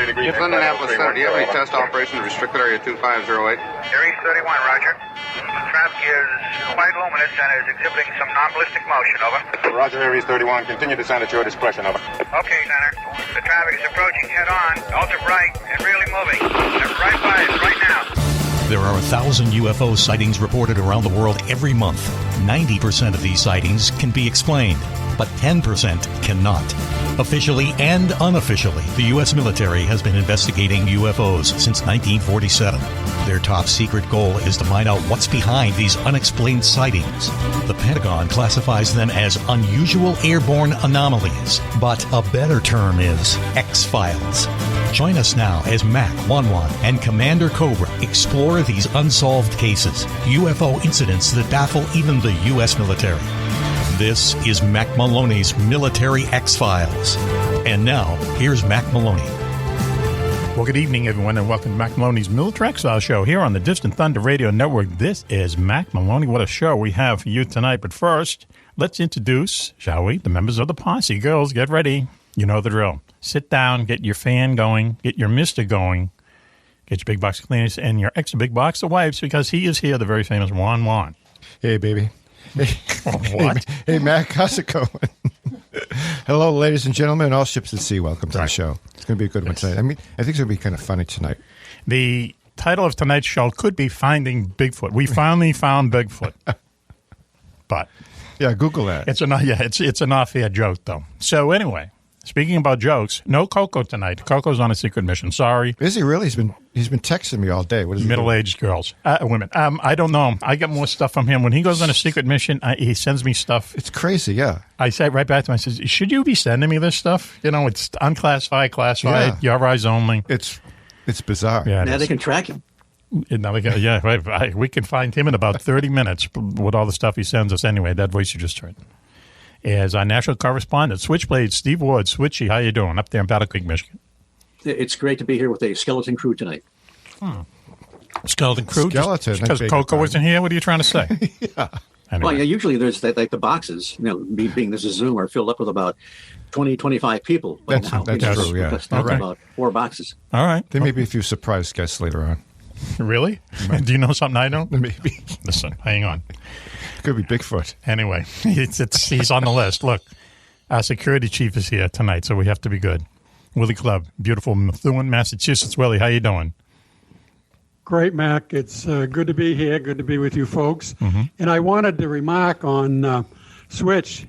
It's Indianapolis Center. Do you have any test operations in restricted area 2508? Aries 31, roger. Traffic is quite luminous and is exhibiting some non-ballistic motion, over. Roger, Aries 31. Continue to send at your discretion, over. Okay, Center. The traffic is approaching head-on, ultra bright, and really moving. They're right by us right now. There are 1,000 UFO sightings reported around the world every month. 90% of these sightings can be explained, but 10% cannot. Officially and unofficially, the U.S. military has been investigating UFOs since 1947. Their top secret goal is to find out what's behind these unexplained sightings. The Pentagon classifies them as unusual airborne anomalies, but a better term is X-Files. Join us now as Mack, Juan-Juan, and Commander Cobra explore these unsolved cases, UFO incidents that baffle even the U.S. military. This is Mack Maloney's Military X-Files. And now, here's Mack Maloney. Well, good evening, everyone, and welcome to Mack Maloney's Military X-Files show here on the Distant Thunder Radio Network. This is Mack Maloney. What a show we have for you tonight. But first, let's introduce, shall we, the members of the posse. Girls, get ready. You know the drill. Sit down, get your fan going, get your mister going, get your big box of cleaners and your extra big box of wipes, because he is here, the very famous Juan-Juan. Hey, baby. Hey, What? Hey, Mac, how's it going? Hello, ladies and gentlemen, and all ships at sea. Welcome to the show. It's going to be a good one tonight. I mean, I think it's going to be kind of funny tonight. The title of tonight's show could be Finding Bigfoot. We finally found Bigfoot. But Yeah, Google that. it's an off-air joke, though. So anyway, speaking about jokes, no Coco tonight. Coco's on a secret mission. Sorry. Is he really? He's been texting me all day. What is he doing? Middle-aged girls. Women. I don't know. I get more stuff from him. When he goes on a secret mission, he sends me stuff. It's crazy, yeah. I say right back to him, I says, should you be sending me this stuff? You know, it's unclassified, classified, your eyes only. It's bizarre. Yeah, Now they can track him. Now right. We can find him in about 30 minutes with all the stuff he sends us. Anyway, that voice you just heard is our national correspondent, Switchblade, Steve Ward. Switchy, how you doing up there in Battle Creek, Michigan? It's great to be here with a skeleton crew tonight. Skeleton crew? Skeleton. Because Coco wasn't here? What are you tring to say? Yeah. Anyway. Well, yeah, usually there's like the boxes, me being this is Zoom, are filled up with about 20, 25 people. But That's now, true, yeah. That's not Okay. about 4 boxes. All right. There may be a few surprise guests later on. Really? Do you know something I don't? Maybe. Listen, hang on. Could be Bigfoot. Anyway, he's on the list. Look, our security chief is here tonight, so we have to be good. Willy Clubb, beautiful Methuen, Massachusetts. Willie, how you doing? Great, Mac. It's good to be here. Good to be with you folks. Mm-hmm. And I wanted to remark on Switch.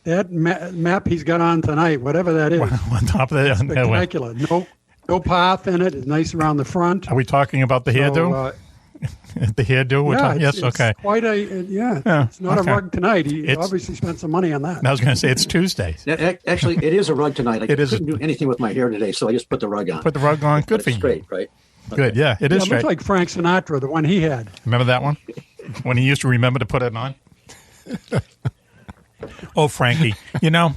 That map he's got on tonight, whatever that is, On top of that, spectacular. No path in it. It's nice around the front. are we talking about the hairdo? The hairdo? It's okay. quite it's not okay. a rug tonight. He It's- obviously spent some money on that. I was going to say it's Tuesday. Actually, it is a rug tonight. I It is couldn't do anything with my hair today, so I just put the rug on. Put the rug on. Good But for it's you. straight, right? Good, yeah. It is Yeah, it straight. looks like Frank Sinatra, the one he had. Remember that one? When he used to remember to put it on? Oh, Frankie. You know,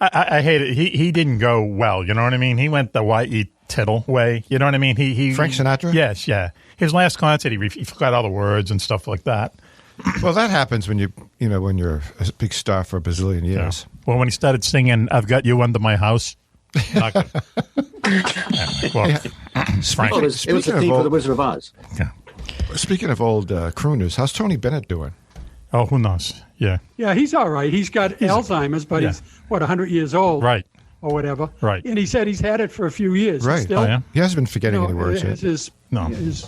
I hate it. He didn't go well. You know what I mean? He went the Y.E. Tittle way. You know what I mean? He Frank Sinatra? Yes, yeah. His last concert, he forgot all the words and stuff like that. Well, that happens when when you're a big star for a bazillion years. Yeah. Well, when he started singing, "I've Got You Under My House," not good. Well, Frank. Oh, it was the Speaking of theme for old- the Wizard of Oz. Yeah. Speaking of old crooners, how's Tony Bennett doing? Oh, who knows? Yeah. Yeah, he's all right. He's got Alzheimer's, but he's, 100 years old? Right. Or whatever. Right. And he said he's had it for a few years. Right. Still, Oh, yeah? He hasn't been forgetting any words has yet.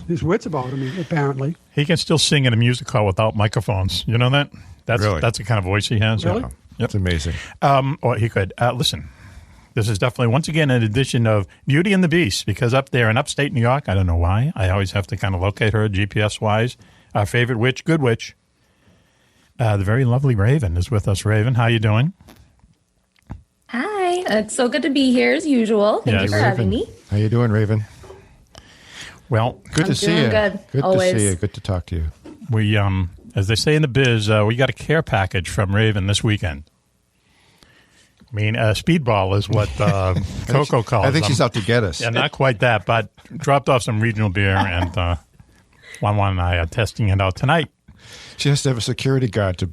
his wits about him, apparently. He can still sing in a music hall without microphones. You know that? Really? That's the kind of voice he has. Really? Yeah. It's amazing. Or he could. Listen, this is definitely, once again, an edition of Beauty and the Beast, because up there in upstate New York, I don't know why, I always have to kind of locate her GPS-wise. Our favorite witch, good witch, the very lovely Raven is with us. Raven, how you doing? Hi, it's so good to be here as usual. Thank you for having me. How you doing, Raven? Well, Good to see you. doing good, Good always. to see you. Good to talk to you. we, as they say in the biz, we got a care package from Raven this weekend. I mean, speedball is what Coco calls I think them. she's out to get us. Yeah, not quite that, but dropped off some regional beer, and Juan-Juan and I are testing it out tonight. She has to have a security guard to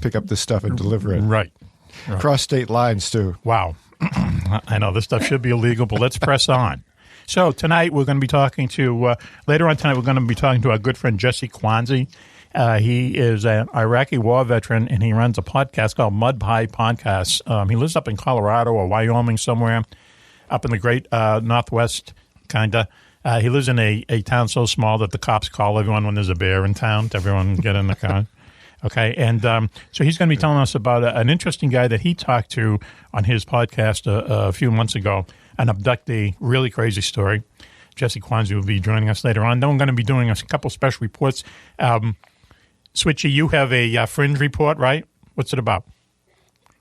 pick up this stuff and deliver it. Right. Across state lines, too. Wow. I know this stuff should be illegal, but let's press on. So tonight we're going to be talking to, later on tonight we're going to be talking to our good friend Jessie Kwasney. He is an Iraqi war veteran, and he runs a podcast called Mud Pie Podcasts. He lives up in Colorado or Wyoming somewhere, up in the great Northwest, kind of. He lives in a town so small that the cops call everyone when there's a bear in town to everyone get in the car. Okay, and so he's going to be telling us about an interesting guy that he talked to on his podcast a few months ago, an abductee, really crazy story. Jessie Kwasney will be joining us later on. Then we're going to be doing a couple special reports. Switchy, you have a Fringe report, right? What's it about?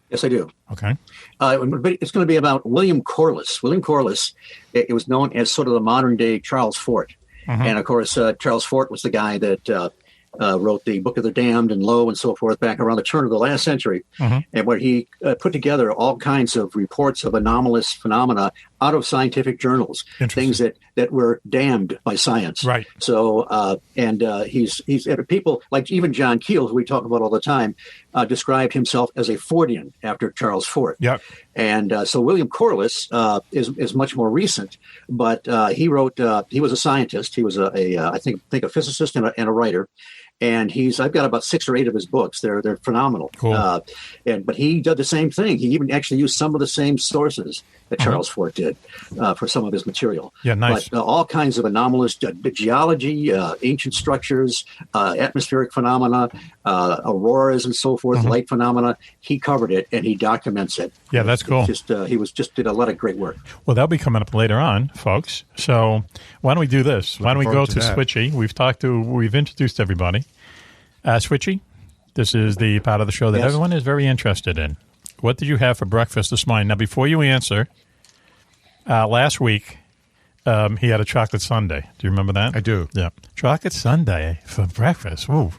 Yes, I do. Okay. It's going to be about William Corliss. William Corliss, it was known as sort of the modern-day Charles Fort. Mm-hmm. And, of course, Charles Fort was the guy that wrote the Book of the Damned and Low and so forth back around the turn of the last century, and where he put together all kinds of reports of anomalous phenomena out of scientific journals, things that were damned by science. Right. So, he's people like even John Keel, who we talk about all the time, described himself as a Fordian after Charles Fort. Yep. And so William Corliss is much more recent, but he wrote. He was a scientist. He was I think a physicist and a writer. And I've got about 6 or 8 of his books. They're phenomenal. Cool. But he did the same thing. He even actually used some of the same sources that Charles Fort did for some of his material. Yeah, nice. But all kinds of anomalous geology, ancient structures, atmospheric phenomena, auroras and so forth, light phenomena. He covered it and he documents it. Yeah, that's cool. He did a lot of great work. Well, that'll be coming up later on, folks. So why don't we do this? Why don't we go to Switchy? We've introduced everybody. Switchy, this is the part of the show that everyone is very interested in. What did you have for breakfast this morning? Now, before you answer, last week he had a chocolate sundae. Do you remember that? I do. Yeah, chocolate sundae for breakfast. Woo!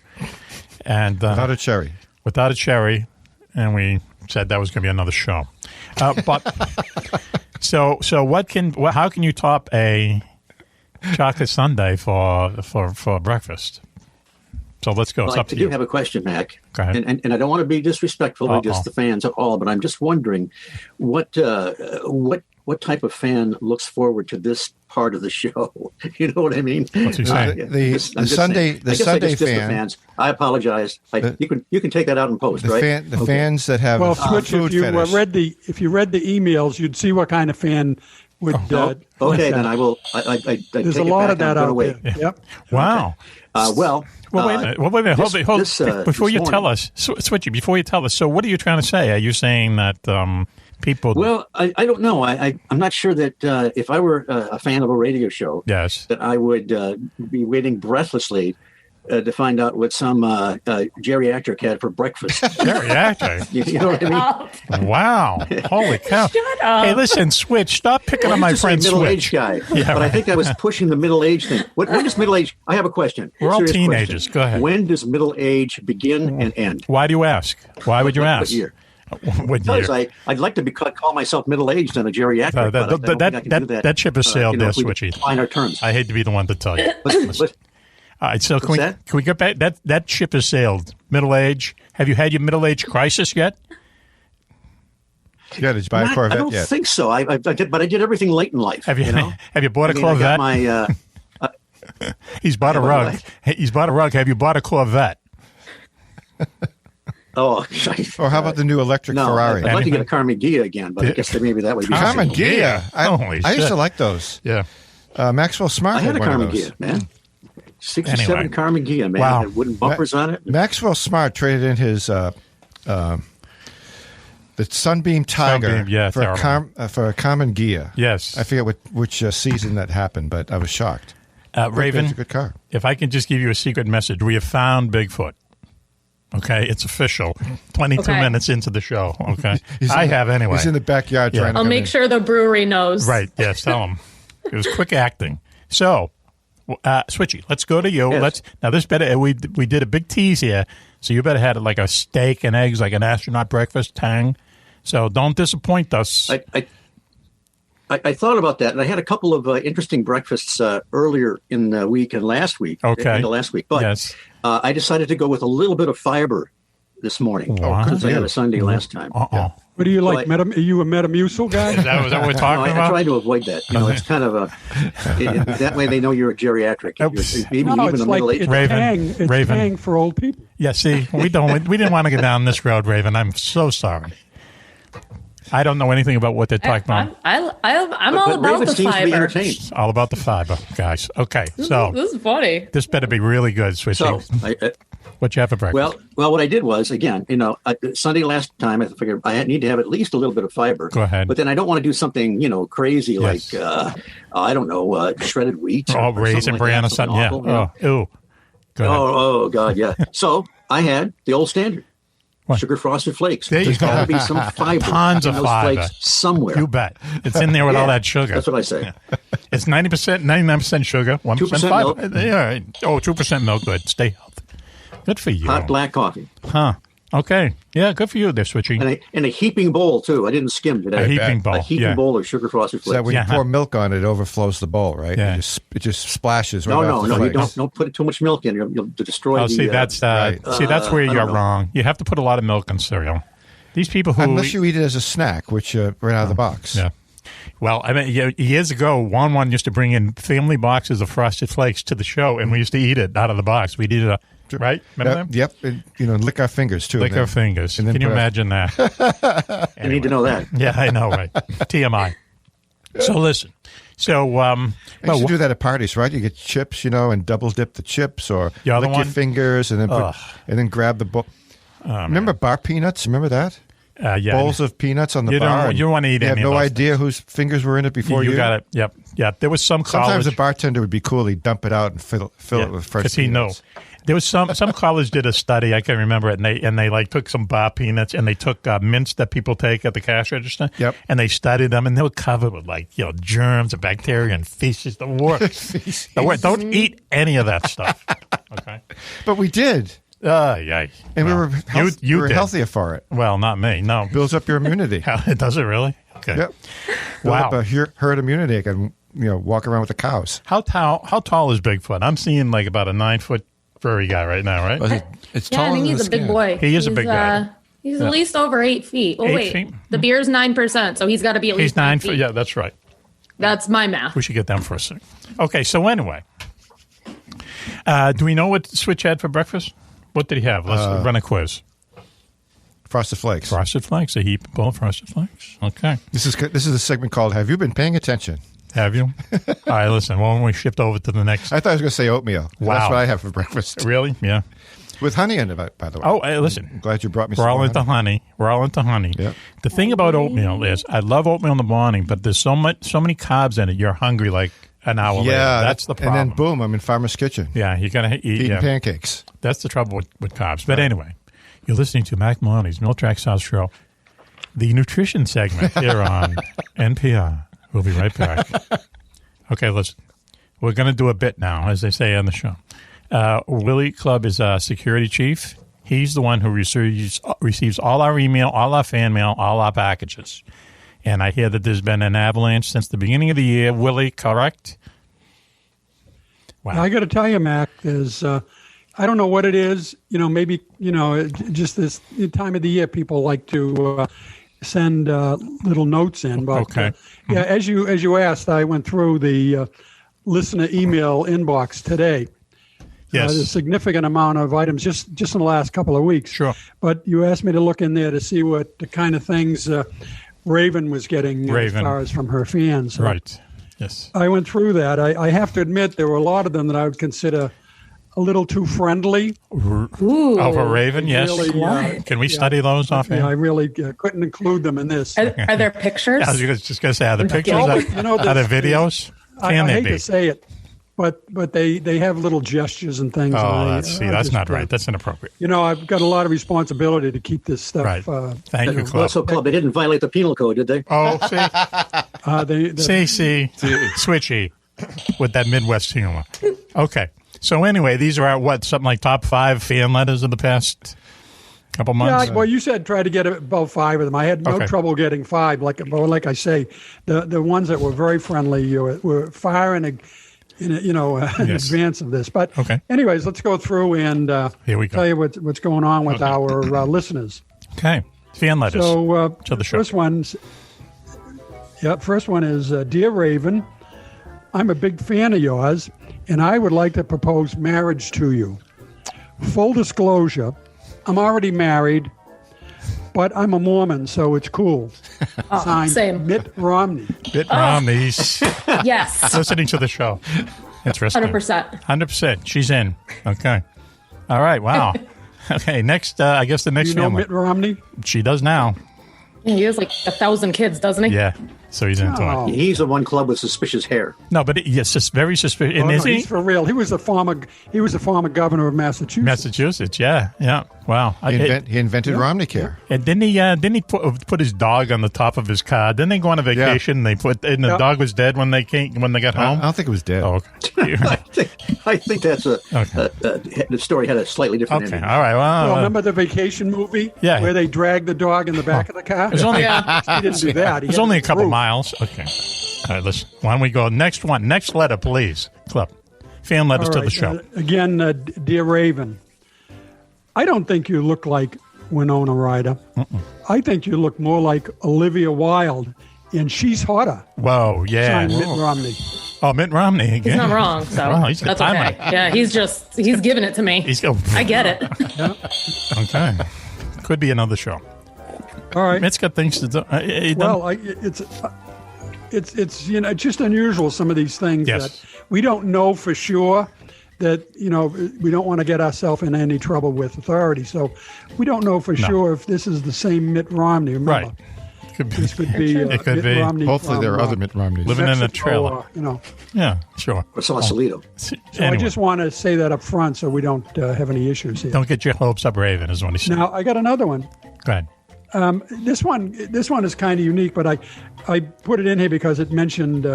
And without a cherry. Without a cherry, and we said that was going to be another show. But so how can you top a chocolate sundae for breakfast? So let's go. It's up to you. I do have a question, Mac. Go ahead. And I don't want to be disrespectful to just the fans at all, but I'm just wondering what type of fan looks forward to this part of the show? You know what I mean? What's he saying? The Sunday fans. I apologize. You can take that out in post, right? The fans that have Switch, food if you fetish. if you read the emails, you'd see what kind of fan would. Okay, then I will. There's a lot of that out there. Yeah. Yep. Wow. Well, wait a minute. Hold before you tell us, Switchy. Before you tell us, so what are you trying to say? Are you saying that people? Well, I don't know. I'm not sure that if I were a fan of a radio show, yes, that I would be waiting breathlessly to find out what some geriatric had for breakfast. Geriatric? You know what I mean? Wow. Holy cow. Shut up. Hey, listen, Switch, stop picking on my friend Switch. Middle-aged guy. Yeah, but I think I was pushing the middle-age thing. When does middle-age... I have a question. We're all Serious teenagers. question. Go ahead. When does middle-age begin and end? Why do you ask? Why would you ask? What year? What year? Because I'd like to call myself middle-aged and a geriatric, but I don't think I can do that. That ship has sailed there, Switchy. Define our terms. I hate to be the one to tell you. All right, so can we get back? That ship has sailed. Middle age. Have you had your middle age crisis yet? Yeah, did you buy a Corvette yet? I don't think so. I did, but I did everything late in life. Have you bought a Corvette? He's bought a rug. He's bought a rug. Have you bought a Corvette? Oh, or how about the new electric Ferrari? I'd like to get a Carnegie again, but I guess that maybe that would be Carnegie. I used to like those. Yeah, Maxwell Smart. I had a Carnegie, man. 67 Carnegie, man. Wow. Had wooden bumpers on it. Maxwell Smart traded in his the Sunbeam Tiger for a common Ghia. Yes. I forget which season that happened, but I was shocked. Raven, it's a good car. If I can just give you a secret message, we have found Bigfoot. Okay, it's official. 22 minutes into the show. Okay, I have anyway. He's in the backyard trying to I'll make sure the brewery knows. Right, yes, tell him. It was quick acting. So... Switchy, let's go to you. Yes. Now this better. We did a big tease here, so you better have it like a steak and eggs, like an astronaut breakfast, tang. So don't disappoint us. I thought about that, and I had a couple of interesting breakfasts earlier in the week and last week. Okay, in the last week, but I decided to go with a little bit of fiber this morning since I had a Sunday last time. What do you like? Are you a Metamucil guy? Is that what we're talking about? I try to avoid that. It's kind of that way they know you're a geriatric. Even it's a like middle-aged. It's Tang for old people. Yeah, see, we didn't want to go down this road, Raven. I'm so sorry. I don't know anything about what they're talking about. I'm all about the fiber. It's all about the fiber, guys. Okay, so this is funny. This better be really good, Switching. So, what you have for breakfast? Well, what I did was, again, Sunday last time, I figured I need to have at least a little bit of fiber. Go ahead. But then I don't want to do something, crazy like, I don't know, shredded wheat. Or raisin bran or something. Yeah. Awful, ew. Oh, God, yeah. So I had the old standard. What? Sugar frosted flakes. There you There's go. got to be some fiber. Tons in of those fiber. flakes somewhere. You bet. It's in there with all that sugar. That's what I say. Yeah. It's 90%, 99% sugar, 1% 2% fiber. milk. Yeah. Oh, 2% milk. Good. Stay healthy. Good for you. Hot black coffee. Huh. Okay. Yeah, good for you. They're switching. And a heaping bowl, too. I didn't skim today. A heaping bowl. A heaping bowl of sugar frosted So flakes. that when you pour milk on it, it overflows the bowl, right? Yeah. It just splashes right No, off the you flakes. don't put too much milk in. You'll destroy See, that's where you're know. wrong. You have to put a lot of milk in cereal. These people who... Unless you eat it as a snack, which right out of the box. Yeah. Well, I mean, years ago, Juan-Juan used to bring in family boxes of Frosted Flakes to the show, and we used to eat it out of the box. We'd eat it, right? Remember them? Yep. And, lick our fingers, too. Lick our fingers. And then Can you imagine that? You need to know that. Yeah, I know, right? TMI. So listen. So, I used to do that at parties, right? You get chips, and double dip the chips, or lick your fingers, and then grab the bowl. Remember bar peanuts? Remember that? Yeah. Bowls of peanuts on the bar. You don't want to eat You have any no of those idea whose fingers were in it before you. You got it. Yep. Yeah. There was some college. Sometimes a bartender would be cool. He'd dump it out and fill it with fresh peanuts. Because he knew. There was some college did a study, I can remember it, and they like took some bar peanuts and they took mints that people take at the cash register. Yep. And they studied them, and they were covered with germs and bacteria and feces. The worst. Don't eat any of that stuff. Okay. But we did. Yeah. And we were healthier for it. Well, not me. No. Builds up your immunity. Does it really? Okay. Yep. Wow. Build up a herd immunity. I can walk around with the cows. How tall is Bigfoot? I'm seeing like about a 9-foot furry guy right now, right? Well, it's I think he's a big boy. He is a big guy. He's at least over 8 feet. Oh, 8 feet? The beer's 9%, so he's got to be at least 9 feet. feet. Yeah, that's right. That's my math. We should get them for a second. Okay, so anyway. Do we know what Switch had for breakfast? What did he have? Let's run a quiz. Frosted Flakes. Frosted Flakes, a heap bowl of Frosted Flakes. Okay. This is a segment called "Have You Been Paying Attention?" Have you? All right, listen. Well, when we shift over to the next, I thought I was going to say oatmeal. Wow, that's what I have for breakfast. Really? Yeah. With honey in it, by the way. Oh, hey, listen. I'm glad you brought me. We're all into honey. We're all into honey. Yep. The thing about oatmeal is, I love oatmeal in the morning, but there's so many carbs in it. You're hungry like an hour later. That's the problem. And then boom, I'm in Farmer's Kitchen. Yeah, you're gonna eat pancakes. That's the trouble with carbs. But anyway, you're listening to Mack Maloney's Mill Track South Show, the nutrition segment here on NPR. We'll be right back. Okay, listen. We're going to do a bit now, as they say on the show. Willy Clubb is our security chief. He's the one who receives all our email, all our fan mail, all our packages. And I hear that there's been an avalanche since the beginning of the year. Willy, correct? Wow. I got to tell you, Mac, there's I don't know what it is. Maybe just this time of the year, people like to send little notes in. But okay. Yeah, as you asked, I went through the listener email inbox today. Yes. A significant amount of items just in the last couple of weeks. Sure. But you asked me to look in there to see what the kind of things Raven was getting as far as from her fans. So right. Yes. I went through that. I have to admit there were a lot of them that I would consider a little too friendly. Ooh. Of a Raven, yes. Really, can we study those off here? Yeah, I really couldn't include them in this. Are there pictures? I was just going to say, are there pictures? No, Are but, there videos? I Can they hate be? to say it, but they have little gestures and things. Oh, and that's not right. That's inappropriate. I've got a lot of responsibility to keep this stuff. Right. Thank you, Club. Also, Club, they didn't violate the penal code, did they? Oh, see? See, switchy with that Midwest humor. Okay. So anyway, these are something like top 5 fan letters of the past couple months? Yeah, well, you said try to get about 5 of them. I had no trouble getting 5. Like I say, the ones that were very friendly were far in advance of this. But anyways, let's go through and here we go. tell you what's going on with our listeners. Okay. Fan letters to the show. First one is, Dear Raven, I'm a big fan of yours, and I would like to propose marriage to you. Full disclosure, I'm already married, but I'm a Mormon, so it's cool. Signed, same. Mitt Romney. Mitt Romney's Yes. listening to the show. Interesting. 100%. 100%. She's in. Okay. All right. Wow. Okay. Next, I guess the next You know family. Mitt Romney? She does now. Yeah, he has like 1,000 kids, doesn't he? Yeah. So he's into it. He's the one club with suspicious hair. No, but yes, it's very suspicious. Oh, And no, is he? he's for real. He was a former governor of Massachusetts. Massachusetts, yeah. Wow. He invented Romney Care. And didn't he put his dog on the top of his car? Didn't they go on a vacation? Yeah. And the dog was dead when they got home. I don't think it was dead. Oh, okay. I think that's the story had a slightly different Okay. ending. All right. Well, remember the vacation movie? Yeah. Where they dragged the dog in the back of the car? It was only, He didn't do that. it was only a couple miles. Okay. All right, listen. Why don't we go next one? Next letter, please. Club. Fan letters to the show. Again, Dear Raven, I don't think you look like Winona Ryder. I think you look more like Olivia Wilde, and she's hotter. Whoa, yeah. Signed Mitt Romney. Oh, Mitt Romney again. He's not wrong, so Wow, he's got that's time okay. Yeah, he's giving it to me. I get it. Okay. Could be another show. All right. Mitt's got things to do. It's just unusual, some of these things that we don't know for sure, that we don't want to get ourselves in any trouble with authority, so we don't know for sure if this is the same Mitt Romney. Remember, right. This could be it could Mitt be. Romney. Hopefully there are other Mitt Romneys. Living in a Mexico, trailer. Yeah, sure. Or Sausalito. So I just want to say that up front so we don't have any issues here. Don't get your hopes up, Raven, is what he said. Now, I got another one. Go ahead. This one is kind of unique, but I put it in here because it mentioned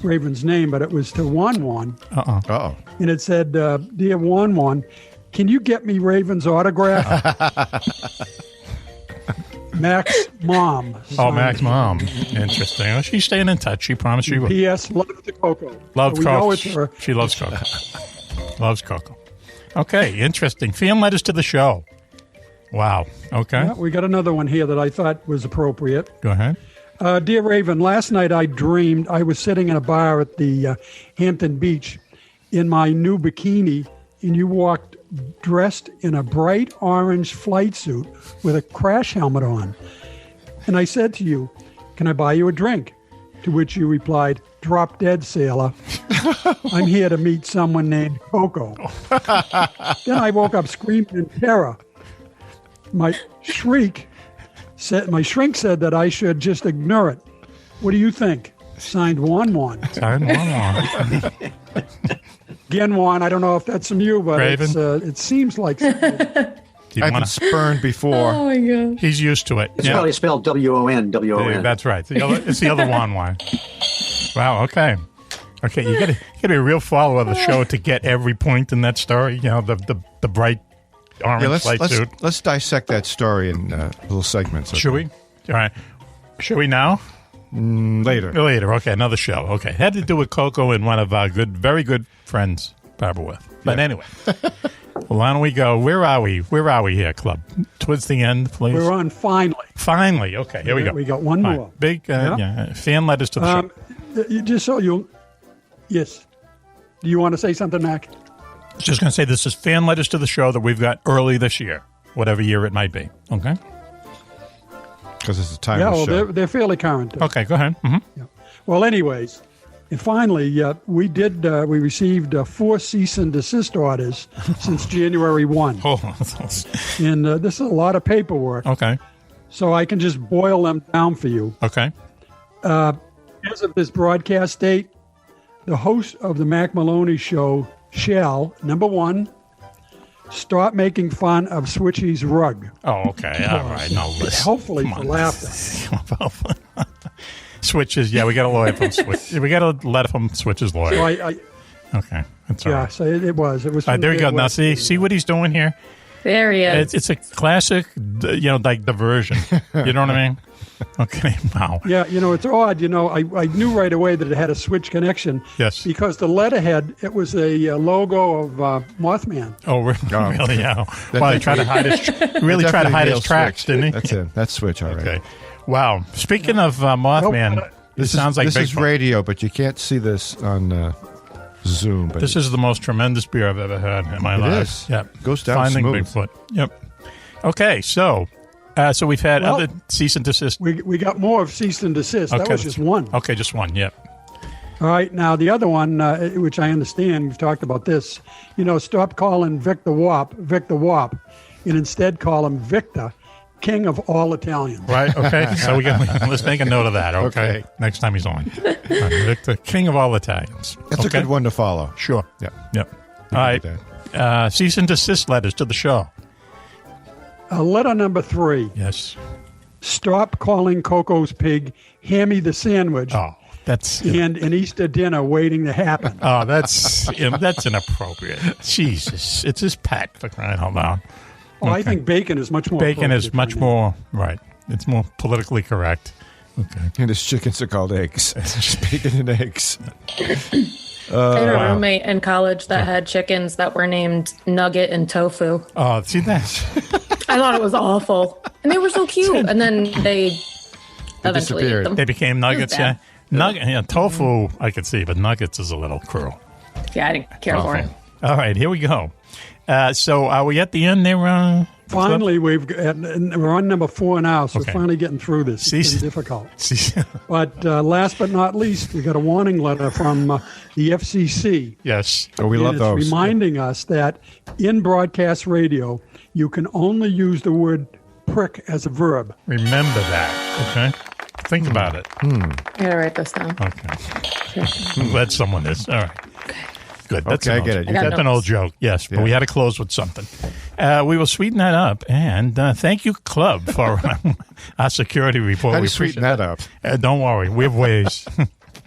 Raven's name, but it was to Juan-Juan. Uh-oh. And it said, Dear Juan-Juan, can you get me Raven's autograph? Mack's mom. Oh, Mack's mom. Interesting. Well, she's staying in touch. She promised she would. P.S. Love the Coco. Loves so Coco. Know it's her. She loves Coco. Loves Coco. Okay, interesting. Fan letters to the show. Wow. Okay. Yeah, we got another one here that I thought was appropriate. Go ahead. Dear Raven, last night I dreamed I was sitting in a bar at the Hampton Beach in my new bikini, and you walked dressed in a bright orange flight suit with a crash helmet on. And I said to you, can I buy you a drink? To which you replied, drop dead, sailor. I'm here to meet someone named Coco. Then I woke up screaming in terror. My shrink said that I should just ignore it. What do you think? Signed Juan-Juan. Signed Juan-Juan. Again, Juan, I don't know if that's from you, but it seems like something. I've been spurned before. Oh, my God. He's used to it. It's probably spelled W-O-N. That's right. It's the other Juan-Juan. Wow, okay. Okay, you got to be a real follower of the show to get every point in that story. The bright orange flight suit. Let's dissect that story in little segments. Okay? Should we? All right. Should we now? Later. Okay, another show. Okay. Had to do with Coco and one of our very good friends, Barbara with. But anyway, why don't we go? Where are we? Where are we here, Club? Towards the end, please. We're on finally. Finally. Okay, here we go. We got one more. Right. Big fan letters to the show. Just so yes. Do you want to say something, Mac? I was just going to say this is fan letters to the show that we've got early this year, whatever year it might be. Okay. Because it's a time of the show. They're fairly current. Okay, go ahead. Mm-hmm. Yeah. Well, anyways, and finally, we received 4 cease and desist orders since January 1. And this is a lot of paperwork. Okay. So I can just boil them down for you. Okay. As of this broadcast date, the host of the Mack Maloney Show shall, number 1, stop making fun of Switchy's rug. Oh, okay. All right. No, listen. Hopefully for laughter. Switches. Yeah, we got a lawyer from Switch. We got to let him switch his lawyer. So okay. That's all right. So it was. It was. All right, there we go. Now, see what he's doing here? There he is. It's a classic, like diversion. You know what I mean? Okay, wow. Yeah, it's odd. I knew right away that it had a switch connection. Yes. Because the letterhead, it was a logo of Mothman. Oh, really? Yeah. Well, he tried to hide his tracks, didn't he? That's it. That's switch, all right. Okay. Wow. Speaking of Mothman, this sounds like this is radio, but you can't see this on Zoom. But this is the most tremendous beer I've ever had in my life. It is. Yep. Goes down Finding smooth. Bigfoot. Yep. Okay, so we've had other cease and desist. We got more of cease and desist. That was just one. Okay, just one. Yep. All right. Now the other one, which I understand, we've talked about this. Stop calling Victor Wap, and instead call him Victor, King of all Italians. Right. Okay. So let's make a note of that. Okay. Next time he's on, Victor, King of all Italians. That's a good one to follow. Sure. Yep. Yep. All right. Cease and desist letters to the show. Letter number 3. Yes. Stop calling Coco's pig Hammy the sandwich. Oh, that's and an Easter dinner waiting to happen. Oh, that's inappropriate. Jesus, it's his pet, for crying out loud. Oh, I think bacon is much more. Bacon is much more right. It's more politically correct. Okay. And his chickens are called eggs. Bacon and eggs. I had a roommate in college that had chickens that were named Nugget and Tofu. Oh, see that? I thought it was awful. And they were so cute. And then they eventually ate them. They became nuggets, yeah. Tofu, I could see, but nuggets is a little cruel. Yeah, I didn't care for it. All right, here we go. So are we at the end there? Finally, we're on number 4 now, so we're finally getting through this. It's been difficult. But last but not least, we got a warning letter from the FCC. Yes. Oh, we love those. Reminding us that in broadcast radio, you can only use the word prick as a verb. Remember that, okay? Think about it. I gotta write this down. Okay. I'm glad someone is. All right. Good. That's I get it. That's an old joke. Yes, but we had to close with something. We will sweeten that up. And thank you, Club, for our security report. How do you sweeten that up? Don't worry. We have ways.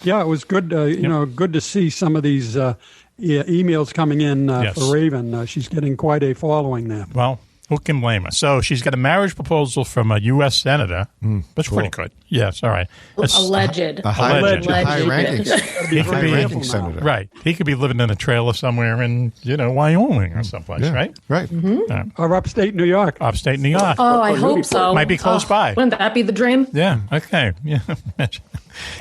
Yeah, it was good. Good to see some of these emails coming in for Raven. She's getting quite a following there. Well, who can blame her? So she's got a marriage proposal from a U.S. senator. That's pretty good. Yes, all right. Alleged. A high-ranking senator. Right. He could be living in a trailer somewhere in, Wyoming or someplace, right? Right. Mm-hmm. Or upstate New York. Upstate New York. Oh, I hope so. Might be close by. Wouldn't that be the dream? Yeah, okay. Yeah.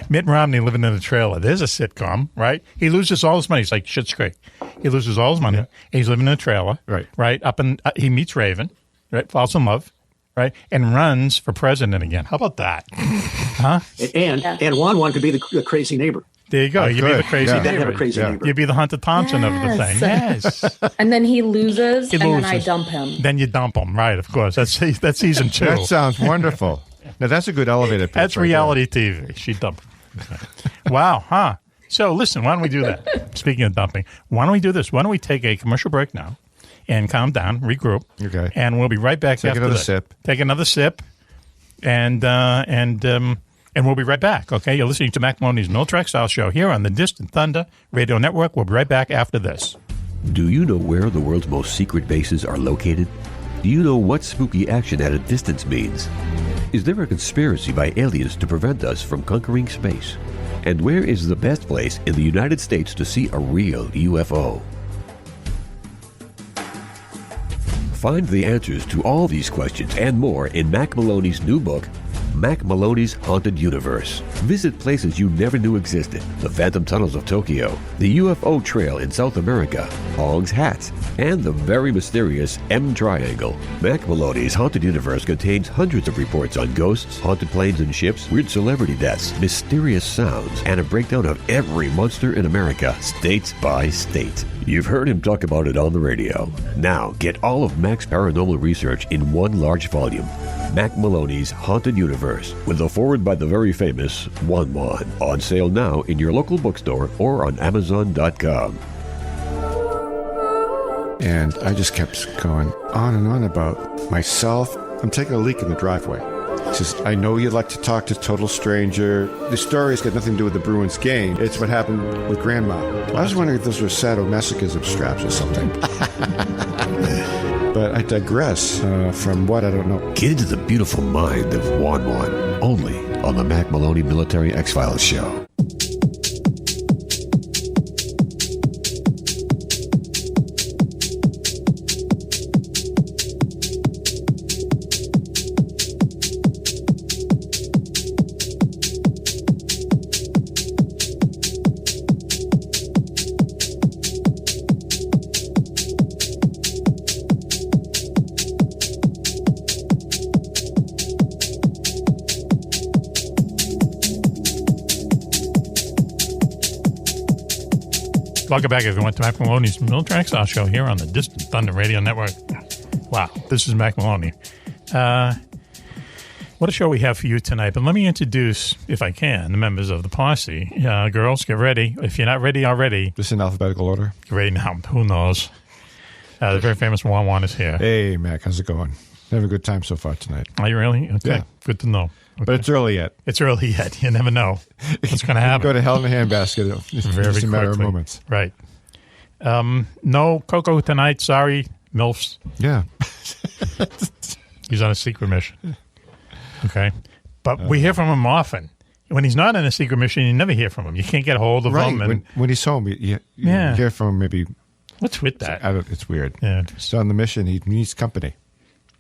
Mitt Romney living in a trailer. There's a sitcom, right? He loses all his money. It's like Schitt's Creek. He loses all his money. Yeah. He's living in a trailer. Right. Up in, he meets Raven, right? Falls in love, right? And runs for president again. How about that? Huh? And Juan-Juan could be the crazy neighbor. There you go. You'd be the crazy neighbor. Have a crazy neighbor. You'd be the Hunter Thompson of the thing. Yes. And then he loses, then I dump him. Then you dump him. Right, of course. That's season 2. That sounds wonderful. Now, that's a good elevator pitch. That's reality TV. She dumped him. Wow, huh? So, listen, why don't we do that? Speaking of dumping, why don't we do this? Why don't we take a commercial break now and calm down, regroup. Okay. And we'll be right back Take after another this. sip. Take another sip. And we'll be right back, okay? You're listening to Mack Maloney's Mill-Track Style Show here on the Distant Thunder Radio Network. We'll be right back after this. Do you know where the world's most secret bases are located? Do you know what spooky action at a distance means? Is there a conspiracy by aliens to prevent us from conquering space? And where is the best place in the United States to see a real UFO? Find the answers to all these questions and more in Mack Maloney's new book, Mack Maloney's Haunted Universe. Visit places you never knew existed: the Phantom Tunnels of Tokyo, the UFO Trail in South America, Hong's Hats, and the very mysterious M Triangle. Mack Maloney's Haunted Universe contains hundreds of reports on ghosts, haunted planes and ships, weird celebrity deaths, mysterious sounds, and a breakdown of every monster in America, state by state. You've heard him talk about it on the radio. Now get all of Mack's paranormal research in one large volume. Mack Maloney's Haunted Universe, with a foreword by the very famous Juan-Juan. On sale now in your local bookstore or on Amazon.com. And I just kept going on and on about myself. I'm taking a leak in the driveway. He says, I know you like to talk to total stranger. The story's got nothing to do with the Bruins game. It's what happened with Grandma. I was wondering if those were sadomasochism straps or something. But I digress. From what, I don't know. Get into the beautiful mind of Juan-Juan, only on the Mack Maloney Military X-Files show. Welcome back, everyone, to Mack Maloney's Military X-Files show here on the Distant Thunder Radio Network. Wow, this is Mack Maloney. What a show we have for you tonight. But let me introduce, if I can, the members of the posse. Girls, get ready. If you're not ready already. Just in alphabetical order? Get ready now. Who knows? The very famous Juan-Juan is here. Hey, Mac, how's it going? Having a good time so far tonight. Are you really? Okay, yeah. Good to know. Okay. But it's early yet. It's early yet. You never know what's going to happen. Go to hell in a handbasket. It's just a matter of moments. Right. No Coco tonight. Sorry, MILFs. Yeah. He's on a secret mission. Okay. But we hear from him often. When he's not on a secret mission, you never hear from him. You can't get a hold of him. And when he's home, you hear from him maybe. What's with that? It's weird. Yeah. So on the mission, he needs company.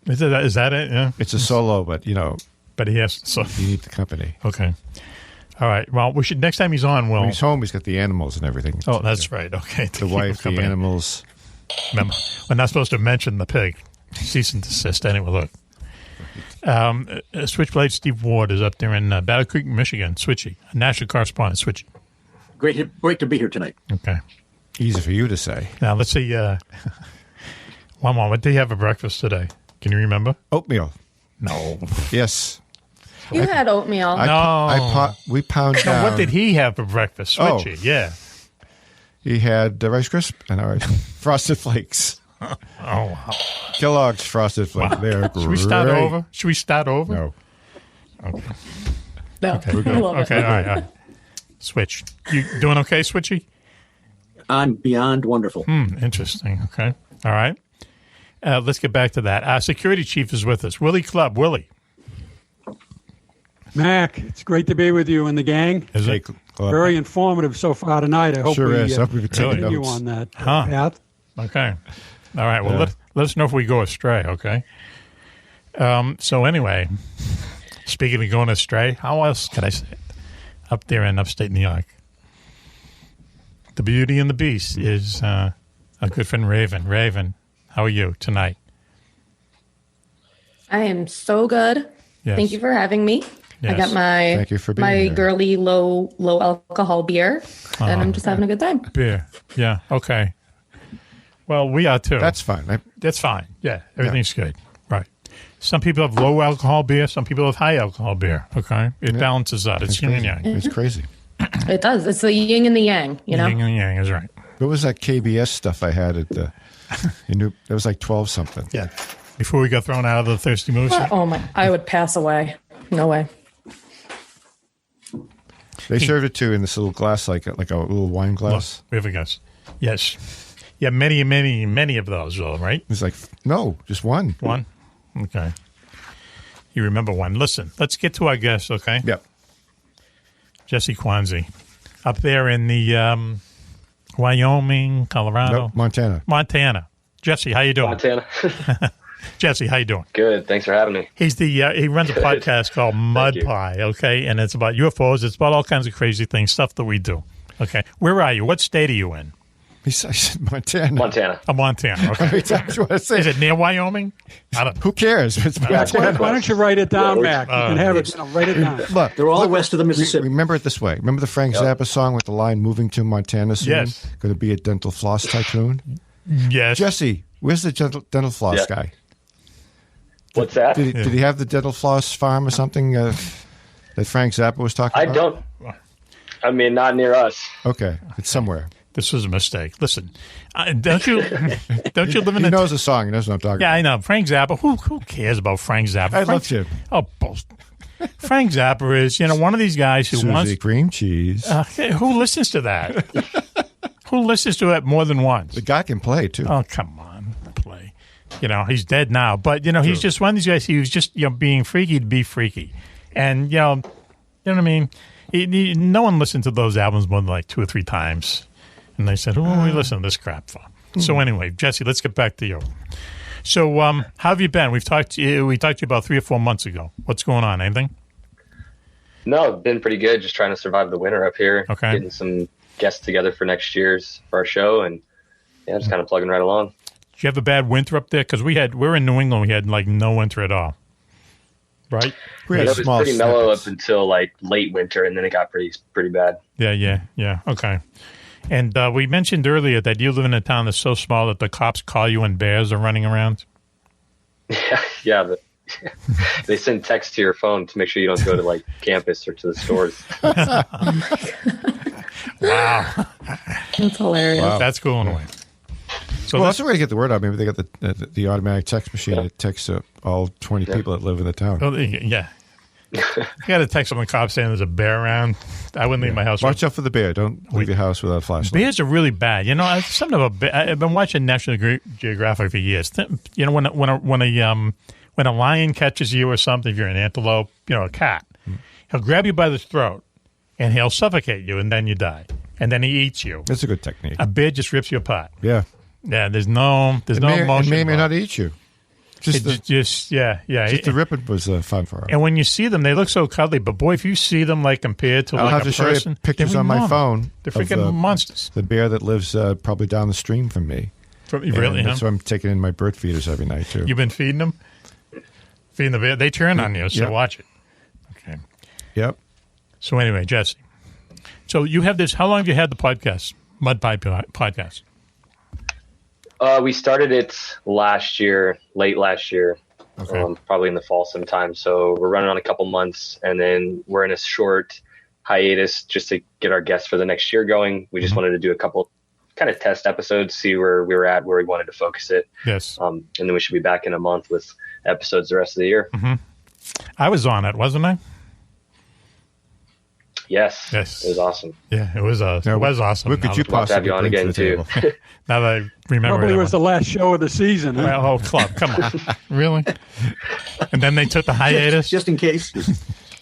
Is that it? Yeah. It's a solo, but But he has. So you need the company. Okay. All right. Well, we should next time he's on. When he's home, he's got the animals and everything. Oh, that's right. Okay. The wife, the animals. Remember, we're not supposed to mention the pig. Cease and desist. Anyway, look. Switchblade Steve Ward is up there in Battle Creek, Michigan. Switchy, national correspondent. Switchy. Great to be here tonight. Okay. Easy for you to say. Now let's see. Juan-Juan, what did you have for breakfast today? Can you remember? Oatmeal. No. Yes. You had oatmeal. We pound down. What did he have for breakfast? Switchy, yeah. He had Rice Crisp and Frosted Flakes. Oh, wow. Kellogg's Frosted Flakes. Wow. They're Should we start over? No. Okay. No. Okay, we're good. Okay, all right. Switch. You doing okay, Switchy? I'm beyond wonderful. Interesting. Okay. All right. Let's get back to that. Our security chief is with us. Willy Clubb. Willy. Mac, it's great to be with you and the gang. Is it? Very informative so far tonight. I hope we continue on that path. Okay. All right. Well, let us know if we go astray, okay? So anyway, speaking of going astray, how else could I say it? Up there in upstate New York, the Beauty and the Beast is a good friend, Raven. Raven, how are you tonight? I am so good. Yes. Thank you for having me. Yes. I got my girly low alcohol beer, and I'm just having a good time. Beer, yeah, okay. Well, we are too. That's fine. That's fine. Yeah, everything's good. Right. Some people have low alcohol beer. Some people have high alcohol beer. Okay, it balances out. It's yin and yang. It's crazy. It does. It's the yin and the yang. You know. Yin and yang is right. What was that KBS stuff I had at the? It was like 12 something. Yeah. Before we got thrown out of the Thirsty Moose. Oh my! I would pass away. No way. They served it too in this little glass, like a little wine glass. Look, we have a guess. Yes. Yeah, many of those, though, right? It's like, no, just one. One? Okay. You remember one. Listen, let's get to our guest, okay? Yep. Jessie Kwasney. Up there in the Wyoming, Colorado. Nope, Montana. Jessie, how you doing? Montana. Jesse, how you doing? Good. Thanks for having me. He's he runs a podcast called Mud Pie, okay? And it's about UFOs. It's about all kinds of crazy things, stuff that we do. Okay. Where are you? What state are you in? I said Montana. Montana. Oh, Montana. Okay. Is it near Wyoming? I don't know. Who cares? It's Montana. Why don't you write it down, Mac? You can have it. Write it down. Look, they're all west of the Mississippi. Remember it this way. Remember the Frank Zappa song with the line, moving to Montana soon? Yes. Going to be a dental floss tycoon? Yes. Jesse, where's the dental floss guy? What's that? Did he have the dental floss farm or something that Frank Zappa was talking about? I mean, not near us. Okay. It's somewhere. This was a mistake. Listen, don't you live in? He knows the song. He knows what I'm talking about. Yeah, I know. Frank Zappa. Who cares about Frank Zappa? I love him. Oh, Frank Zappa is one of these guys who wants cream cheese. Who listens to that? Who listens to it more than once? The guy can play too. Oh, come on, play. He's dead now, but he's just one of these guys. He was just being freaky to be freaky, and you know what I mean. No one listened to those albums more than like 2 or 3 times, and they said, "Who are we listening to this crap for?" So anyway, Jesse, let's get back to you. So, how have you been? We talked to you about 3 or 4 months ago. What's going on? Anything? No, been pretty good. Just trying to survive the winter up here. Okay. Getting some guests together for next year's for our show, and just kind of plugging right along. Did you have a bad winter up there? Because we're in New England. We had like no winter at all. Right? It was pretty mellow up until like late winter, and then it got pretty bad. Yeah. Okay. And we mentioned earlier that you live in a town that's so small that the cops call you when bears are running around. Yeah, but they send text to your phone to make sure you don't go to like campus or to the stores. Oh my God. Wow. That's hilarious. Wow. That's cool in a way. So that's a way to get the word out. Maybe they got the automatic text machine that texts all 20 people that live in the town. Oh, yeah. I got a text from the cops saying there's a bear around. I wouldn't leave my house. Watch out for the bear. Don't leave your house without a flashlight. Bears are really bad. Something about I've been watching National Geographic for years. When a lion catches you or something, if you're an antelope, a cat, he'll grab you by the throat and he'll suffocate you, and then you die, and then he eats you. That's a good technique. A bear just rips you apart. Yeah. Yeah. There's no emotion. It may not eat you. Just the ripping was fun for him. And when you see them, they look so cuddly. But boy, if you see them like compared to I'll like have a to show person, you pictures on my phone. They're freaking monsters. The bear that lives probably down the stream from me. Really? That's why I'm taking in my bird feeders every night too. You've been feeding them? Feeding the bear? They turn on you, so watch it. Okay. Yep. So anyway, Jesse. So you have this. How long have you had the podcast, Mud Pipe Podcast? We started it late last year. Okay. Probably in the fall sometime. So we're running on a couple months, and then we're in a short hiatus just to get our guests for the next year going. We just wanted to do a couple kind of test episodes, see where we were at, where we wanted to focus it. Yes. And then we should be back in a month with episodes the rest of the year. Mm-hmm. I was on it, wasn't I? Yes. It was awesome. Yeah, it was awesome. What could you possibly have you on again too? Now that I remember, probably was the last show of the season. Huh? Well, Club, come on, really? And then they took the hiatus, just in case.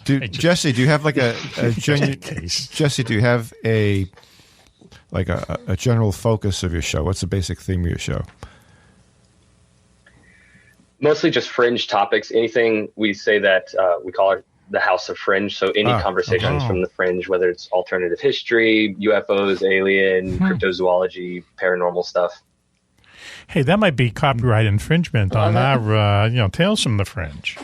Jesse, do you have like a genuine? Jesse, do you have a general focus of your show? What's the basic theme of your show? Mostly just fringe topics. Anything we say that we call the House of Fringe. So any conversations from the fringe, whether it's alternative history, UFOs, alien, cryptozoology, paranormal stuff. Hey, that might be copyright infringement on our, Tales from the Fringe.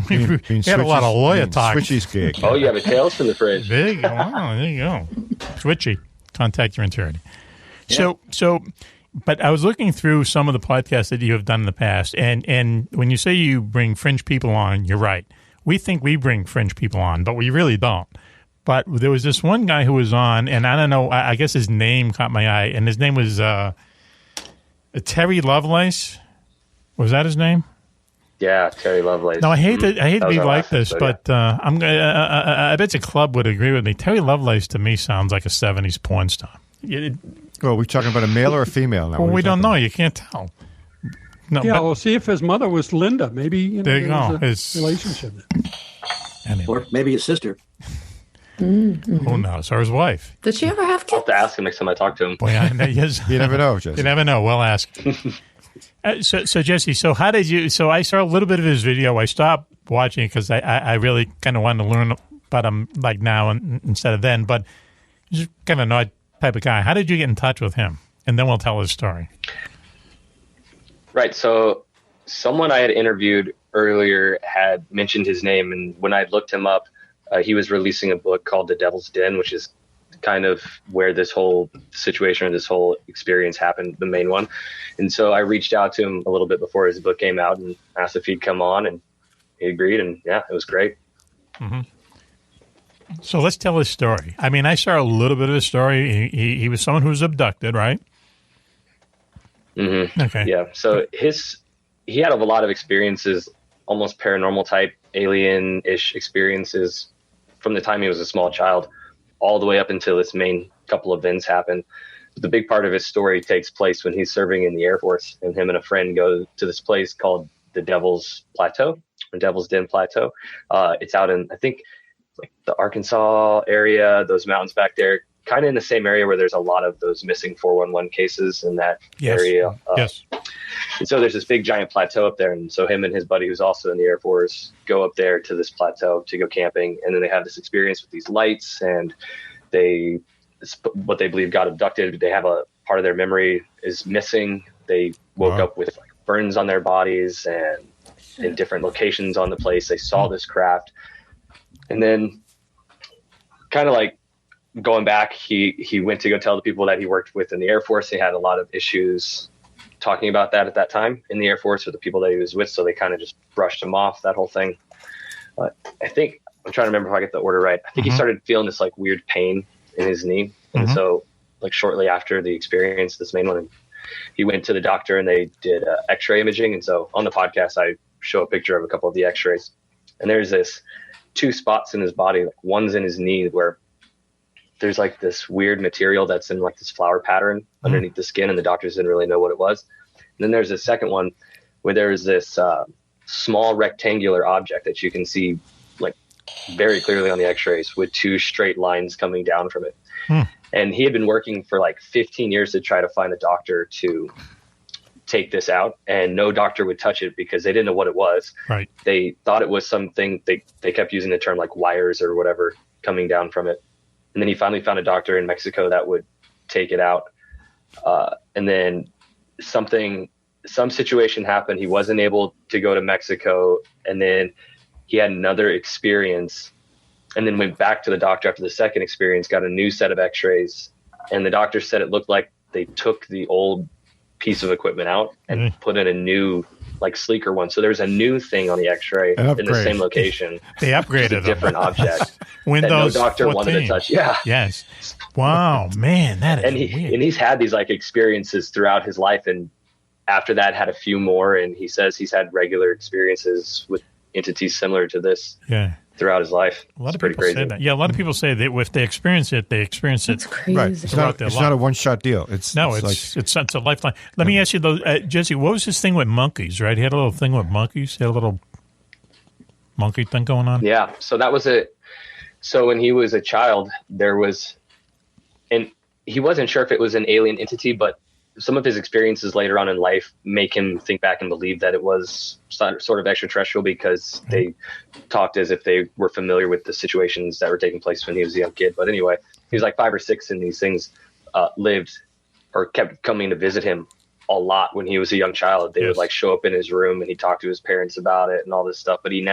we had a lot of lawyer talk. Switchy's gig. Oh, you have a Tales from the Fringe. There you go. Wow, there you go. Switchy, contact your attorney. Yeah. So, but I was looking through some of the podcasts that you have done in the past, and when you say you bring fringe people on, you're right. We think we bring fringe people on, but we really don't. But there was this one guy who was on, and I don't know, I guess his name caught my eye, and his name was Terry Lovelace. Was that his name? Yeah, Terry Lovelace. No, I hate to be like this, but I bet the club would agree with me. Terry Lovelace to me sounds like a 70s porn star. Well, we're talking about a male or a female now. Well, we don't know. You can't tell. No, we'll see if his mother was Linda. Maybe there you go. His relationship, anyway. Or maybe his sister. Mm-hmm. Who knows? Or his wife. Did she ever have kids? I'll have to ask him next time I talk to him. Boy, you never know, Jesse. You never know. We'll ask. So Jesse, how did you? So I saw a little bit of his video. I stopped watching it because I really kind of wanted to learn about him like now instead of then. But he's kind of an odd type of guy. How did you get in touch with him? And then we'll tell his story. Right. So someone I had interviewed earlier had mentioned his name. And when I looked him up, he was releasing a book called The Devil's Den, which is kind of where this whole situation or this whole experience happened, the main one. And so I reached out to him a little bit before his book came out and asked if he'd come on, and he agreed. And yeah, it was great. Mm-hmm. So let's tell his story. I mean, I saw a little bit of his story. He was someone who was abducted, right? Mm-hmm. Okay. Yeah. So he had a lot of experiences, almost paranormal type, alien-ish experiences from the time he was a small child all the way up until this main couple events happened. But the big part of his story takes place when he's serving in the Air Force, and him and a friend go to this place called the Devil's Plateau, or Devil's Den Plateau. It's out in, I think, like the Arkansas area, those mountains back there, kind of in the same area where there's a lot of those missing 411 cases in that area. Yes. And so there's this big giant plateau up there. And so him and his buddy, who's also in the Air Force, go up there to this plateau to go camping. And then they have this experience with these lights, and what they believe got abducted. They have a part of their memory is missing. They woke up with like burns on their bodies and in different locations on the place. They saw this craft. And then kind of like going back, he went to go tell the people that he worked with in the Air Force. He had a lot of issues talking about that at that time in the Air Force with the people that he was with. So they kind of just brushed him off, that whole thing. I think, I'm trying to remember if I get the order right. I think he started feeling this like weird pain in his knee. And so like shortly after the experience, this main one, he went to the doctor and they did x-ray imaging. And so on the podcast, I show a picture of a couple of the x-rays, and there's this 2 spots in his body. Like one's in his knee where there's like this weird material that's in like this flower pattern underneath the skin, and the doctors didn't really know what it was. And then there's a second one where there's this small rectangular object that you can see like very clearly on the x-rays with 2 straight lines coming down from it. And he had been working for like 15 years to try to find a doctor to take this out, and no doctor would touch it because they didn't know what it was. Right. They thought it was something, they kept using the term like wires or whatever coming down from it. And then he finally found a doctor in Mexico that would take it out. And then some situation happened. He wasn't able to go to Mexico. And then he had another experience, and then went back to the doctor after the second experience, got a new set of x-rays. And the doctor said it looked like they took the old piece of equipment out and put in a new, like sleeker one. So there's a new thing on the x-ray in the same location. They upgraded a different object. Windows that no doctor 14. wanted to touch. Yeah. Yes. Wow, man, that is weird. And he's had these like experiences throughout his life, and after that had a few more. And he says he's had regular experiences with entities similar to this. Yeah. Throughout his life. A lot of people say that. Yeah, a lot of people say that if they experience it, they experience it. That's crazy. Right. It's not a one-shot deal. It's a lifeline. Let me ask you, though, Jesse, what was his thing with monkeys, right? He had a little thing with monkeys. He had a little monkey thing going on? Yeah, so that was it. So when he was a child, there was, and he wasn't sure if it was an alien entity, but some of his experiences later on in life make him think back and believe that it was sort of extraterrestrial, because they talked as if they were familiar with the situations that were taking place when he was a young kid. But anyway, he was like 5 or 6, and these things lived or kept coming to visit him a lot when he was a young child. They would like show up in his room, and he'd talk to his parents about it and all this stuff. But he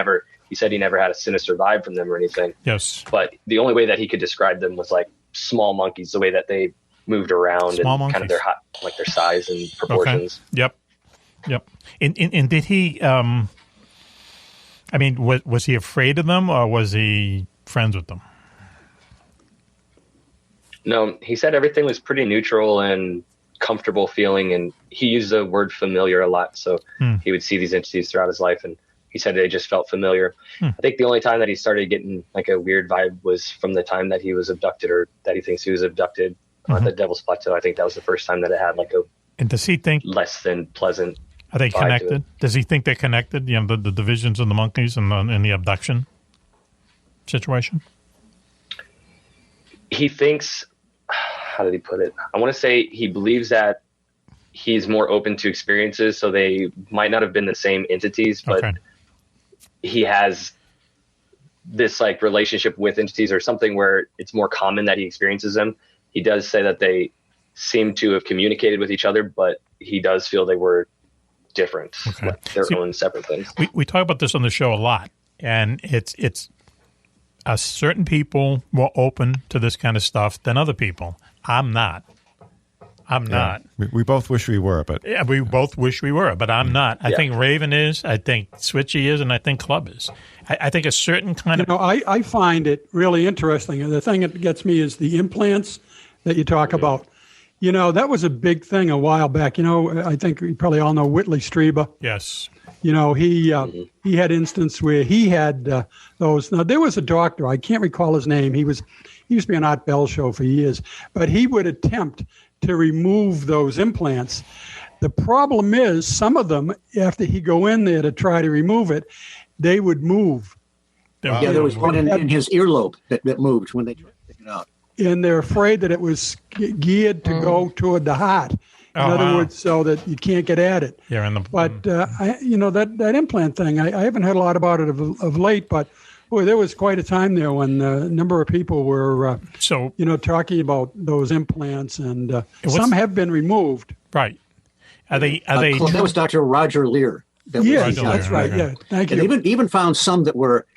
said he never had a sinister vibe from them or anything. Yes. But the only way that he could describe them was like small monkeys, the way that they moved around small and monkeys. Kind of their size and proportions. Okay. Yep. And did he, was he afraid of them, or was he friends with them? No, he said everything was pretty neutral and comfortable feeling, and he used the word familiar a lot. So he would see these entities throughout his life, and he said they just felt familiar. I think the only time that he started getting like a weird vibe was from the time that he was abducted, or that he thinks he was abducted on the Devil's Plateau. I think that was the first time that it had like a and does he think less than pleasant. Are they connected? Does he think they're connected? You know, the divisions and the monkeys and the abduction situation? He thinks, how did he put it? I want to say he believes that he's more open to experiences, so they might not have been the same entities, but he has this like relationship with entities or something where it's more common that he experiences them. He does say that they seem to have communicated with each other, but he does feel they were different, like their own separate things. We talk about this on the show a lot, and it's certain people more open to this kind of stuff than other people. I'm not. I'm not. We both wish we were, but yeah, we both wish we were, but I'm not. I think Raven is. I think Switchy is, and I think Clubb is. I think a certain kind of. I find it really interesting. And the thing that gets me is the implants that you talk about. That was a big thing a while back. I think you probably all know Whitley Strieber. Yes. He had instance where he had those. Now, there was a doctor. I can't recall his name. He used to be on Art Bell show for years, but he would attempt to remove those implants. The problem is some of them, after he go in there to try to remove it, they would move. Yeah, there was one in his earlobe that moved when they tried to take it out. And they're afraid that it was geared to go toward the heart. In other words, so that you can't get at it. Yeah, but that implant thing, I haven't heard a lot about it of late. But boy, there was quite a time there when a number of people were talking about those implants, and some have been removed. Right? Are they? That was Dr. Roger Lear. That's right. Yeah, thank you. And even found some that were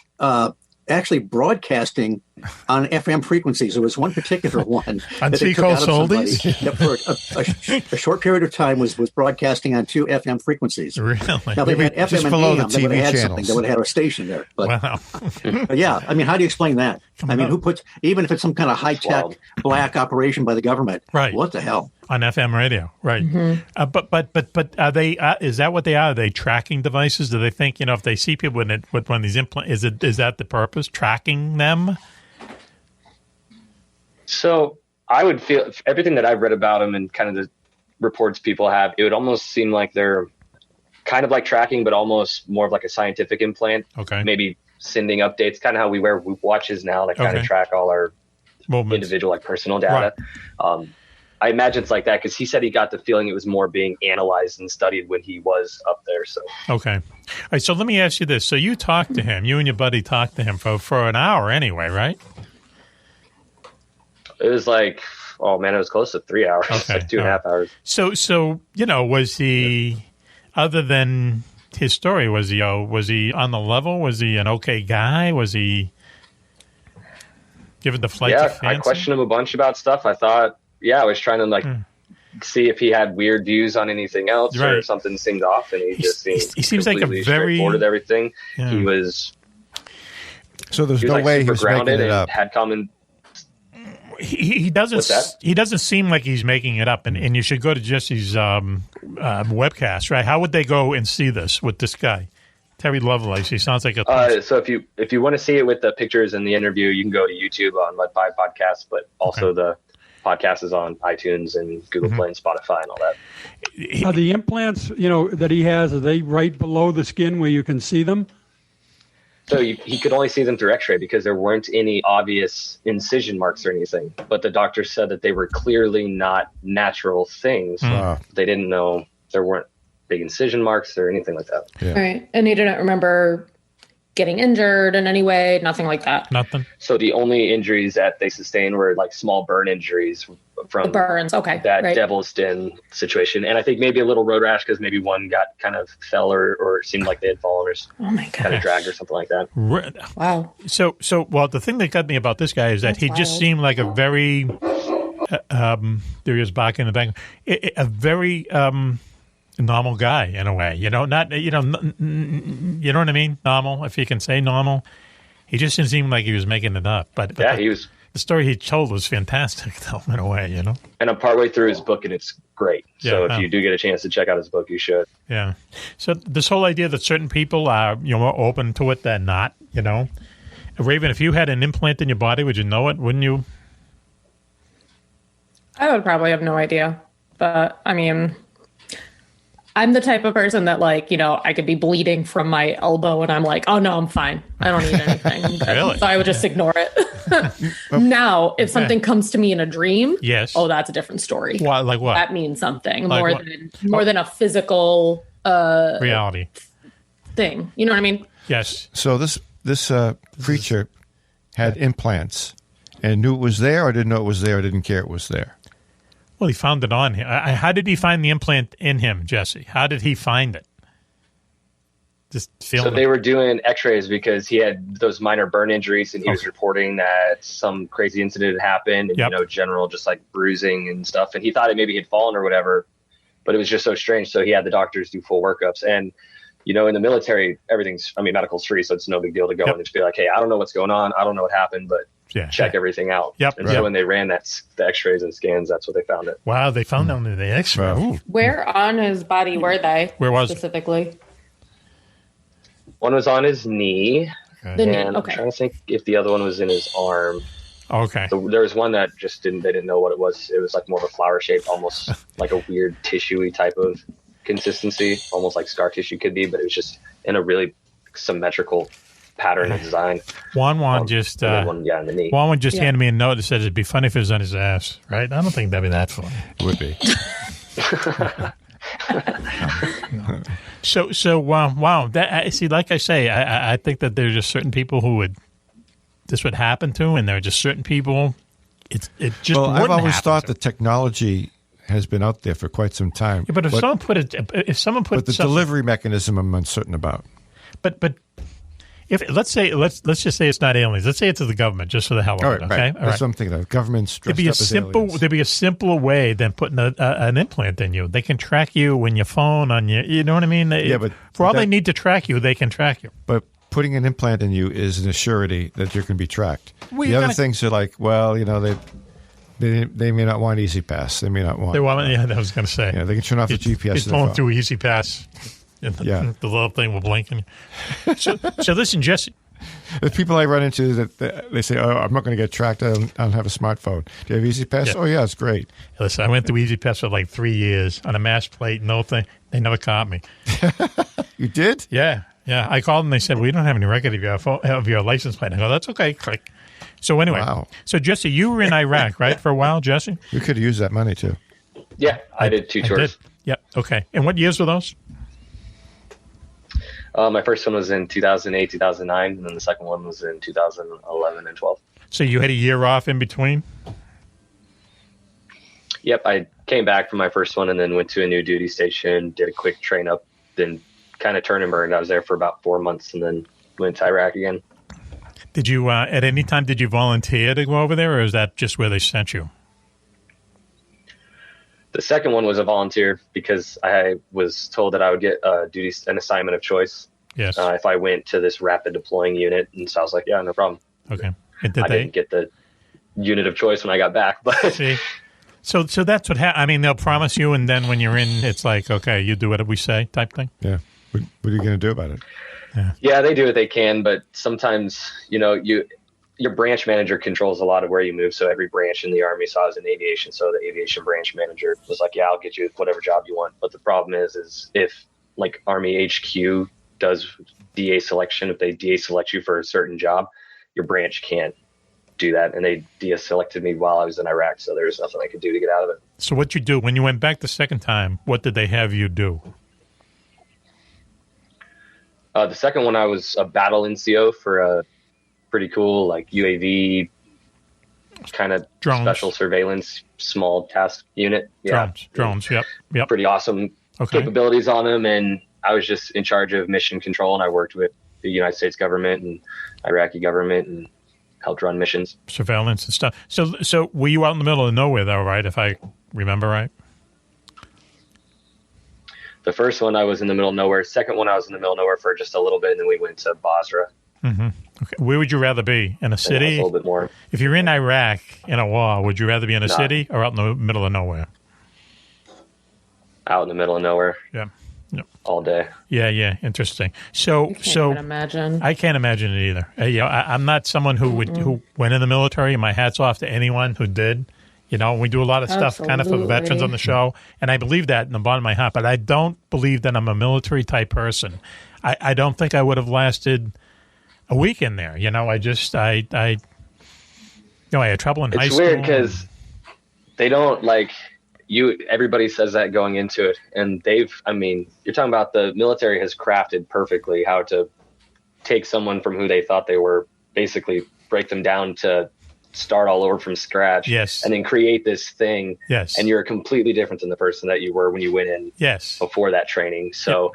actually broadcasting on FM frequencies. There was one particular one on that they took out of somebody that for a short period of time was broadcasting on 2 FM frequencies. Really? Now they had FM and AM. They would have had something. They would have had a station there. But, wow. But yeah, I mean, how do you explain that? Who puts, even if it's some kind of high-tech black operation by the government, right? What the hell? On FM radio, right? Mm-hmm. But are they? Is that what they are? Are they tracking devices? Do they think if they see people with one of these implants, is that the purpose? Tracking them? So I would feel everything that I've read about them and kind of the reports people have, it would almost seem like they're kind of like tracking, but almost more of like a scientific implant. Okay. Maybe sending updates, kind of how we wear Whoop watches now that kind of track all our individual, like personal data. Right. I imagine it's like that because he said he got the feeling it was more being analyzed and studied when he was up there. So okay, all right. So let me ask you this: so you talked to him, you and your buddy talked to him for an hour anyway, right? It was like, oh man, it was close to 3 hours, okay. like 2.5 hours. So was he, other than his story, was he on the level? Was he an okay guy? Was he given the flight to fancy? I questioned him a bunch about stuff. I thought, I was trying to see if he had weird views on anything else or something seemed off, and he seems like a very straightforward with everything. Yeah. He was. So there's no way he was making it up. Had common. He doesn't seem like he's making it up, and you should go to Jesse's webcast, right? How would they go and see this with this guy, Terry Lovelace? He sounds like a. So if you want to see it with the pictures and the interview, you can go to YouTube on Let 5 Podcasts, but also the podcast is on iTunes and Google Play and Spotify and all that. Are the implants, that he has, are they right below the skin where you can see them? So he could only see them through X-ray because there weren't any obvious incision marks or anything. But the doctor said that they were clearly not natural things. Wow. They didn't know there weren't big incision marks or anything like that. Yeah. Right. And he didn't remember getting injured in any way, nothing like that. Nothing. So the only injuries that they sustained were like small burn injuries from the burns. Okay. That Devil's Den situation. And I think maybe a little road rash because maybe one got kind of fell or seemed like they had fallen or kind of dragged or something like that. Wow. So well, the thing that got me about this guy is that he just seemed like a very there he is back in the bank, a very normal guy in a way, not, you know what I mean? Normal, if you can say normal. He just didn't seem like he was making it up. But he was. The story he told was fantastic, though, in a way, And I'm partway through his book, and it's great. So if you do get a chance to check out his book, you should. Yeah. So this whole idea that certain people are, more open to it than not, Raven, if you had an implant in your body, would you know it? Wouldn't you? I would probably have no idea. But, I mean, I'm the type of person that, I could be bleeding from my elbow, and I'm like, oh, no, I'm fine. I don't need anything. Really? So I would just ignore it. Now, if something comes to me in a dream, oh, that's a different story. What? Like what? That means something more than a physical reality thing. You know what I mean? Yes. So this preacher had implants and knew it was there, or didn't know it was there, or didn't care it was there. Well, he found it on him. How did he find the implant in him, Jesse? How did he find it? Just feeling. So they were doing X-rays because he had those minor burn injuries, and he was reporting that some crazy incident had happened, and general just like bruising and stuff. And he thought maybe he'd fallen or whatever, but it was just so strange. So he had the doctors do full workups. And in the military, medical's free, so it's no big deal to go and just be like, hey, I don't know what's going on, I don't know what happened, but check everything out. And so when they ran the X-rays and scans, that's what they found it. Wow, they found it on the X-ray. Wow. Where on his body were they? Where was specifically? One was on his knee. Okay. The knee. I'm trying to think if the other one was in his arm. Okay. So there was one that they didn't know what it was. It was like more of a flower shape, almost like a weird tissue-y type of consistency, almost like scar tissue could be, but it was just in a really symmetrical pattern and design. Juan-Juan just in the knee. Juan-Juan just handed me a note that said it'd be funny if it was on his ass, right? I don't think that'd be that funny. It would be. So wow. That see, like I say, I think that there's just certain people who this would happen to, and there are just certain people. It just. Well, I've always thought the technology has been out there for quite some time. Yeah, but someone put the delivery mechanism, I'm uncertain about. But if let's just say it's not aliens. Let's say it's the government, just for the hell of it. Okay, right. That's what I'm thinking of. Government's dressed up as aliens. There'd be a simpler way than putting an implant in you. They can track you when your phone on you. You know what I mean? They need to track you, they can track you. But putting an implant in you is an assurity that you're going to be tracked. Well, the other things are like, they may not want Easy Pass. They may not want. I was going to say. Yeah, they can turn off the GPS. It's going through Easy Pass. The little thing will blink. So listen, Jesse. The people I run into that they say, "Oh, I'm not going to get tracked. I don't have a smartphone. Do you have Easy Pass?" Yeah. Oh, yeah, it's great. Listen, I went through Easy Pass for like 3 years on a mass plate. No thing. They never caught me. You did? Yeah. I called them. They said, "We don't have any record of your license plate." I go, "That's okay." Click. So anyway, so Jesse, you were in Iraq, right, for a while, Jesse? You could use that money too. Yeah, I did 2 tours. Yep. Okay. And what years were those? My first one was in 2008, 2009, and then the second one was in 2011 and 12. So you had a year off in between? Yep, I came back from my first one and then went to a new duty station, did a quick train up, then kind of turned and burned. I was there for about 4 months and then went to Iraq again. Did you, at any time, did you volunteer to go over there, or is that just where they sent you? The second one was a volunteer because I was told that I would get an assignment of choice. Yes. If I went to this rapid deploying unit, and so I was like, yeah, no problem. Okay. And didn't get the unit of choice when I got back, but see, so that's what happens. I mean, they'll promise you, and then when you're in, it's like, okay, you do what we say, type thing. Yeah. What are you going to do about it? Yeah, they do what they can, but sometimes your branch manager controls a lot of where you move. So every branch in the Army, so I was in aviation. So the aviation branch manager was like, yeah, I'll get you whatever job you want. But the problem is if like Army HQ does DA selection, if they DA select you for a certain job, your branch can't do that. And they DA selected me while I was in Iraq. So there's nothing I could do to get out of it. So what you do when you went back the second time, what did they have you do? The second one, I was a battle NCO for a pretty cool, like UAV kind of special surveillance, small task unit. Yeah. Drones. Yep. Pretty awesome capabilities on them. And I was just in charge of mission control, and I worked with the United States government and Iraqi government and helped run missions. Surveillance and stuff. So were you out in the middle of nowhere, though, right, if I remember right? The first one, I was in the middle of nowhere. Second one, I was in the middle of nowhere for just a little bit, and then we went to Basra. Mm-hmm. Okay. Where would you rather be? In a city? A little bit more. If you're in Iraq in a war, would you rather be in a city or out in the middle of nowhere? Out in the middle of nowhere. Yeah. Yep. All day. Yeah. Interesting. So, I can't even imagine. I can't imagine it either. I'm not someone who went in the military. My hat's off to anyone who did. We do a lot of stuff kind of for the veterans on the show, and I believe that in the bottom of my heart, but I don't believe that I'm a military-type person. I don't think I would have lasted a week in there. I had trouble in high school. It's weird because they don't, everybody says that going into it, and you're talking about the military has crafted perfectly how to take someone from who they thought they were, basically break them down to start all over from scratch, and then create this thing, and you're completely different than the person that you were when you went in before that training. So,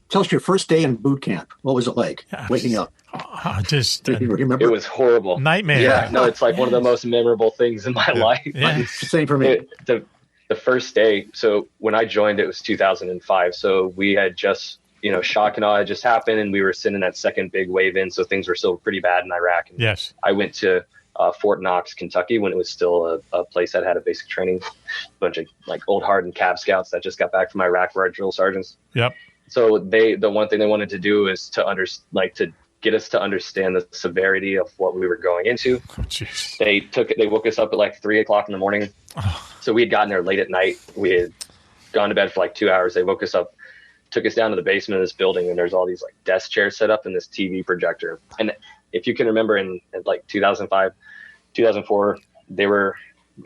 Tell us your first day in boot camp. What was it like waking up? Just Do you remember? It was horrible. Nightmare. Yeah, no, it's like one of the most memorable things in my life. Yeah. Same for me. The first day, so when I joined, it was 2005. So we had just, shock and awe had just happened, and we were sending that second big wave in. So things were still pretty bad in Iraq. And yes. I went to Fort Knox, Kentucky, when it was still a place that had a basic training, a bunch of like old hardened Cab Scouts that just got back from Iraq were our drill sergeants. Yep. So the one thing they wanted to do is to get us to understand the severity of what we were going into. Oh, jeez. They woke us up at like 3:00 in the morning. Oh. So we had gotten there late at night. We had gone to bed for like 2 hours. They woke us up, took us down to the basement of this building, and there's all these like desk chairs set up and this TV projector. And if you can remember in like 2005, 2004,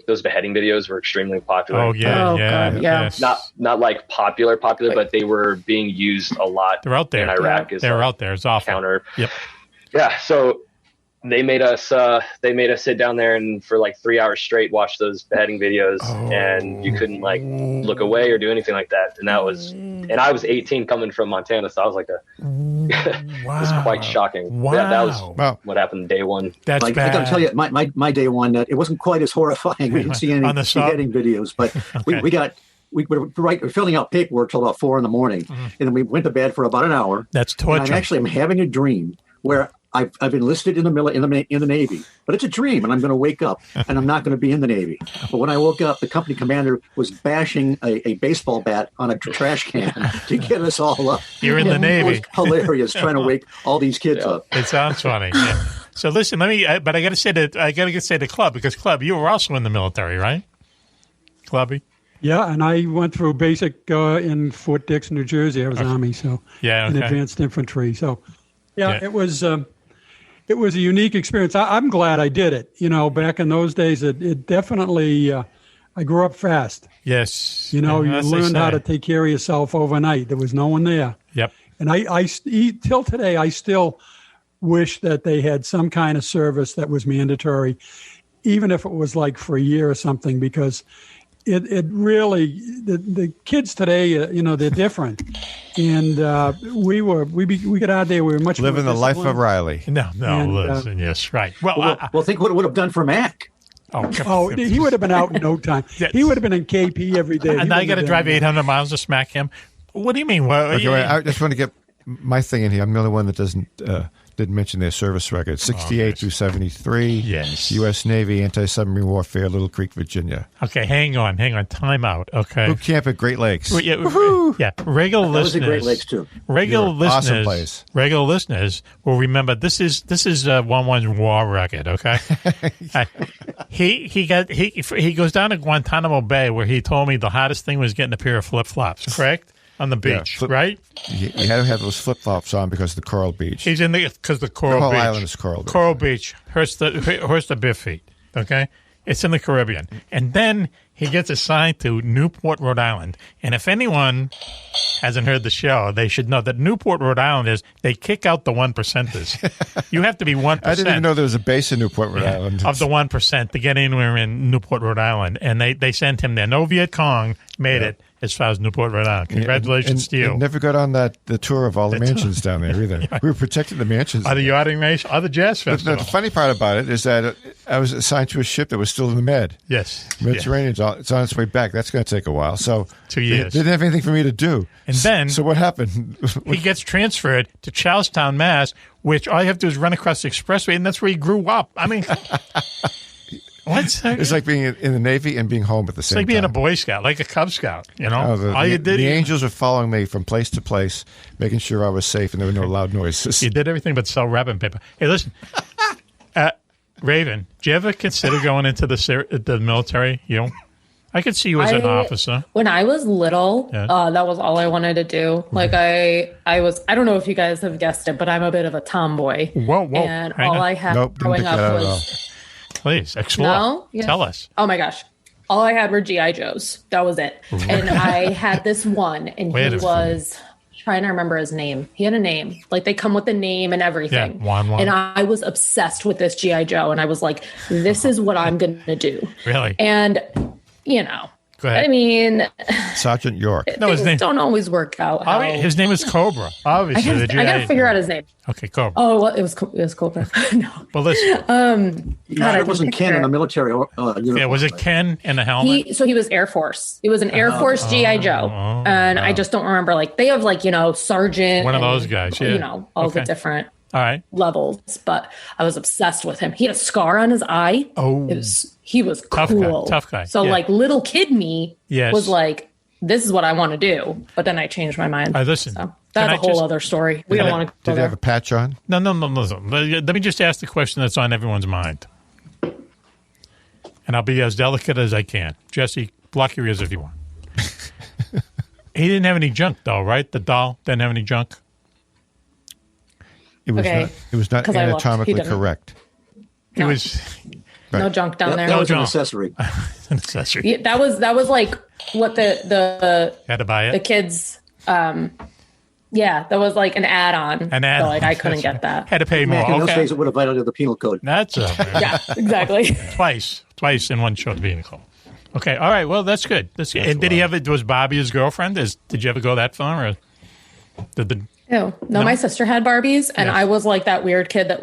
those beheading videos were extremely popular. Oh yeah, God, yeah. Yes. Not like popular, but they were being used a lot. They're out there in Iraq. They're out there. It's awful. Counter. Yep. Yeah. So they made us sit down there and for like 3 hours straight watch those beheading videos, and you couldn't like look away or do anything like that. And I was 18 coming from Montana, so I was like it was quite shocking. Wow. That was what happened day one. That's bad. I gotta tell you, my day one, it wasn't quite as horrifying. We didn't see any beheading videos, but Okay. we were filling out paperwork till about 4 a.m, and then we went to bed for about an hour. That's torture. I'm having a dream where I've enlisted in the Navy, but it's a dream, and I'm going to wake up, and I'm not going to be in the Navy. But when I woke up, the company commander was bashing a baseball bat on a trash can to get us all up. You're in the Navy. It was hilarious trying to wake all these kids up. It sounds funny. Yeah. So listen, but I got to say to Clubb, because Clubb, you were also in the military, right? Clubby. Yeah, and I went through basic in Fort Dix, New Jersey. I was Army, so in advanced infantry. So it was. It was a unique experience. I'm glad I did it. Back in those days, it definitely, I grew up fast. Yes. You learned how to take care of yourself overnight. There was no one there. Yep. And I till today, I still wish that they had some kind of service that was mandatory, even if it was like for a year or something, because it really, the kids today, they're different. And we got out there, we were much living more the life of Riley. No, listen, yes, right. Well, think what it would have done for Mac. Oh, he would have been out in no time. Yes. He would have been in KP every day. And I got to drive 800 miles to smack him. What do you mean? Okay, wait, I just want to get my thing in here. I'm the only one that didn't mention their service record. 68 through 73. Yes. U.S. Navy, anti-submarine warfare, Little Creek, Virginia. Okay, hang on. Time out. Okay. Boot camp at Great Lakes. Well, regular listeners. Was at Great Lakes too. Regular listeners. Awesome place. Regular listeners will remember this is Juan-Juan's war record. Okay. He goes down to Guantanamo Bay where he told me the hardest thing was getting a pair of flip-flops. Correct. On the beach, right? You had to have those flip-flops on because of the coral beach. He's in because the coral whole beach. island is coral beach. Coral beach hurts the bare feet, okay? It's in the Caribbean. And then he gets assigned to Newport, Rhode Island. And if anyone hasn't heard the show, they should know that Newport, Rhode Island they kick out the 1%ers. You have to be 1%. I didn't even know there was a base in Newport, Rhode Island. Of the 1% to get anywhere in Newport, Rhode Island. And they sent him there. No Viet Cong made it as far as Newport, Rhode Island. Congratulations to you. And never got on the tour of all the mansions down there either. We were protecting the mansions. Or the yachting race, or the jazz festival. The funny part about it is that I was assigned to a ship that was still in the Med. Yes. Mediterranean. It's on its way back. That's going to take a while. So 2 years. They didn't have anything for me to do. And then so what happened? He gets transferred to Charlestown, Mass., which all you have to do is run across the expressway, and that's where he grew up. I mean, it's like being in the Navy and being home at the same time. It's like being a Boy Scout, like a Cub Scout, all you did. The angels were following me from place to place, making sure I was safe and there were no loud noises. You did everything but sell wrapping paper. Hey, listen, Raven, do you ever consider going into the military? I could see you as an officer. When I was little, that was all I wanted to do. Like I don't know if you guys have guessed it, but I'm a bit of a tomboy. Whoa. And all I had growing up was... Please, explore. No? Yeah. Tell us. Oh, my gosh. All I had were G.I. Joes. That was it. And I had this one, and he was trying to remember his name. He had a name. Like, they come with a name and everything. Yeah, Juan-Juan. And I was obsessed with this G.I. Joe, and I was like, this is what I'm going to do. Really? And, Go ahead. I mean, Sergeant York. No, his name don't always work out. His name is Cobra. Obviously, I gotta figure out his name. Okay, Cobra. Oh, well, it was Cobra. No. Well, listen. It wasn't Ken in the military. Yeah, was it Ken in the helmet? So he was Air Force. It was an Air Force GI Joe, and I just don't remember. Like they have sergeant. One of those guys. Yeah. All the different. All right. Levels, but I was obsessed with him. He had a scar on his eye. Oh, he was cool. Tough guy. So little kid me was like, this is what I want to do. But then I changed my mind. Listen, so that's a whole other story. We don't want to. Did he have a patch on? No. Let me just ask the question that's on everyone's mind, and I'll be as delicate as I can. Jesse, block your ears if you want. He didn't have any junk, though, right? The doll didn't have any junk. It was not anatomically correct. No. It was no junk down there. That was an accessory. An accessory. Yeah, that was like what the had to buy it. The kids. Yeah, that was like an add-on. So I couldn't get that. Had to pay more. In those days, it would have violated the penal code. That's yeah, exactly. Twice in one show the penal code. Okay, all right. Well, that's good. And did he have it? Was Bobby his girlfriend? Did you ever go that far? Or No, my sister had Barbies, and I was like that weird kid that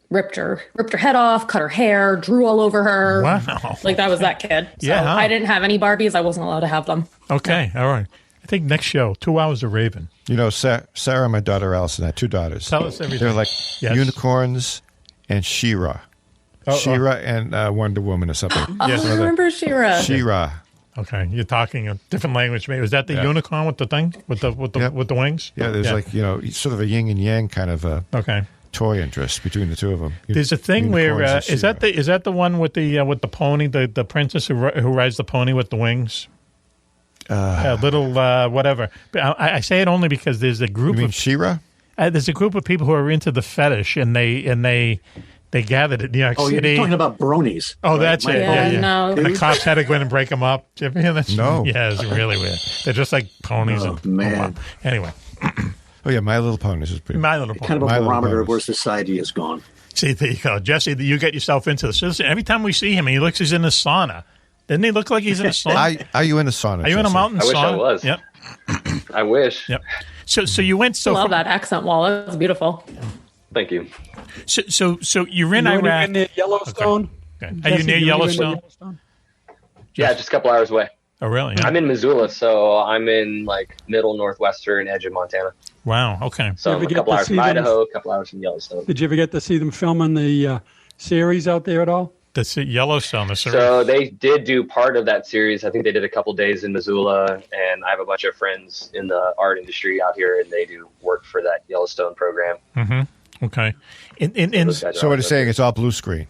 ripped her head off, cut her hair, drew all over her. Wow. That was that kid. So I didn't have any Barbies. I wasn't allowed to have them. Okay, all right. I think next show, 2 Hours of Raven. You know, Sarah, my daughter Allison, had 2 daughters. Tell us everything. They're like unicorns and She-Ra. She-Ra and Wonder Woman or something. I remember She-Ra. She-Ra. Okay, you're talking a different language. Maybe was that the unicorn with the thing with the wings? Yeah, there's sort of a yin and yang kind of toy interest between the two of them. There's a thing where is that the one with the pony, the princess who rides the pony with the wings? Whatever. I say it only because there's a group of She-Ra. There's a group of people who are into the fetish, and they gathered at New York City. You're talking about bronies. Oh, that's it. Yeah. No. And the cops had to go in and break them up. No. Yeah, it's really weird. They're just like ponies. Man. Anyway. Oh, yeah, My Little Ponies is pretty. My Little Ponies. Kind of a barometer of where society has gone. See, there you go. Jesse, you get yourself into this. Listen, every time we see him, he looks he's in a sauna. Didn't he look like he's in a sauna? Are you in a sauna? Are you in a mountain sauna? I wish I was. Yep. I wish. Yep. So you went I love that accent wall. That's beautiful. Thank you. So you're in Iraq. Near Yellowstone? Okay. Are you near Yellowstone? Yeah, just a couple hours away. Oh, really? Yeah. I'm in Missoula, so I'm in middle northwestern edge of Montana. Wow. Okay. So a couple hours from Idaho, a couple hours from Yellowstone. Did you ever get to see them filming the series out there at all? That's Yellowstone, the series. So they did do part of that series. I think they did a couple days in Missoula, and I have a bunch of friends in the art industry out here, and they do work for that Yellowstone program. Mm-hmm. Okay. So what it's saying, it's all blue screen.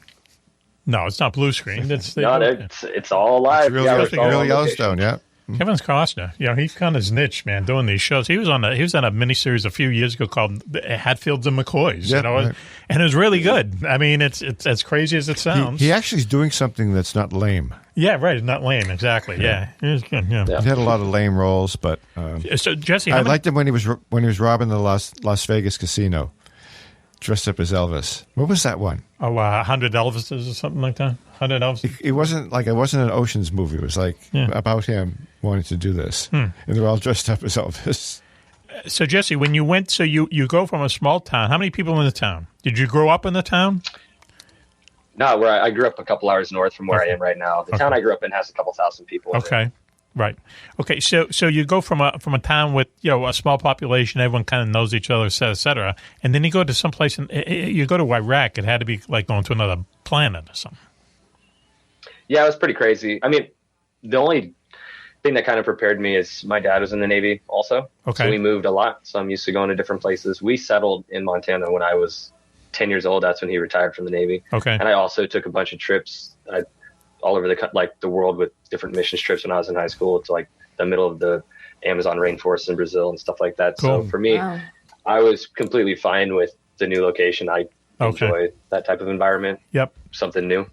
No, it's not blue screen. It's all live. It's real Yellowstone, yeah. Kevin Costner, he's found his niche, man, doing these shows. He was on a miniseries a few years ago called Hatfields and McCoys, right. And it was really good. I mean, it's as crazy as it sounds. He actually is doing something that's not lame. Yeah, right. It's not lame, exactly. Yeah, it was good. Yeah. He had a lot of lame roles, but so Jesse, I liked him when he was robbing the Las Vegas casino, dressed up as Elvis. What was that one? 100 Elvises or something like that. 100 Elvises. It wasn't an Ocean's movie. It was about him wanting to do this, and they're all dressed up as Elvis. So Jesse, when you went, you go from a small town. How many people in the town? Did you grow up in the town? No, where I grew up a couple hours north from where I am right now. The town I grew up in has a couple thousand people. Okay. Right. Okay. So you go from a town with a small population, everyone kind of knows each other, et cetera, and then you go to someplace and you go to Iraq. It had to be like going to another planet or something. Yeah, it was pretty crazy. I mean, the only thing that kind of prepared me is my dad was in the Navy also. Okay. So we moved a lot. So I'm used to going to different places. We settled in Montana when I was 10 years old. That's when he retired from the Navy. Okay. And I also took a bunch of trips all over the world with different missions trips when I was in high school. It's like the middle of the Amazon rainforest in Brazil and stuff like that. Cool. So for me, I was completely fine with the new location. I enjoy that type of environment. Yep. Something new.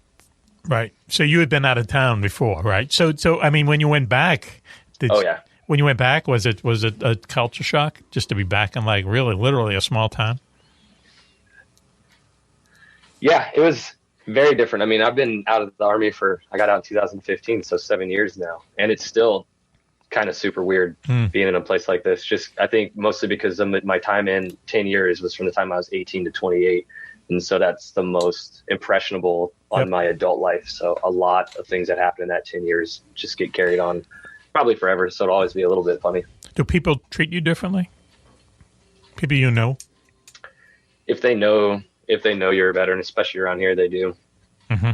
Right. So you had been out of town before, right? So I mean, when you went back, when you went back, was it a culture shock just to be back in literally a small town? Yeah, it was Very different. I mean, I've been out of the Army I got out in 2015, so 7 years now. And it's still kind of super weird being in a place like this. Just, I think mostly because of my time in 10 years was from the time I was 18 to 28. And so that's the most impressionable on my adult life. So a lot of things that happen in that 10 years just get carried on probably forever. So it'll always be a little bit funny. Do people treat you differently? People you know? If they know you're a veteran, especially around here, they do. Mm-hmm.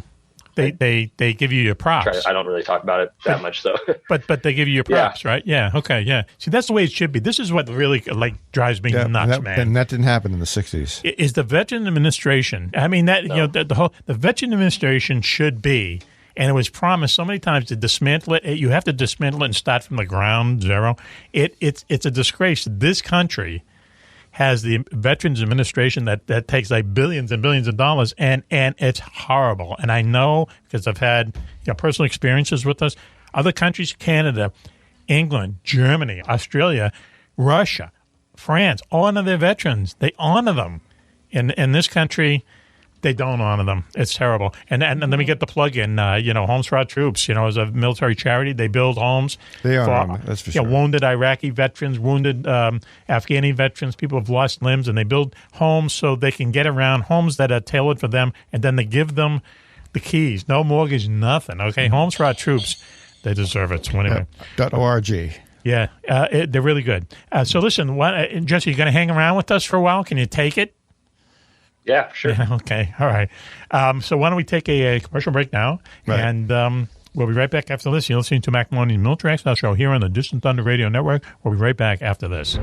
They give you your props. I don't really talk about it that much, so. But they give you your props, right? Yeah. Okay. Yeah. See, that's the way it should be. This is what really drives me nuts, man. And that didn't happen in the 60s. Is the Veteran Administration? I mean, that the Veteran Administration should be, and it was promised so many times to dismantle it. You have to dismantle it and start from the ground zero. It's a disgrace. This country has the Veterans Administration that takes like billions and billions of dollars, and it's horrible. And I know because I've had personal experiences with this. Other countries, Canada, England, Germany, Australia, Russia, France, honor their veterans. They honor them. In this country, they don't honor them. It's terrible. And let me get the plug in. Homes for Our Troops. As a military charity, they build homes. They honor them. That's for sure. Wounded Iraqi veterans, wounded Afghani veterans, people who've lost limbs, and they build homes so they can get around. Homes that are tailored for them, and then they give them the keys. No mortgage, nothing. Okay, Homes for Our Troops. They deserve it. So anyway, .org. Yeah, they're really good. So listen, Jesse, you going to hang around with us for a while? Can you take it? Yeah, sure. Yeah, okay, all right. So why don't we take a commercial break now, and we'll be right back after this. You're listening to Mack Maloney's Military Lifestyle Show here on the Distant Thunder Radio Network. We'll be right back after this.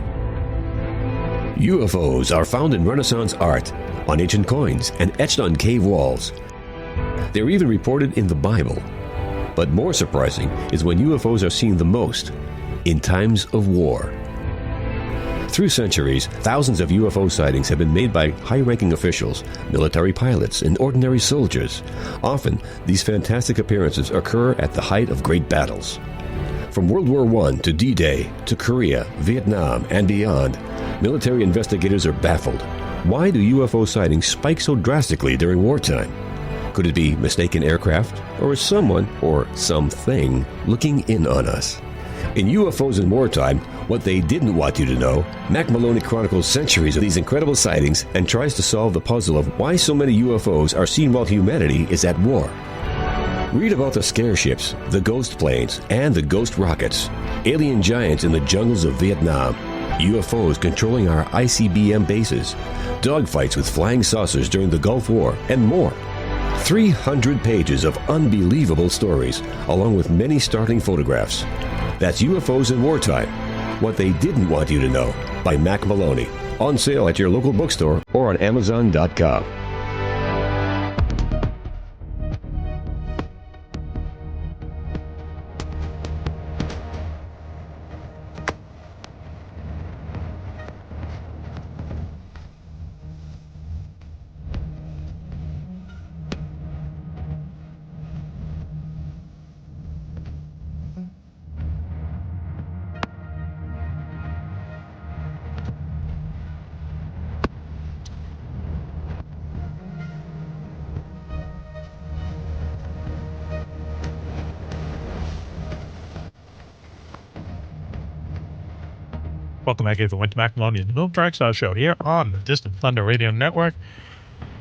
UFOs are found in Renaissance art, on ancient coins, and etched on cave walls. They're even reported in the Bible. But more surprising is when UFOs are seen the most, in times of war. Through centuries, thousands of UFO sightings have been made by high-ranking officials, military pilots, and ordinary soldiers. Often, these fantastic appearances occur at the height of great battles. From World War I to D-Day to Korea, Vietnam, and beyond, military investigators are baffled. Why do UFO sightings spike so drastically during wartime? Could it be mistaken aircraft, or is someone, or something, looking in on us? In UFOs in Wartime, What They Didn't Want You to Know, Mack Maloney chronicles centuries of these incredible sightings and tries to solve the puzzle of why so many UFOs are seen while humanity is at war. Read about the scare ships, the ghost planes, and the ghost rockets, alien giants in the jungles of Vietnam, UFOs controlling our ICBM bases, dogfights with flying saucers during the Gulf War, and more. 300 pages of unbelievable stories, along with many startling photographs. That's UFOs in Wartime, What They Didn't Want You to Know, by Mack Maloney. On sale at your local bookstore or on Amazon.com. Welcome back, everyone, to Mack Maloney's Military Lifestyle Show here on the Distant Thunder Radio Network.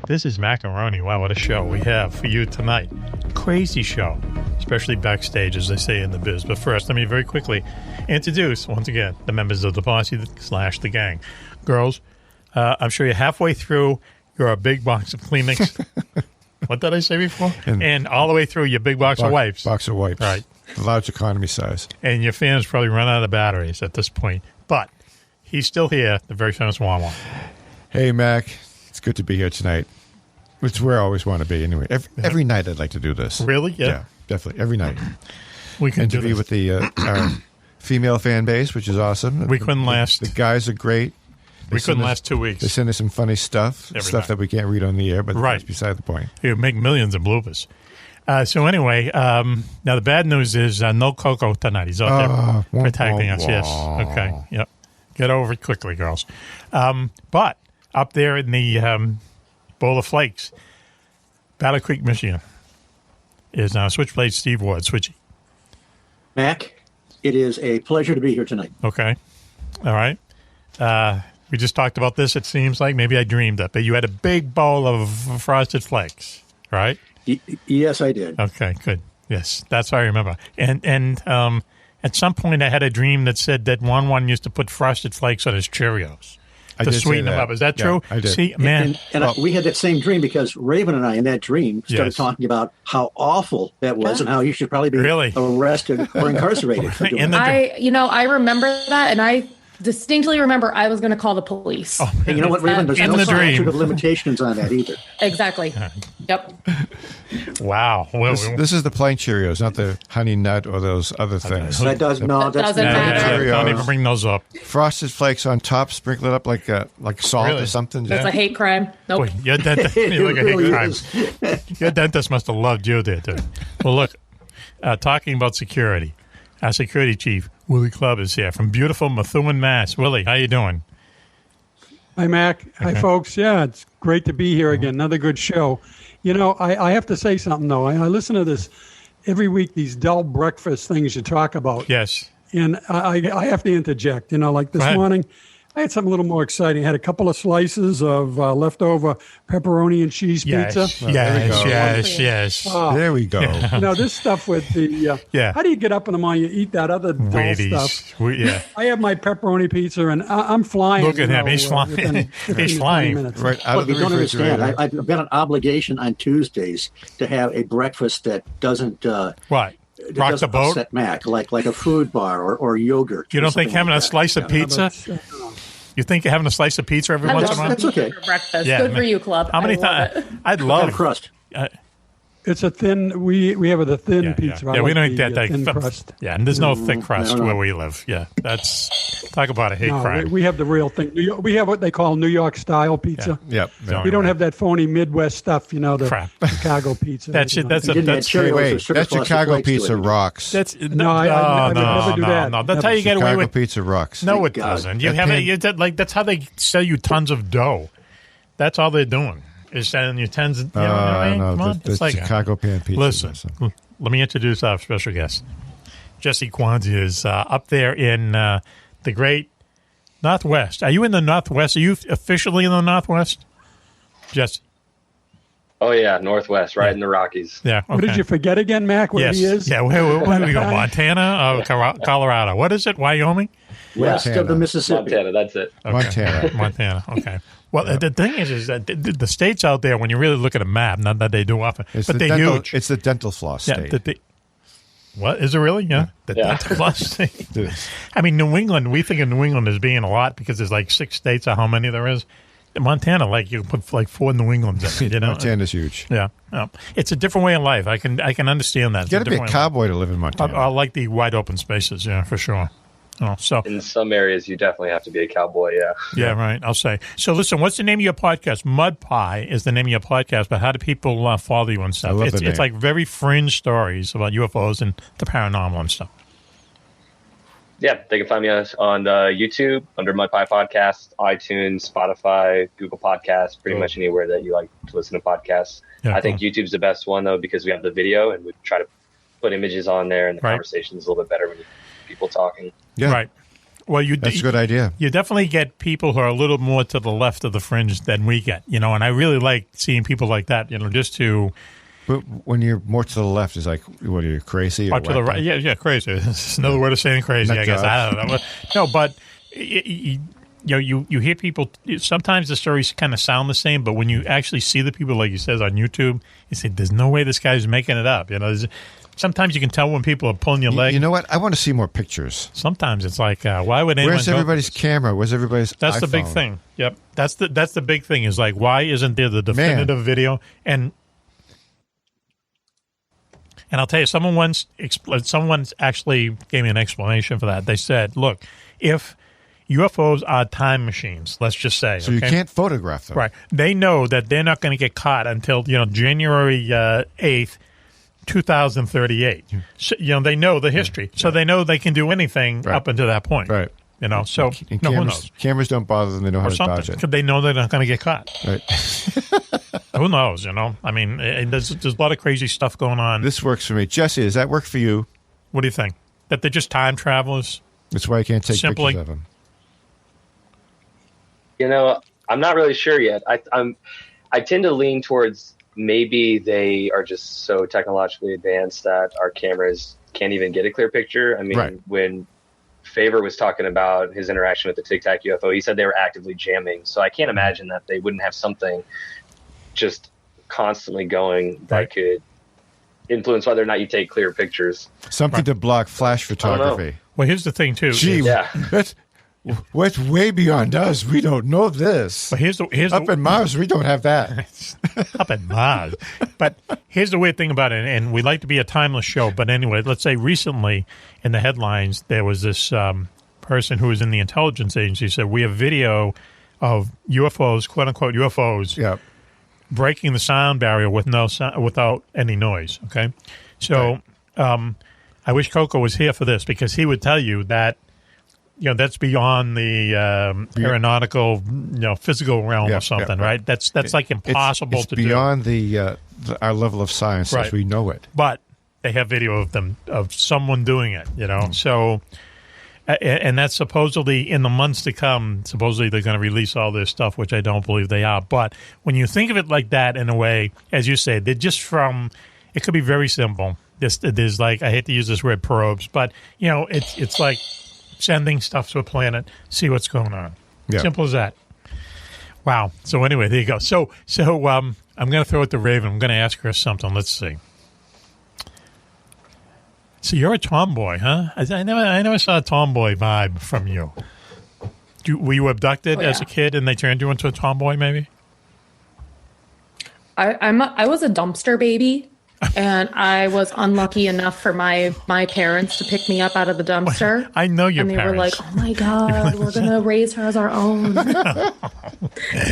This is Macaroni. Wow, what a show we have for you tonight. Crazy show, especially backstage, as they say in the biz. But first, let me very quickly introduce, once again, the members of the posse / the gang. Girls, I'm sure you're halfway through your big box of Kleenex. What did I say before? And all the way through your big box of wipes. Box of wipes. Right. The large economy size. And your fans probably run out of batteries at this point. But he's still here, the very famous Juan-Juan. Hey, Mac. It's good to be here tonight. It's where I always want to be anyway. Every night I'd like to do this. Really? Yeah, definitely. Every night. We can interview do with the our female fan base, which is awesome. We couldn't last. The guys are great. We couldn't last 2 weeks. They send us some funny stuff, that we can't read on the air, but that's beside the point. You make millions of bloopers. So anyway, now the bad news is no Coco tonight. He's out there protecting us. Yes. Okay. Yep. Get over it quickly, girls. But up there in the bowl of flakes, Battle Creek, Michigan, is now Switchblade Steve Ward. Switchy. Mac, it is a pleasure to be here tonight. Okay. All right. We just talked about this, it seems like. Maybe I dreamed it, but you had a big bowl of Frosted Flakes, right? Yes, I did. Okay, good. Yes, that's what I remember. And at some point I had a dream that said that Juan-Juan used to put Frosted Flakes on his Cheerios to sweeten them up. Is that true? I did. See, man. And we had that same dream because Raven and I in that dream started talking about how awful that was and how you should probably be arrested or incarcerated. I remember that, and I distinctly remember I was going to call the police. Oh, and you know what, Raven? There's no statute of limitations on that either. Exactly. Yep. Wow. This is the plain Cheerios, not the honey nut or those other things. That doesn't matter. Don't even bring those up. Frosted Flakes on top, sprinkle it up like salt or something. That's a hate crime. Nope. Boy, your dentist, you look at hate crime. Your dentist must have loved you there, too. Well, look, talking about security, our security chief, Willy Clubb, is here from beautiful Methuen, Mass. Willie, how you doing? Hi, Mac. Okay. Hi, folks. Yeah, it's great to be here again. Another good show. You know, I have to say something, though. I listen to this every week, these dull breakfast things you talk about. Yes. And I have to interject. You know, like this morning, I had something a little more exciting. I had a couple of slices of leftover pepperoni and cheese pizza. Yes. Oh, there we go. You know, this stuff with the how do you get up in the morning, you eat that other dull stuff? I have my pepperoni pizza, and I'm flying. Look at him. He's flying. He's flying. Right out of the you don't refrigerator. understand. I've got an obligation on Tuesdays to have a breakfast that doesn't... What? Rock the boat? Upset Mac, like a food bar or yogurt. You don't think having a slice of pizza... You think having a slice of pizza every once in a while? That's okay. For breakfast. Good for you, Club. How many times? I'd love crust. It's a thin. We have a thin pizza. Yeah, we don't eat that thin crust. Yeah, and there's no thick crust where we live. Yeah, that's talk about a hate crime. We have the real thing. We have what they call New York style pizza. Yeah. We don't have that phony Midwest stuff. You know, the Chicago pizza. That's that Chicago pizza rocks. That's I would never do that. No, that's how you get away with Chicago pizza rocks. No, it doesn't. You have it. That's how they sell you tons of dough. That's all they're doing. Is selling you tons of, you know what I mean? No, come on. the Chicago pan pizza. Listen, let me introduce our special guest. Jessie Kwasney is up there in the great Northwest. Are you in the Northwest? Are you officially in the Northwest? Jessie? Oh, yeah, Northwest, right in the Rockies. Yeah. Okay. What did you forget again, Mac, where he is? Yeah, where do we go? Montana? Colorado? What is it? Wyoming? West of the Mississippi. Montana, that's it. Okay. Montana, okay. Well, the thing is that the states out there, when you really look at a map, not that they do often, but they're huge. It's the dental floss state. What? Is it really? Yeah. The dental floss state. I mean, New England, we think of New England as being a lot because there's like 6 states or how many there is. In Montana, like you put like 4 New Englands in, you know? Montana's huge. Yeah. It's a different way of life. I can understand that. You got to be a cowboy to live in Montana. I like the wide open spaces, yeah, for sure. So in some areas, you definitely have to be a cowboy, Yeah, right, I'll say. So listen, what's the name of your podcast? Mud Pie is the name of your podcast, but how do people follow you and stuff? It's like very fringe stories about UFOs and the paranormal and stuff. Yeah, they can find me on YouTube under Mud Pie Podcast, iTunes, Spotify, Google Podcasts, pretty much anywhere that you like to listen to podcasts. Yeah, I think YouTube's the best one, though, because we have the video and we try to put images on there and the conversation's a little bit better when you people talking. Yeah. Right. Well, that's a good idea. You definitely get people who are a little more to the left of the fringe than we get, you know, and I really like seeing people like that, you know, just to... But when you're more to the left, it's like, what are you, crazy? Or to the right? Yeah, crazy. It's another word of saying crazy, I guess. I don't know. No, but... You hear people, sometimes the stories kind of sound the same, but when you actually see the people, like you said, on YouTube, you say, there's no way this guy's making it up. You know, sometimes you can tell when people are pulling your leg. You know what? I want to see more pictures. Sometimes it's like, why would anyone? Where's everybody's camera? Where's everybody's That's iPhone? The big thing. Yep. That's the big thing is like, why isn't there the definitive video? And I'll tell you, someone actually gave me an explanation for that. They said, look, if UFOs are time machines, let's just say. So you can't photograph them. Right. They know that they're not going to get caught until, January 8th, 2038. So, they know the history. So they know they can do anything up until that point. Right. So and who knows? Cameras don't bother them. They know how to dodge it. Because they know they're not going to get caught. Right. Who knows, I mean, there's a lot of crazy stuff going on. This works for me. Jesse, does that work for you? What do you think? That they're just time travelers? That's why I can't take pictures of them. I'm not really sure yet. I tend to lean towards maybe they are just so technologically advanced that our cameras can't even get a clear picture. I mean, when Favor was talking about his interaction with the Tic Tac UFO, he said they were actively jamming. So I can't imagine that they wouldn't have something just constantly going that could influence whether or not you take clear pictures. Something to block flash photography. Well, here's the thing, too. Gee, that's what's way beyond us. We don't know this. But here's up in Mars, we don't have that. Up in Mars. But here's the weird thing about it, and we like to be a timeless show, but anyway, let's say recently in the headlines, there was this person who was in the intelligence agency said, we have video of UFOs, quote-unquote UFOs, breaking the sound barrier with no sound, without any noise, okay? So I wish Coco was here for this because he would tell you that that's beyond the aeronautical, physical realm or something, right? That's like impossible to do. It's beyond our level of science as we know it. But they have video of someone doing it, So, and that's supposedly in the months to come. Supposedly they're going to release all this stuff, which I don't believe they are. But when you think of it like that, in a way, as you say, they're just from. It could be very simple. There's like, I hate to use this word, probes, but it's like sending stuff to a planet, see what's going on. Yeah. Simple as that. Wow. So anyway, there you go. So I'm going to throw it to Raven. I'm going to ask her something. Let's see. So you're a tomboy, huh? I never saw a tomboy vibe from you. Were you abducted as a kid and they turned you into a tomboy, maybe? I was a dumpster baby. And I was unlucky enough for my parents to pick me up out of the dumpster. I know your parents. And they were like, oh, my God, we're going to raise her as our own. No,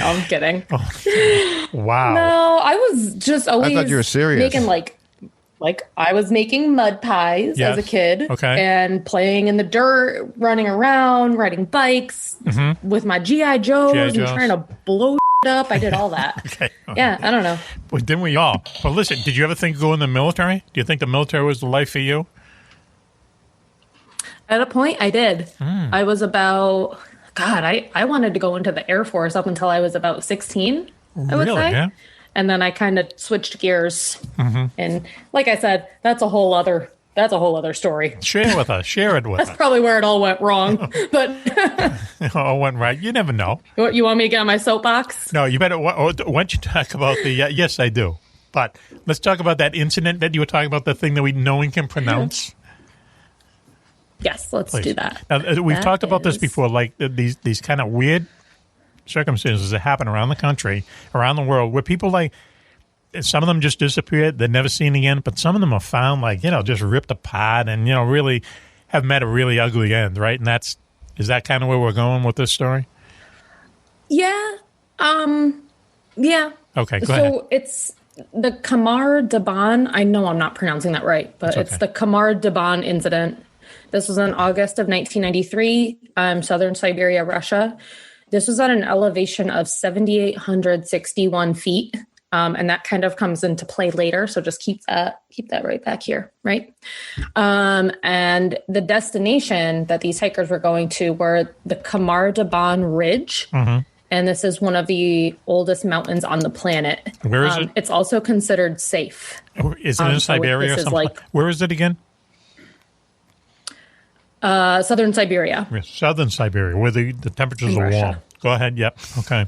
I'm kidding. Oh, wow. No, I was just always I thought you were serious. Making like I was making mud pies as a kid. Okay. And playing in the dirt, running around, riding bikes with my G.I. Joes and trying to blow up. I did all that. Okay. Yeah, I don't know. Well, didn't we all? Well, listen, did you ever think of going in the military? Do you think the military was the life for you? At a point, I did. I was about, I wanted to go into the Air Force up until I was about 16, I would say. Yeah? And then I kind of switched gears. And like I said, that's a whole other story. Share it with us. That's probably where it all went wrong. But it all went right. You never know. You want me to get on my soapbox? No, you better. Why don't you talk about the? Yes, I do. But let's talk about that incident that you were talking about. The thing that no one can pronounce. Yes, let's do that. Now, we've talked about this before. Like these kind of weird circumstances that happen around the country, around the world, where people some of them just disappeared. They're never seen again. But some of them are found just ripped apart and, really have met a really ugly end, right? And is that kind of where we're going with this story? Yeah. Yeah. Okay, go ahead. So it's the Hamar-Daban. I know I'm not pronouncing that right, but it's the Hamar-Daban incident. This was in August of 1993, southern Siberia, Russia. This was at an elevation of 7,861 feet. And that kind of comes into play later. So just keep that right back here, right? And the destination that these hikers were going to were the Hamar-Daban Ridge. And this is one of the oldest mountains on the planet. Where is it? It's also considered safe. Is it in Siberia or something? Where is it again? Southern Siberia. Southern Siberia, where the temperatures are warm. Go ahead. Yep. Okay.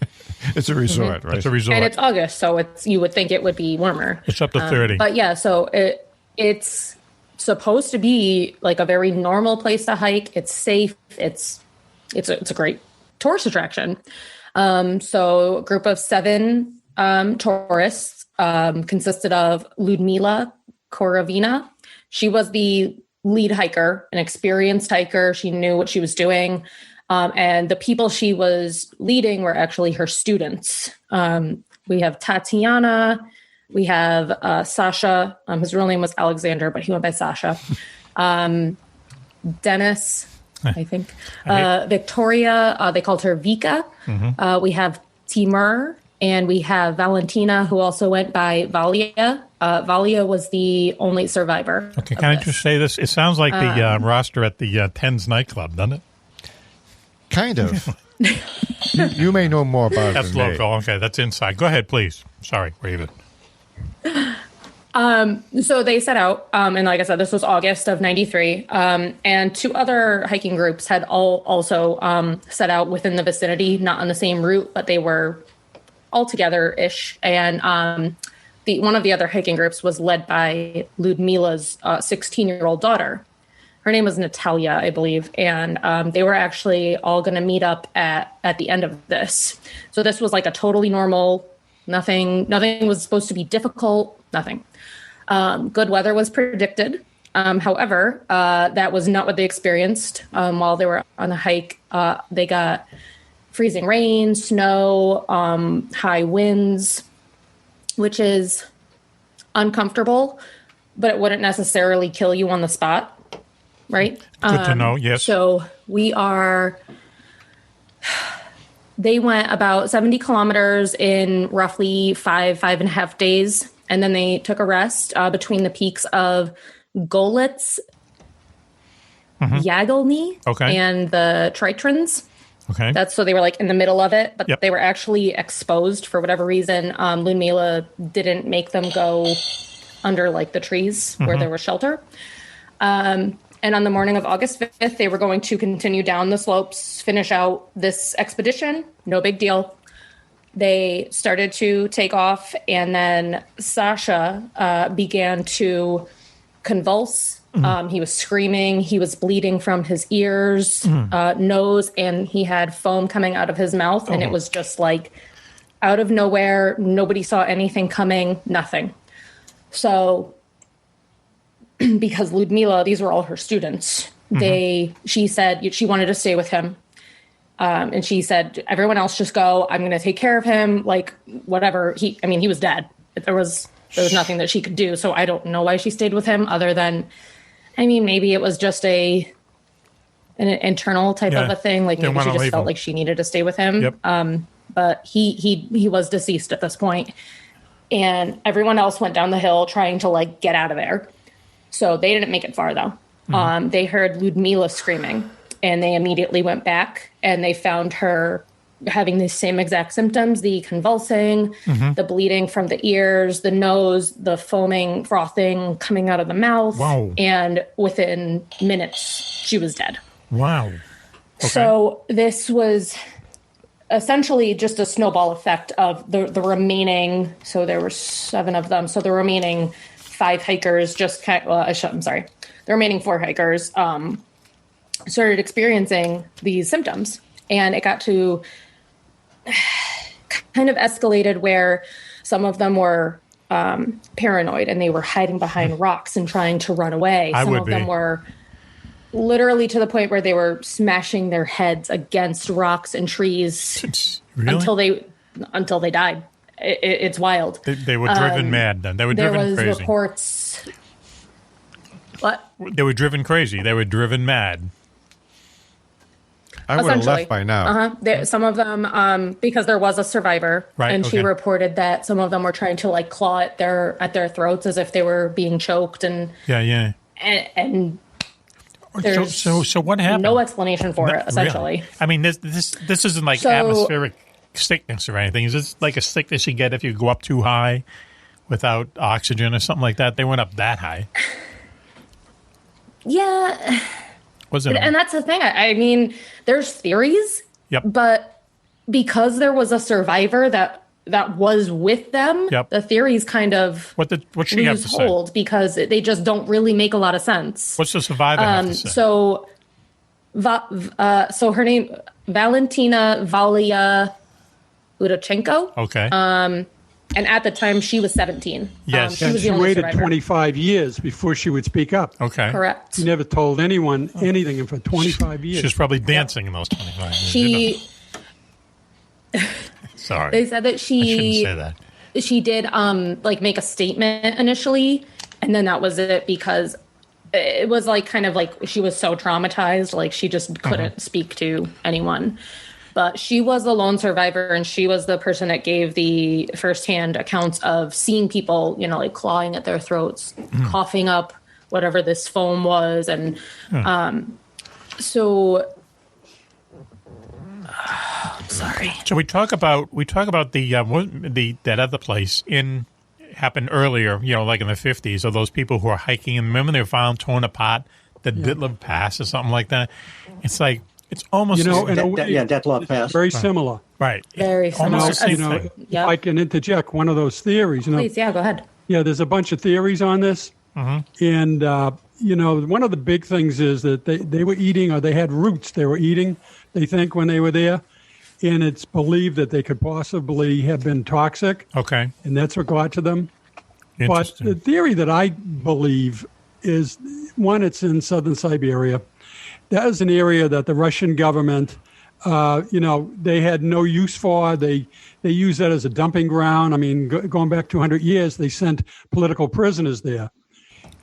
It's a resort, right? It's a resort. And it's August, so you would think it would be warmer. It's up to 30. But yeah, so it's supposed to be like a very normal place to hike. It's safe. It's a great tourist attraction. So a group of 7 tourists consisted of Ludmila Korovina. She was the lead hiker, an experienced hiker. She knew what she was doing. And the people she was leading were actually her students. We have Tatiana. We have Sasha. His real name was Alexander, but he went by Sasha. Dennis, I think. Victoria, they called her Vika. We have Timur, And we have Valentina, who also went by Valia. Valia was the only survivor. Okay, can I just say this? It sounds like the roster at the Tens nightclub, doesn't it? Kind of. you may know more about it. That's local. Okay, that's inside. Go ahead, please. Sorry, Raven. So they set out, and like I said, this was August of '93, and 2 other hiking groups had also set out within the vicinity, not on the same route, but they were all together-ish. And one of the other hiking groups was led by Ludmila's 16-year-old daughter. Her name was Natalia, I believe, and they were actually all going to meet up at the end of this. So this was like a totally normal, nothing was supposed to be difficult, nothing. Good weather was predicted. However, that was not what they experienced while they were on the hike. They got freezing rain, snow, high winds, which is uncomfortable, but it wouldn't necessarily kill you on the spot, right? Good to know, yes. So they went about 70 kilometers in roughly 5.5 days. And then they took a rest between the peaks of Golitz, Yagelny, and the Tritrons. Okay. So they were like in the middle of it, but Yep. they were actually exposed for whatever reason. Ludmila didn't make them go under like the trees where there was shelter. And on the morning of August 5th, they were going to continue down the slopes, finish out this expedition. No big deal. They started to take off, and then Sasha began to convulse. He was screaming. He was bleeding from his ears, nose, and he had foam coming out of his mouth. And it was just like out of nowhere. Nobody saw anything coming, nothing. So because Ludmila, these were all her students, she said she wanted to stay with him. And she said, everyone else just go. I'm going to take care of him. Like, whatever. He was dead. There was nothing that she could do. So I don't know why she stayed with him other than, maybe it was just an internal type of a thing. Like, maybe she just felt like she needed to stay with him. Yep. But he was deceased at this point. And everyone else went down the hill trying to, like, get out of there. So they didn't make it far, though. They heard Ludmila screaming. And they immediately went back, and they found her having the same exact symptoms, the convulsing, the bleeding from the ears, the nose, the foaming, frothing coming out of the mouth. Wow. And within minutes, she was dead. Wow. Okay. So this was essentially just a snowball effect of the remaining, so there were 7 of them. So the remaining 5 hikers the remaining 4 hikers started experiencing these symptoms, and it got to kind of escalated where some of them were paranoid and they were hiding behind rocks and trying to run away. Some of them were literally to the point where they were smashing their heads against rocks and trees until they died. It's wild. They were driven mad then. They were driven crazy. There was reports. What? They were driven crazy. They were driven mad. I would have left by now. Some of them, because there was a survivor, and she reported that some of them were trying to like claw at their throats as if they were being choked, and and there's so what happened? No explanation for it, essentially. Really? This isn't like atmospheric sickness or anything. Is this like a sickness you get if you go up too high without oxygen or something like that? They went up that high. Yeah. And that's the thing. There's theories, but because there was a survivor that was with them, the theories kind of what she have to hold say? Because they just don't really make a lot of sense. What's the survivor have to say? So her name Valentina Valia Udachenko. Okay. And at the time, she was 17. Yes. She waited 25 years before she would speak up. Okay. Correct. She never told anyone anything for 25 years. She was probably dancing in those 25 years. She... Sorry. They said that I shouldn't say that. She did make a statement initially, and then that was it, because it was like kind of like she was so traumatized, like she just couldn't speak to anyone. But she was the lone survivor, and she was the person that gave the firsthand accounts of seeing people, like clawing at their throats, coughing up whatever this foam was. And sorry. So we talk about the that other place happened earlier, like in the 50s, of those people who are hiking, and remember they were found torn apart, the Ditlev Pass or something like that. It's like it's almost Ditlev Pass, very similar, right? Very similar. If I can interject one of those theories, please, go ahead. Yeah, there's a bunch of theories on this, and one of the big things is that they were eating, or they had roots they were eating, they think, when they were there. And it's believed that they could possibly have been toxic. Okay. And that's what got to them. But the theory that I believe is, one, it's in southern Siberia. That is an area that the Russian government, they had no use for. They used that as a dumping ground. I mean, going back 200 years, they sent political prisoners there.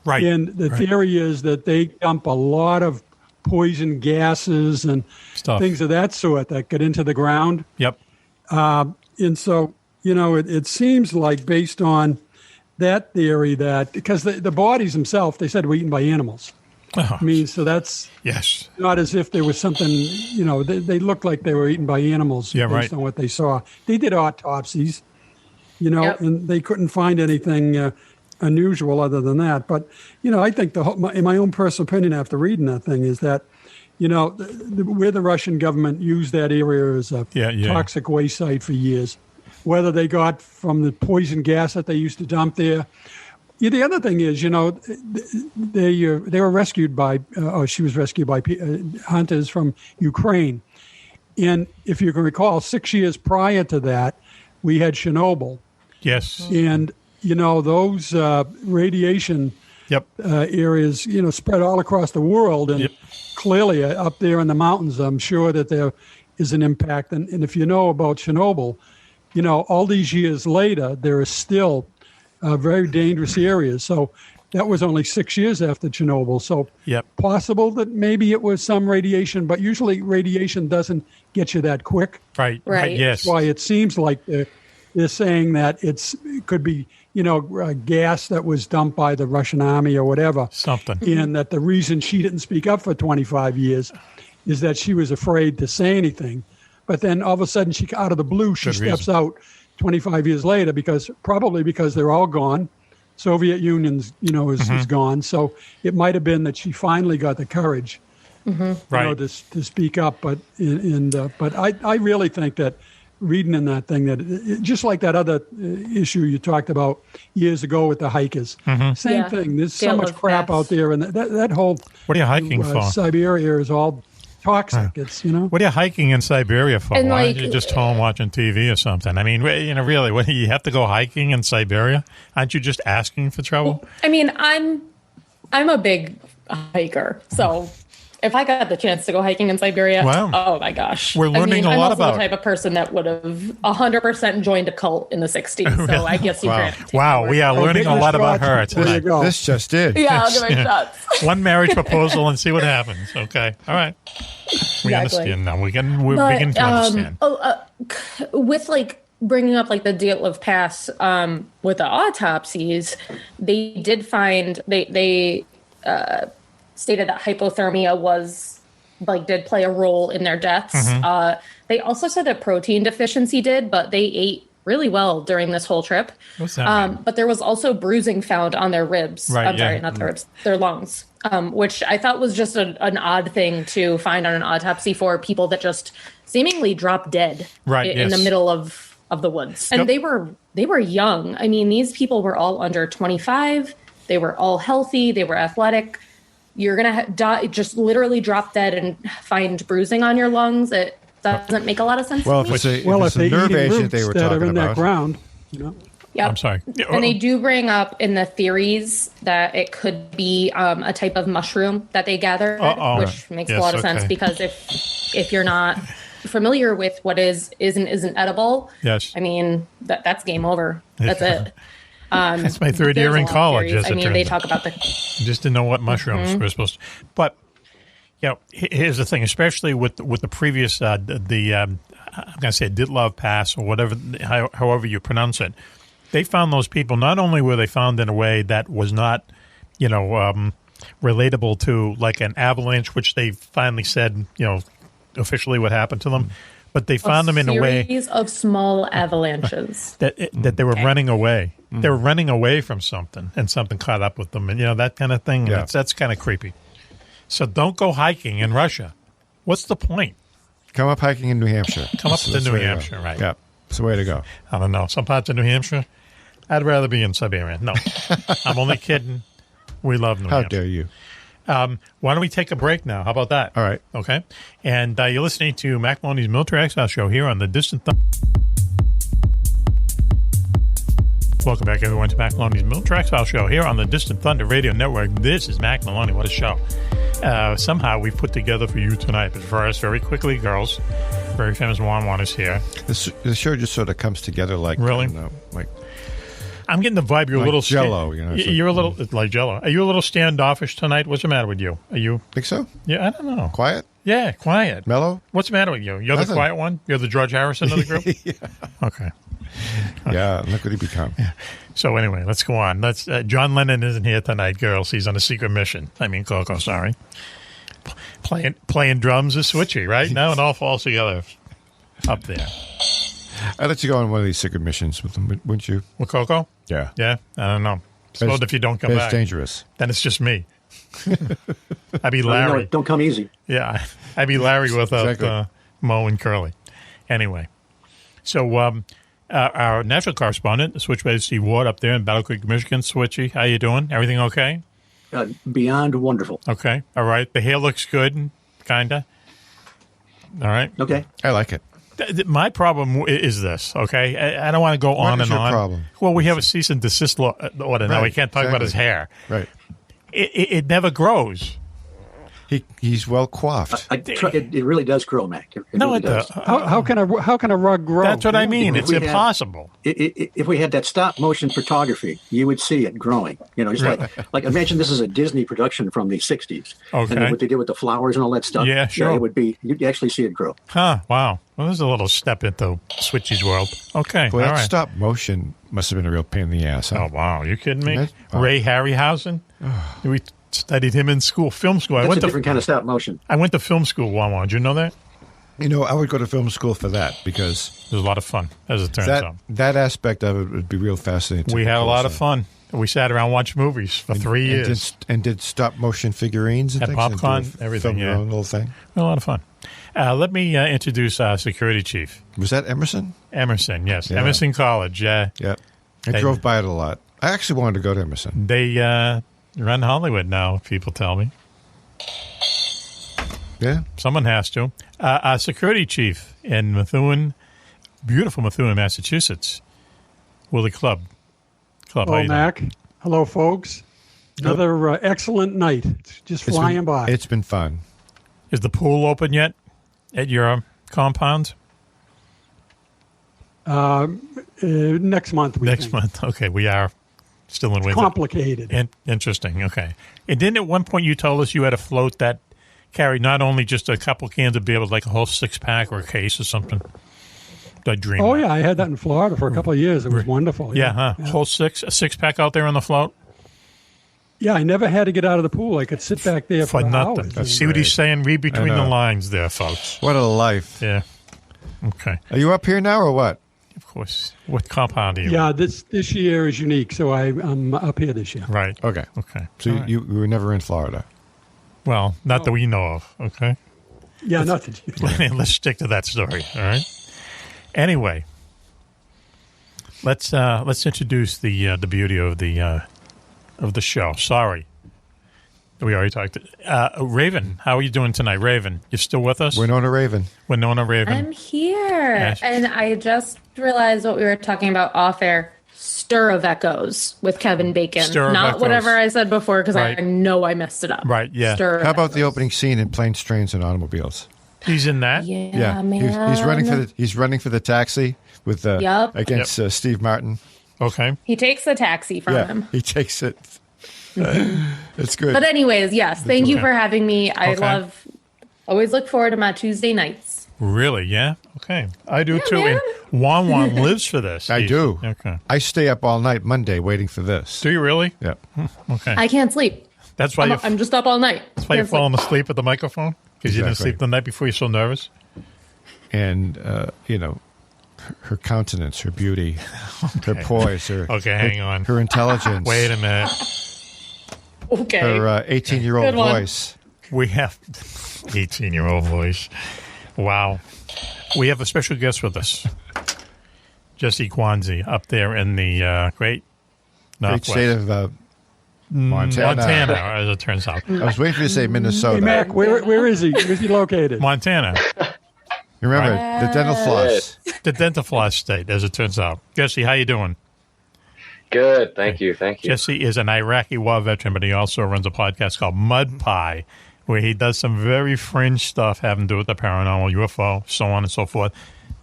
Right. And the theory is that they dump a lot of poison gases and things of that sort that get into the ground. Yep. And so, it seems like, based on that theory, that because the bodies themselves, they said, were eaten by animals. Oh. I mean, so that's not as if there was something, they looked like they were eaten by animals based on what they saw. They did autopsies, and they couldn't find anything unusual other than that. But, I think in my own personal opinion after reading that thing is that, where the Russian government used that area as a toxic waste site for years, whether they got from the poison gas that they used to dump there. The other thing is, they were rescued by, she was rescued by hunters from Ukraine. And if you can recall, 6 years prior to that, we had Chernobyl. Yes. And those radiation areas, spread all across the world. And clearly up there in the mountains, I'm sure that there is an impact. And if you know about Chernobyl, all these years later, there is still very dangerous areas. So that was only 6 years after Chernobyl. So possible that maybe it was some radiation, but usually radiation doesn't get you that quick. Right. That's Yes. why it seems like they're saying that it could be, gas that was dumped by the Russian army or whatever. Something. And that the reason she didn't speak up for 25 years is that she was afraid to say anything. But then all of a sudden, out of the blue, she steps out 25 years later probably because they're all gone. Soviet Union's, is gone. So it might have been that she finally got the courage, to speak up. But I really think that reading in that thing, that just like that other issue you talked about years ago with the hikers, same thing. There's so much crap out there, and that whole what are you hiking for? Siberia is all toxic. It's What are you hiking in Siberia for? And Why aren't you just home watching TV or something? I mean, really, what, you have to go hiking in Siberia? Aren't you just asking for trouble? I mean, I'm a big hiker, so if I got the chance to go hiking in Siberia, oh my gosh. We're learning a lot about it. I'm also the type of person that would have 100% joined a cult in the 60s, so I guess you can't. Wow, we are learning a lot about her tonight. This just did. Yeah, I'll give my shots. One marriage proposal and see what happens. Okay, all right. We understand now. We're beginning to understand. With bringing up the Ditlev Pass with the autopsies, they did find they stated that hypothermia did play a role in their deaths. They also said that protein deficiency did, but they ate really well during this whole trip. What's that mean? But there was also bruising found on their ribs. Right, I'm sorry, not their ribs, their lungs, which I thought was just an odd thing to find on an autopsy for people that just seemingly dropped dead in the middle of the woods. And they were young. I mean, these people were all under 25. They were all healthy. They were athletic. You're going to just literally drop dead and find bruising on your lungs. It doesn't make a lot of sense to me. If they nerve agent they were that talking are in about. That ground, Yep. I'm sorry. And they do bring up in the theories that it could be a type of mushroom that they gathered, which makes a lot of sense because if you're not familiar with what isn't edible, I mean, that's game over. That's it. That's my third year in college. I mean, they talk about just didn't know what mushrooms were supposed to. But, here's the thing, especially with the previous I'm going to say Ditlov Pass or whatever, however you pronounce it. They found those people. Not only were they found in a way that was not, relatable to like an avalanche, which they finally said, officially what happened to them, but they found them in a way, series of small avalanches that they were running away. They were running away from something, and something caught up with them, and that kind of thing. Yeah. That's kind of creepy. So don't go hiking in Russia. What's the point? Come up hiking in New Hampshire. Come up to New Hampshire, right? Yeah, it's the way to go. I don't know. Some parts of New Hampshire, I'd rather be in Siberia. No, I'm only kidding. We love New Hampshire. How dare you? Why don't we take a break now? How about that? All right. Okay. And you're listening to Mack Maloney's Military Exile Show here on the Distant Thunder. Welcome back, everyone, to Mack Maloney's Military Exile Show here on the Distant Thunder Radio Network. This is Mack Maloney. What a show. Somehow we've put together for you tonight. But first, very quickly, girls, very famous Juan-Juan is here. The show just sort of comes together like... Really? I'm getting the vibe. You're like a little... Jell-O, You're a little... Like Jell-O. Are you a little standoffish tonight? What's the matter with you? Are you... Think so? Yeah, I don't know. Quiet? Yeah, quiet. Mellow? What's the matter with you? You're Nothing. The quiet one? You're the George Harrison of the group? Yeah. Okay. Yeah, look what he become. Yeah. So anyway, let's go on. John Lennon isn't here tonight, girls. He's on a secret mission. Coco, sorry. Playing drums is switchy, right? Now it all falls together up there. I'd let you go on one of these secret missions with them, wouldn't you? With Coco? Yeah. Yeah? I don't know. Suppose if you don't come back. It's dangerous. Then it's just me. I'd be Larry. Don't come easy. Yeah, I'd be Larry without Mo and Curly. Anyway, so our national correspondent, Switchblade Steve Ward, up there in Battle Creek, Michigan. Switchy, how you doing? Everything okay? Beyond wonderful. Okay, all right. The hair looks good, kinda. All right. Okay. I like it. My problem is this, okay? I don't want to go on and on. What is your problem? Well, we have a cease and desist order now. We can't talk about his hair. Right. It never grows. He's well coiffed. It really does grow, Mac. It really does. How can a rug grow? That's what I mean. It's impossible. If we had that stop motion photography, you would see it growing. Just like imagine this is a Disney production from the '60s. Okay. And what they did with the flowers and all that stuff. Yeah, sure. It would be. You'd actually see it grow. Huh? Wow. Well, there's a little step into Switchy's world. Okay. Well, that all right. stop motion must have been a real pain in the ass. Huh? Oh wow! You kidding me? Ray Harryhausen. We studied him in school, film school. That's a different kind of stop motion. I went to film school, Juan-Juan. Did you know that? I would go to film school for that because it was a lot of fun, as it turns out. That aspect of it would be real fascinating. We had a lot of fun. We sat around and watched movies for 3 years. And did stop motion figurines and had things. Popcorn, everything, your own little thing. A lot of fun. Let me introduce our security chief. Was that Emerson? Emerson, yes. Yeah. Emerson College, yeah. Yeah. I drove by it a lot. I actually wanted to go to Emerson. They run Hollywood now, people tell me. Yeah. Someone has to. Our security chief in Methuen, beautiful Methuen, Massachusetts, Willy Clubb. Hello, Mac. Hello, folks. Another excellent night. It's just flying by. It's been fun. Is the pool open yet at your compound? Next month. Next month. Okay, we are still in winter. Complicated. Interesting. Okay. And then at one point you told us you had a float that carried not only just a couple cans of beer, but like a whole 6-pack or a case or something. I dream. Oh, yeah. I had that in Florida for a couple of years. It was wonderful. Yeah, huh? Yeah. Whole a 6-pack out there on the float? Yeah, I never had to get out of the pool. I could sit back there for nothing. Hours. See what he's saying? Read between the lines there, folks. What a life. Yeah. Okay. Are you up here now or what? Of course. What compound are you? Yeah, this year is unique, so I'm up here this year. Right. Okay. Okay. So you were never in Florida? Well, not that we know of. Okay. Yeah, nothing. Let's stick to that story. All right. Anyway, let's introduce the beauty of the show. Sorry, we already talked. Raven, how are you doing tonight, Raven? You still with us? Winona Raven. I'm here, and I just realized what we were talking about off air. Stir of Echoes with Kevin Bacon. Not whatever I said before, because I know I messed it up. Right, yeah. How about the opening scene in Planes, Trains, and Automobiles? He's in that? Yeah, man. He's running for the taxi with against Steve Martin. Okay. He takes the taxi from him. He takes it. It's good. But anyways, yes, thank you for having me. I always look forward to my Tuesday nights. Really? Yeah. Okay. I do too. Man. And Juan-Juan lives for this. I do. Okay. I stay up all night Monday waiting for this. Do you really? Yep. Okay. I can't sleep. That's why I'm just up all night. That's why you're falling asleep at the microphone? Because you didn't sleep the night before you're so nervous? And, her countenance, her beauty, her poise, hang on. Her intelligence. Wait a minute. Okay. Her 18-year-old voice. We have 18-year-old voice. Wow. We have a special guest with us. Jessie Kwasney up there in the great state of Montana, as it turns out. I was waiting for you to say Minnesota. Hey, Mac, where is he? Where's he located? Montana. You remember the dental floss. The dental floss state, as it turns out. Jesse, how you doing? Good, thank you. Jesse is an Iraqi war veteran, but he also runs a podcast called Mud Pie, where he does some very fringe stuff having to do with the paranormal, UFO, so on and so forth.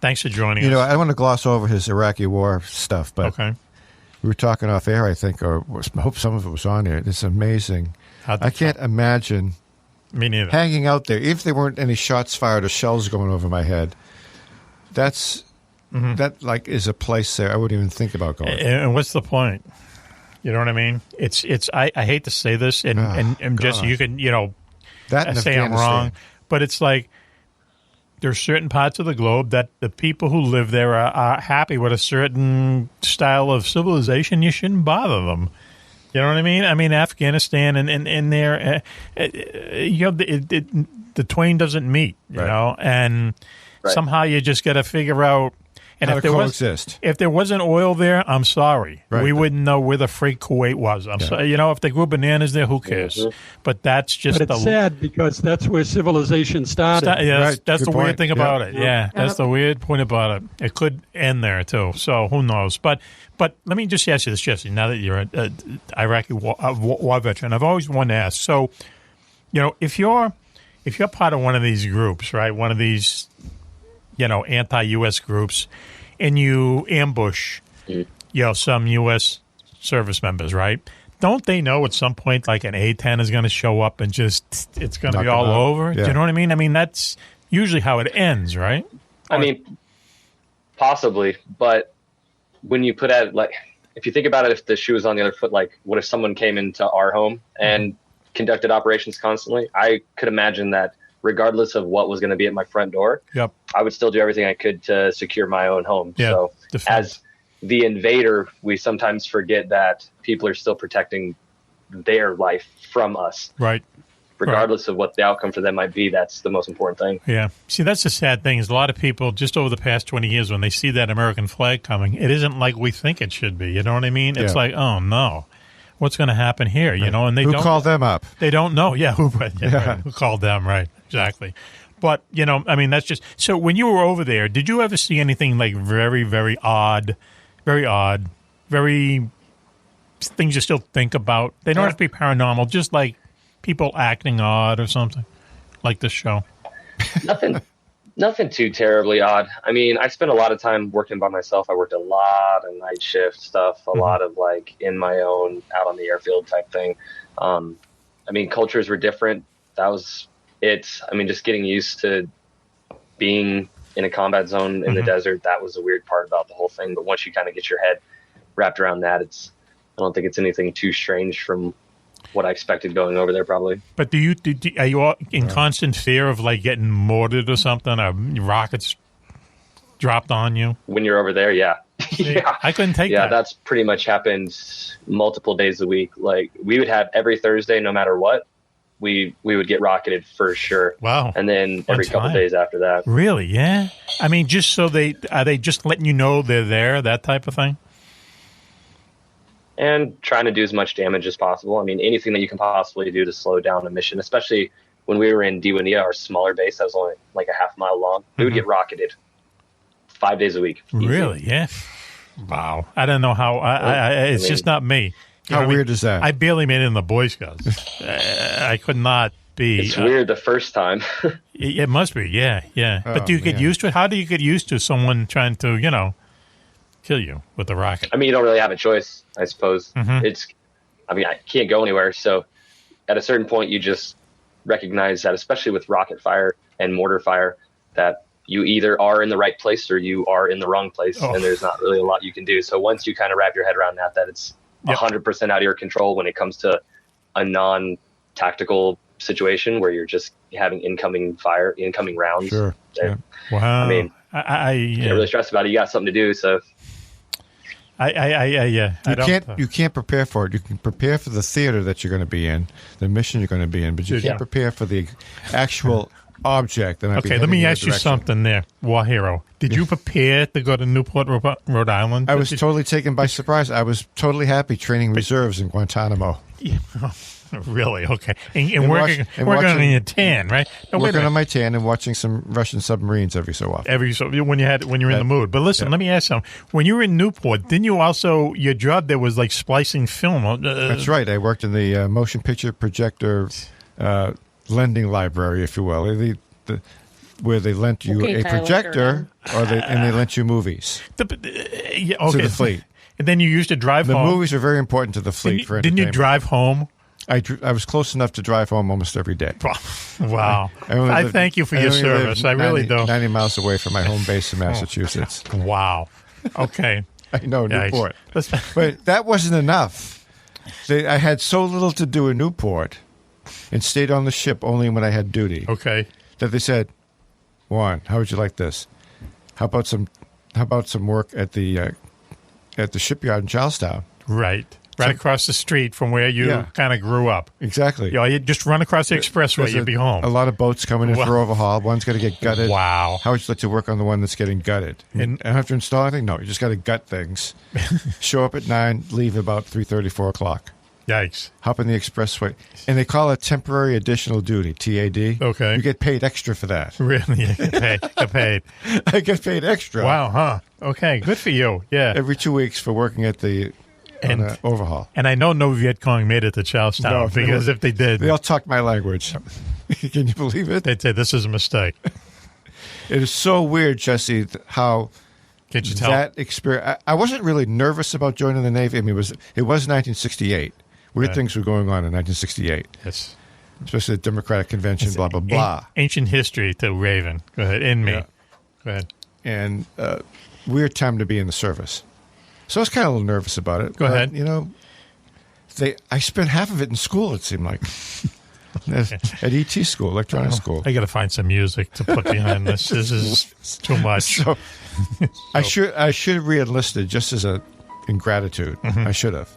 Thanks for joining us. I don't want to gloss over his Iraqi war stuff, but we were talking off air, I think, or I hope some of it was on there. It's amazing. I can't imagine me neither. Hanging out there, if there weren't any shots fired or shells going over my head. That is a place there I wouldn't even think about going. And what's the point? You know what I mean? It's. I hate to say this, and Jesse, you can say I'm wrong, but it's like there's certain parts of the globe that the people who live there are happy with a certain style of civilization. You shouldn't bother them. You know what I mean? I mean, Afghanistan and there, the twain doesn't meet, you know, and somehow you just got to figure out. And if there wasn't oil there, I'm sorry. Right. We wouldn't know where the freak Kuwait was. I'm sorry. If they grew bananas there, who cares? Mm-hmm. But that's just But it's sad because that's where civilization started. That's the weird thing about it. Yeah, that's the weird point about it. It could end there, too. So who knows? But let me just ask you this, Jesse, now that you're an Iraqi war veteran, I've always wanted to ask. So, if you're part of one of these groups, right, one of these anti-U.S. groups, and you ambush, some U.S. service members, right? Don't they know at some point, like an A-10 is going to show up and it's going to be all over? Yeah. Do you know what I mean? I mean, that's usually how it ends, right? I mean, possibly, but when you put at if you think about it, if the shoe was on the other foot, like, what if someone came into our home and conducted operations constantly? I could imagine that regardless of what was going to be at my front door, I would still do everything I could to secure my own home. So as the invader, we sometimes forget that people are still protecting their life from us. Right. Regardless of what the outcome for them might be, that's the most important thing. Yeah. See, that's the sad thing is a lot of people, just over the past 20 years, when they see that American flag coming, it isn't like we think it should be. You know what I mean? It's like, oh, no. What's going to happen here? And they who called them up? They don't know. Yeah, who called them? Right, exactly. But I mean, that's just so. When you were over there, did you ever see anything like very, very odd, very things you still think about? They don't have to be paranormal, just like people acting odd or something, like this show. Nothing too terribly odd. I mean, I spent a lot of time working by myself. I worked a lot of night shift stuff, a lot of in my own, out on the airfield type thing. I mean, cultures were different. That was it. I mean, just getting used to being in a combat zone in the desert, that was the weird part about the whole thing. But once you kind of get your head wrapped around that, I don't think it's anything too strange from what I expected going over there, probably. But are you all in constant fear of getting mortared or something, or rockets dropped on you? When you're over there, yeah. Yeah, I couldn't take that. Yeah, that's pretty much happened multiple days a week. Like, we would have every Thursday, no matter what, we would get rocketed for sure. Wow. And then every couple days after that. Really? Yeah. I mean, just so are they just letting you know they're there, that type of thing? And trying to do as much damage as possible. I mean, anything that you can possibly do to slow down a mission, especially when we were in Diwania, our smaller base that was only like a half mile long, we would get rocketed 5 days a week. Easy. Really? Yeah. Wow. I don't know how. It's just not me. How weird is that? I barely made it in the Boy Scouts. I could not be. It's weird the first time. It must be. Yeah. Yeah. But do you get used to it? How do you get used to someone trying to, kill you with a rocket? I mean, you don't really have a choice, I suppose. It's I mean, I can't go anywhere. So at a certain point, you just recognize that, especially with rocket fire and mortar fire, that you either are in the right place or you are in the wrong place, and there's not really a lot you can do. So once you kind of wrap your head around that it's 100% out of your control when it comes to a non-tactical situation where you're just having incoming rounds. Sure. Yeah. Wow. I mean, you're really stressed about it. You got something to do, so. You can't prepare for it. You can prepare for the theater that you're going to be in, the mission you're going to be in, but you can't prepare for the actual object. Okay, let me ask you something there, War Hero. Did you prepare to go to Newport, Rhode Island? I was totally taken by surprise. I was totally happy training reserves in Guantanamo. Yeah. Really? Okay. And working on your tan, right? No, working on my tan and watching some Russian submarines every so often. When you're in the mood. But listen, let me ask something. When you were in Newport, didn't you also, your job there was like splicing film? That's right. I worked in the motion picture projector lending library, if you will, where they lent you a projector and they lent you movies to the fleet. And then you used to drive home. The movies are very important to the fleet for entertainment. Didn't you drive home? I was close enough to drive home almost every day. Wow. I thank you for your service. I really do. 90 miles away from my home base in Massachusetts. Wow. Okay. I know, Newport. But that wasn't enough. I had so little to do in Newport and stayed on the ship only when I had duty. Okay. That they said, Juan, how would you like this? How about some work at the shipyard in Charlestown? Right across the street from where you kind of grew up. Exactly. You just run across the expressway, you'd be home. A lot of boats coming in for overhaul. One's got to get gutted. Wow. How would you like to work on the one that's getting gutted? And I have to install anything? No, you just got to gut things. Show up at 9, leave about 3:30, 4 o'clock. Yikes. Hop in the expressway. And they call it temporary additional duty, TAD. Okay. You get paid extra for that. Really? You get paid. I get paid extra. Wow, huh? Okay, good for you. Yeah. Every 2 weeks for working at the overhaul. And I know no Viet Cong made it to Charlestown because if they did... They all talked my language. Can you believe it? They'd say, this is a mistake. It is so weird, Jesse, how... Can you tell? That experience... I wasn't really nervous about joining the Navy. I mean, it was 1968. Weird things were going on in 1968. Yes. Especially the Democratic Convention, blah, blah, blah. Ancient history to Raven. Go ahead. In me. Yeah. Go ahead. And weird time to be in the service. So I was kind of a little nervous about it. Go ahead. You know, I spent half of it in school, it seemed like. At ET school, electronics school. I got to find some music to put behind this. This is too much. So, I should have re-enlisted just as in gratitude. Mm-hmm. I should have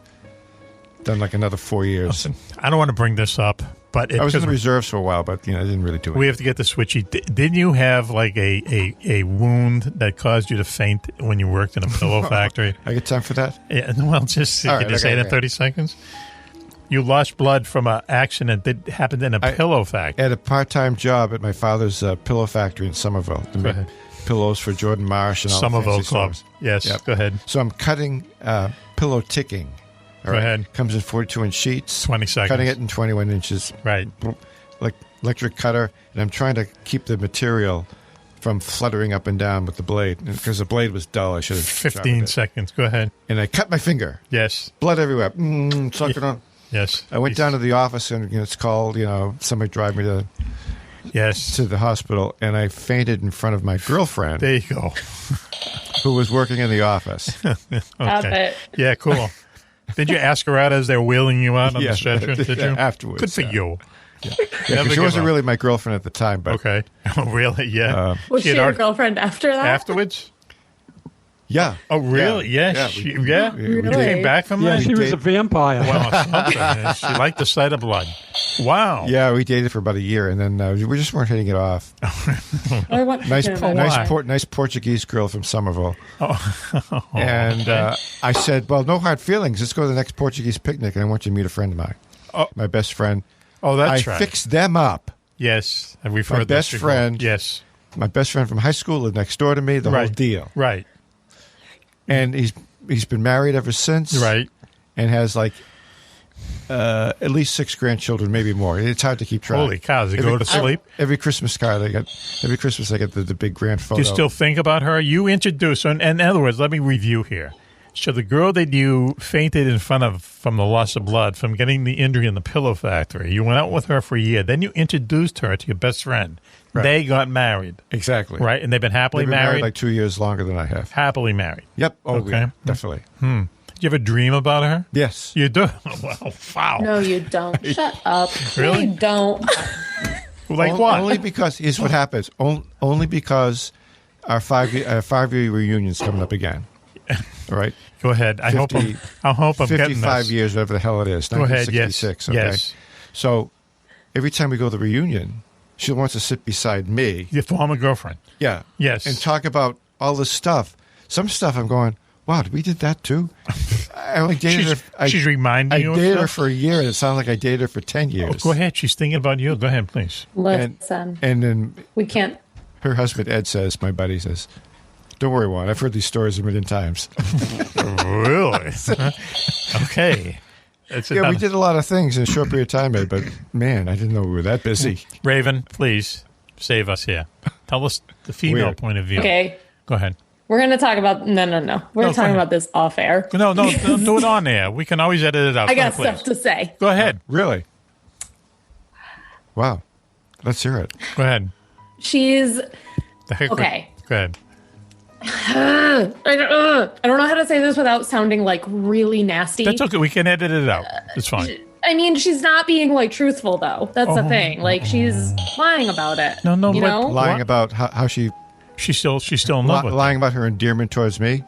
done like another 4 years. Listen, I don't want to bring this up, but I was in the reserves for a while, but I didn't really do it. We have to get the switchy. Didn't you have like a wound that caused you to faint when you worked in a pillow factory? I get time for that? Yeah. Well, just say it in 30 seconds. You lost blood from an accident that happened in a pillow factory. I had a part-time job at my father's pillow factory in Somerville. Go ahead. Pillows for Jordan Marsh and all Somerville the Club. Yes, yep. Go ahead. So I'm cutting pillow ticking. Go ahead. Comes in 42-inch sheets. 20 seconds. Cutting it in 21 inches. Right. Like electric cutter. And I'm trying to keep the material from fluttering up and down with the blade. Because the blade was dull. I should have 15 seconds. Go ahead. And I cut my finger. Yes. Blood everywhere. Suck it on. Yes. I went down to the office and it's called, somebody drive me to the hospital. And I fainted in front of my girlfriend. There you go. Who was working in the office. Okay. Yeah, cool. Did you ask her out as they're wheeling you out on the stretcher? Did you? Afterwards. Good for you. Yeah, she wasn't really my girlfriend at the time. But, okay. Oh, really? Yeah. Was she your girlfriend after that? Afterwards? Yeah. Oh, really? Yeah. Really? You came back from that? Yeah, she was a vampire. Wow, she liked the sight of blood. Wow. Yeah, we dated for about a year, and then we just weren't hitting it off. Nice Portuguese girl from Somerville. And I said, well, no hard feelings. Let's go to the next Portuguese picnic, and I want you to meet a friend of mine. My best friend. Oh, that's right. I fixed them up. Yes. We've my heard best this friend. Yes. My best friend from high school lived next door to me, the whole deal. Right. And he's been married ever since. Right. And has at least 6 grandchildren, maybe more. It's hard to keep track. Holy cow! They go to sleep every Christmas card. Every Christmas I get the big grand photo. Do you still think about her? You introduced her. In other words, let me review here. So the girl that you fainted in front of from the loss of blood, from getting the injury in the pillow factory, you went out with her for a year. Then you introduced her to your best friend. Right. They got married. Exactly. Right? And they've been happily married? Like 2 years longer than I have. Happily married. Yep. Oh, okay. Yeah, definitely. Do you ever dream about her? Yes. You do? Well, wow. No, you don't. Shut up. Really? You don't. Like what? Only because, here's what happens. Only because our five-year reunion's coming up again. All right? Go ahead. I hope I'm getting 55 this. years, whatever the hell it is. Go ahead. 1966, Yes. okay? Yes. So every time we go to the reunion, she wants to sit beside me. Your former girlfriend. Yeah. Yes. And talk about all this stuff. Some stuff I'm going, wow, we did that too? I only dated her. She's reminding you of I dated her stuff? for a year, and it sounded like I dated her for 10 years. Oh, go ahead. She's thinking about you. Go ahead, please. Listen. And then we can't. Her husband, Ed, says, my buddy says, don't worry, Juan. I've heard these stories a million times. Really? Okay. Yeah, we did a lot of things in a short period of time, Ed, but man, I didn't know we were that busy. Raven, please save us here. Tell us the female Weird. point of view. Okay. Go ahead. We're going to talk about. No. We're talking about this off air. No, don't do it on air. We can always edit it out. I got Go ahead, stuff to say. Go ahead. Really? Wow. Let's hear it. Go ahead. She's. The heck Okay. Go ahead. I don't know how to say this without sounding like really nasty. That's okay. We can edit it out. It's fine. I mean, she's not being like truthful though. That's the thing. Like she's lying about it. No. You know? Lying about how she's still in love with lying about her endearment towards me.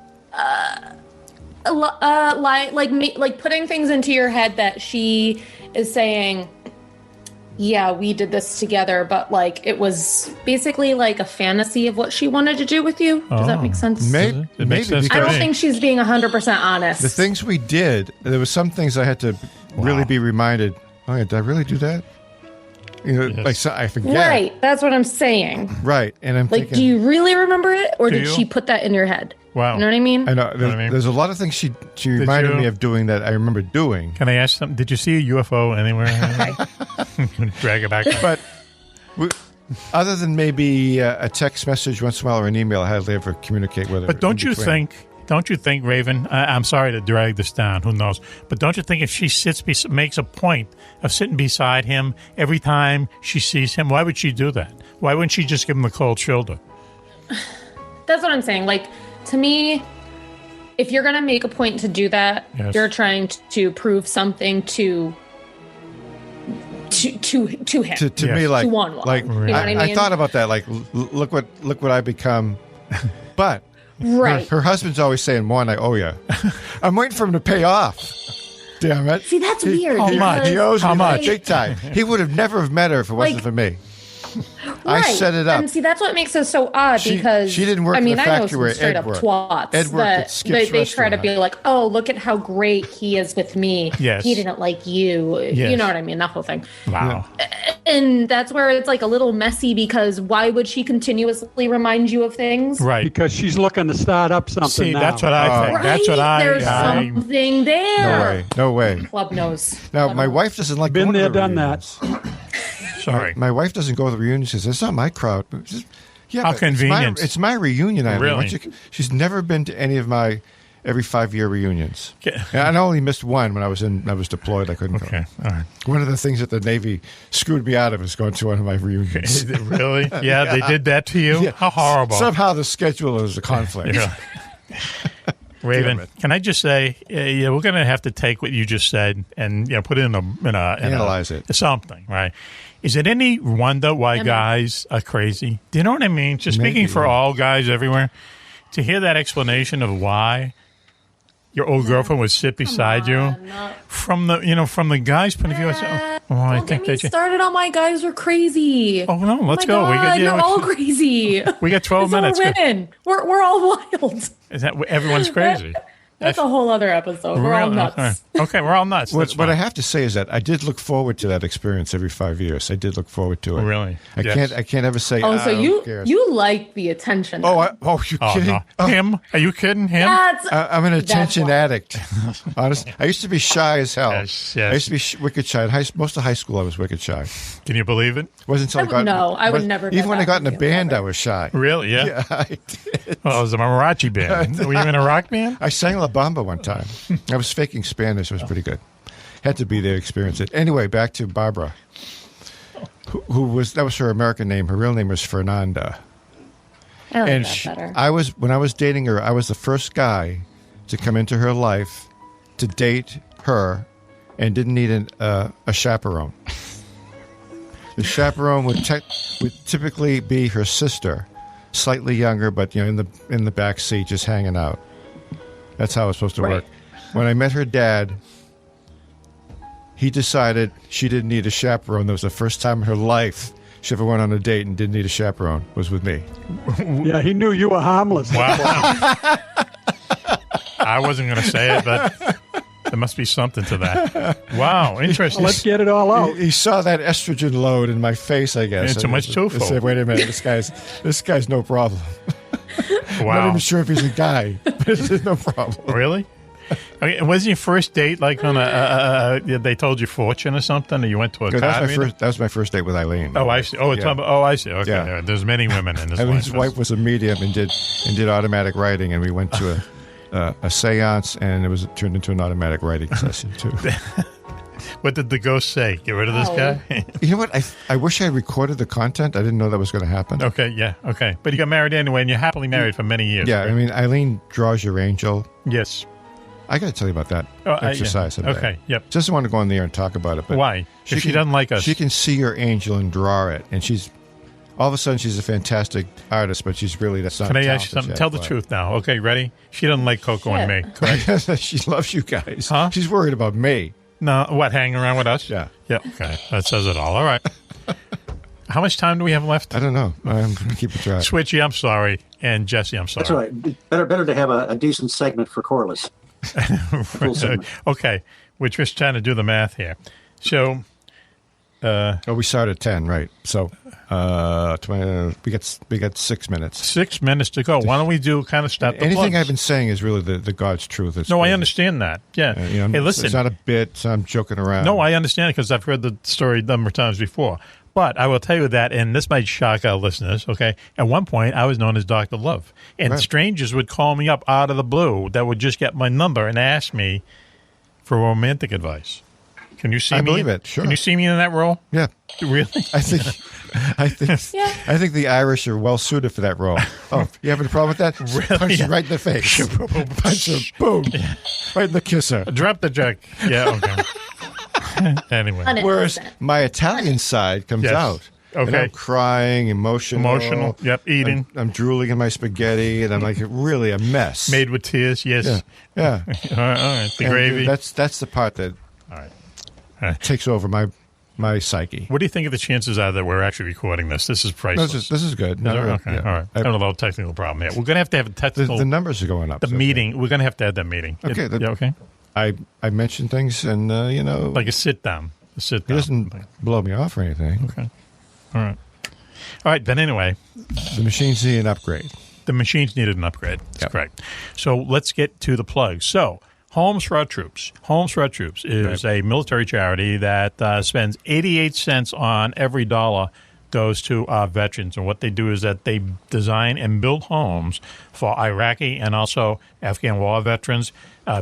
Like putting things into your head that she is saying, yeah, we did this together, but like it was basically like a fantasy of what she wanted to do with you. Does that make sense? Maybe. It makes sense to I don't me. think she's being 100% honest. The things we did, there were some things I had to really be reminded. Oh, yeah, did I really do that? You know, Yes. like so I forget. Right, that's what I'm saying. Right, and I'm Like, thinking. do you really remember it, or Do did you? she put that in your head? Wow. You know what I mean? I know. There's, I mean? there's a lot of things she reminded you? me of doing that I remember doing. Can I ask something? Did you see a UFO anywhere? Drag it back. But other than maybe a text message once in a while or an email, I hardly ever communicate with her. But don't in you between. think, Raven? I'm sorry to drag this down. Who knows? But don't you think if she makes a point of sitting beside him every time she sees him, why would she do that? Why wouldn't she just give him the cold shoulder? That's what I'm saying. Like, to me, if you're going to make a point to do that, Yes. you're trying to prove something to him. To Yes. me, like, To Juan-Juan. like You know what I I mean? thought about that. Like, look what I become. But Right. her husband's always saying, "Juan, I owe you." I'm waiting for him to pay off. Damn it! See, that's weird. How much? He owes How me much? big time. He would have never have met her if it wasn't Like- for me. Right. I set it up. And see, that's what makes it so odd because she didn't work I in mean, the I know factory some where straight Ed up worked. twats Ed worked that at Skip's they try to restaurant. be like, oh, look at how great he is with me. Yes. He didn't like you. Yes. You know what I mean? That whole thing. Wow. And that's where it's like a little messy because why would she continuously remind you of things? Right. Because she's looking to start up something See, now. that's what I think. Right? That's what There's I something there. No way. Club knows. Now, my wife doesn't like Been going there, to the done reunions. sorry. My wife doesn't go to the reunions. She says, "It's not my crowd." Yeah, How but convenient. It's my reunion. Eileen. Really? Why don't you- She's never been to any of my every 5-year reunions. Okay. And I only missed one when I was deployed. I couldn't Okay. go. All right. One of the things that the Navy screwed me out of is going to one of my reunions. Is it really? Yeah, they did that to you? Yeah. How horrible. Somehow the schedule is a conflict. Yeah. Raven, can I just say, yeah, we're going to have to take what you just said and put it in Analyze it. something, right? Is it any wonder why guys are crazy? Do you know what I mean? Just speaking for all guys everywhere, to hear that explanation of why your old girlfriend would sit beside you from the guy's point of view. I say, I Don't think get me started on my guys are crazy. Oh no, let's my go. God, you're all crazy. We got 12 minutes. We're women. We're all wild. Is that everyone's crazy? That's a whole other episode. We're all Really? nuts. Okay, we're all nuts. That's What I fine. have to say is that I did look forward to that experience every 5 years. I did look forward to it. Really? I Yes. can't ever say. Oh, so who cares?" you like the attention? Oh, you Oh, kidding? no. Him? Are you kidding? Him? That's I'm an attention why. addict. Honest, I used to be shy as hell. Yes. I used to be wicked shy. Most of high school, I was wicked shy. Can you believe it? It wasn't until I would never get Even when I that got in a from you, band, ever. I was shy. Really? Yeah. Yeah, I did. Well, it was a mariachi band. Were you in a rock band? I sang La Bamba one time. I was faking Spanish. It was pretty good. Had to be there to experience it. Anyway, back to Barbara, that was her American name. Her real name was Fernanda. I like that better. When I was dating her, I was the first guy to come into her life to date her and didn't need a chaperone. The chaperone would typically be her sister, slightly younger, but in the back seat, just hanging out. That's how it was supposed to work. When I met her dad, he decided she didn't need a chaperone. That was the first time in her life she ever went on a date and didn't need a chaperone. Was with me. Yeah, he knew you were harmless. Wow. I wasn't going to say it, but there must be something to that. Wow, interesting. Let's get it all out. He saw that estrogen load in my face, I guess. It's too much tofu. He said, wait a minute, this guy's no problem. Wow. I'm not even sure if he's a guy, but this is no problem. Really? Okay, wasn't your first date like on they told you fortune or something, or you went to a card that was my first date with Eileen. Oh, I see. Oh, I see. Okay, yeah. There's many women in this. Eileen's wife was a medium and did automatic writing, and we went to a seance, and it turned into an automatic writing session too. What did the ghost say? Get rid of this guy? You know what? I wish I had recorded the content. I didn't know that was going to happen. Okay, yeah, okay. But you got married anyway, and you're happily married for many years. Yeah, right? I mean, Eileen draws your angel. Yes. I got to tell you about that exercise. Yeah. Okay, yep. Just want to go on the air and talk about it. But why? If she doesn't like us. She can see your angel and draw it, and all of a sudden she's a fantastic artist, but she's really that's not. Can I ask you something? Tell the truth now. Okay, ready? She doesn't like Coco and me, correct? She loves you guys. Huh? She's worried about me. No, what, hanging around with us? Yeah. Yeah, okay. That says it all. All right. How much time do we have left? I don't know. I'm keeping track. Switchy, I'm sorry. And Jesse, I'm sorry. That's all right. Better to have a decent segment for Corliss. Okay. We're just trying to do the math here. So... we start at 10, right? So we got 6 minutes. 6 minutes to go. Why don't we start the anything plugs? I've been saying is really the God's truth. It's no, crazy. I understand that. Yeah. Hey, listen. It's not a bit. I'm joking around. No, I understand it because I've heard the story a number of times before. But I will tell you that, and this might shock our listeners, okay? At one point, I was known as Dr. Love. And strangers would call me up out of the blue that would just get my number and ask me for romantic advice. Can you see me? I believe it. Sure. Can you see me in that role? Yeah. Really? I think the Irish are well suited for that role. Oh, you having a problem with that? Really? Punch you right in the face. Punch her, boom, right in the kisser. Drop the joke. Yeah. Okay. Anyway, 100%. Whereas my Italian side comes out. Okay. And I'm crying, emotional. Yep. Eating. I'm drooling in my spaghetti, and I'm like really a mess. Made with tears. Yes. Yeah. All right. The gravy. That's the part that. All right. Takes over my psyche. What do you think of the chances are that we're actually recording this? This is priceless. This is good. Okay, all right. I have a little technical problem here. We're going to have a technical... The numbers are going up. The meeting. We're going to have to add that meeting. Okay. Okay. I mentioned things and, Like a sit-down. He doesn't blow me off or anything. Okay. All right. But anyway. The machines need an upgrade. The machines needed an upgrade. That's correct. So let's get to the plugs. So... Homes for Our Troops. Homes for Our Troops is a military charity that spends 88 cents on every dollar goes to our veterans. And what they do is that they design and build homes for Iraqi and also Afghan war veterans,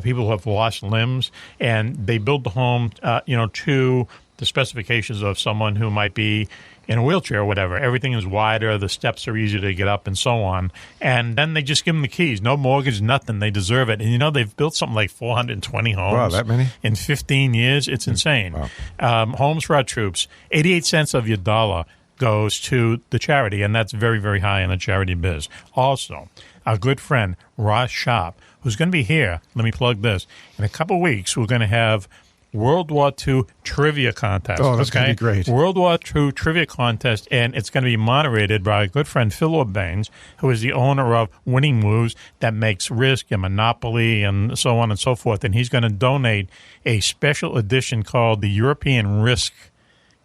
people who have lost limbs. And they build the home, to the specifications of someone who might be in a wheelchair or whatever. Everything is wider, the steps are easier to get up, and so on. And then they just give them the keys. No mortgage, nothing. They deserve it. And, they've built something like 420 homes. Wow, that many? In 15 years. It's insane. Wow. Homes for Our Troops, 88 cents of your dollar goes to the charity, and that's very, very high in the charity biz. Also, our good friend, Ross Sharp, who's going to be here, let me plug this, in a couple of weeks, we're going to have World War II trivia contest. Oh, that's going to be great. World War II trivia contest, and it's going to be moderated by a good friend, Phil O'Baines, who is the owner of Winning Moves that makes Risk and Monopoly and so on and so forth. And he's going to donate a special edition called the European Risk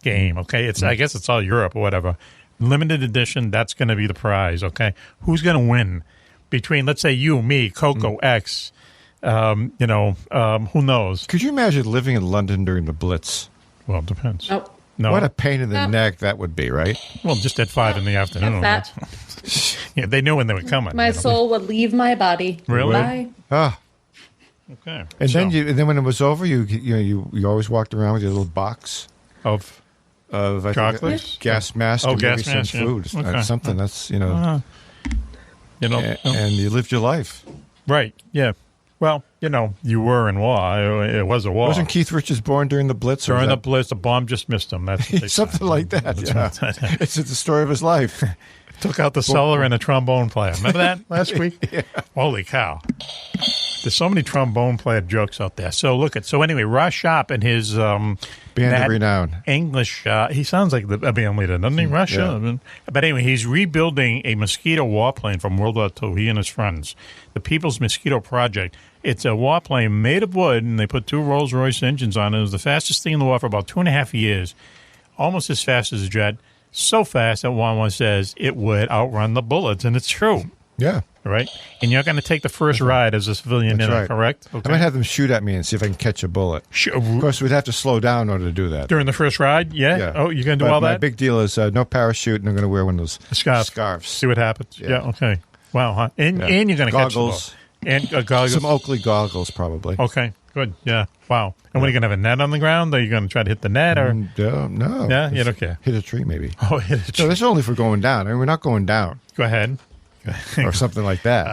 game, okay? I guess it's all Europe or whatever. Limited edition, that's going to be the prize, okay? Who's going to win between, let's say, you, me, Coco, X, who knows? Could you imagine living in London during the Blitz? Well, it depends. Oh. No. What a pain in the neck that would be, right? Well, just at 5 in the afternoon. Yeah, they knew when they were coming. My soul would leave my body. Really? Bye. Ah. Okay. And then when it was over, you always walked around with your little box of chocolates, gas mask, and maybe some food, something that's and you lived your life. Right. Yeah. Well, you were in war. It was a war. Wasn't Keith Richards born during the Blitz? During the Blitz, the bomb just missed him. That's what something like that. Yeah. It's the story of his life. Took out the cellar and a trombone player. Remember that last week? Yeah. Holy cow. There's so many trombone player jokes out there. So anyway, Ross Sharp and his band of renown English. He sounds like a band leader, doesn't he? Ross Sharp. Yeah. But anyway, he's rebuilding a mosquito warplane from World War II. He and his friends, the People's Mosquito Project. It's a warplane made of wood, and they put 2 Rolls-Royce engines on it. It was the fastest thing in the war for about 2.5 years, almost as fast as a jet. So fast that Juan-Juan says it would outrun the bullets, and it's true. Yeah. Right? And you're going to take the first ride as a civilian in it, correct? Okay. I might have them shoot at me and see if I can catch a bullet. Of course, we'd have to slow down in order to do that. During the first ride? Yeah? Oh, you're going to do all that? My big deal is no parachute, and I'm going to wear one of those scarves. See what happens. Yeah, okay. Wow, huh? And you're going to catch the bullet. And goggles. Some Oakley goggles, probably. Okay, good. Yeah. Wow. And what are you going to have, a net on the ground? Are you going to try to hit the net? Or no. Yeah, you don't care. Hit a tree, maybe. Oh, hit a tree. No, this is only for going down. I mean, we're not going down. Go ahead. Or something like that.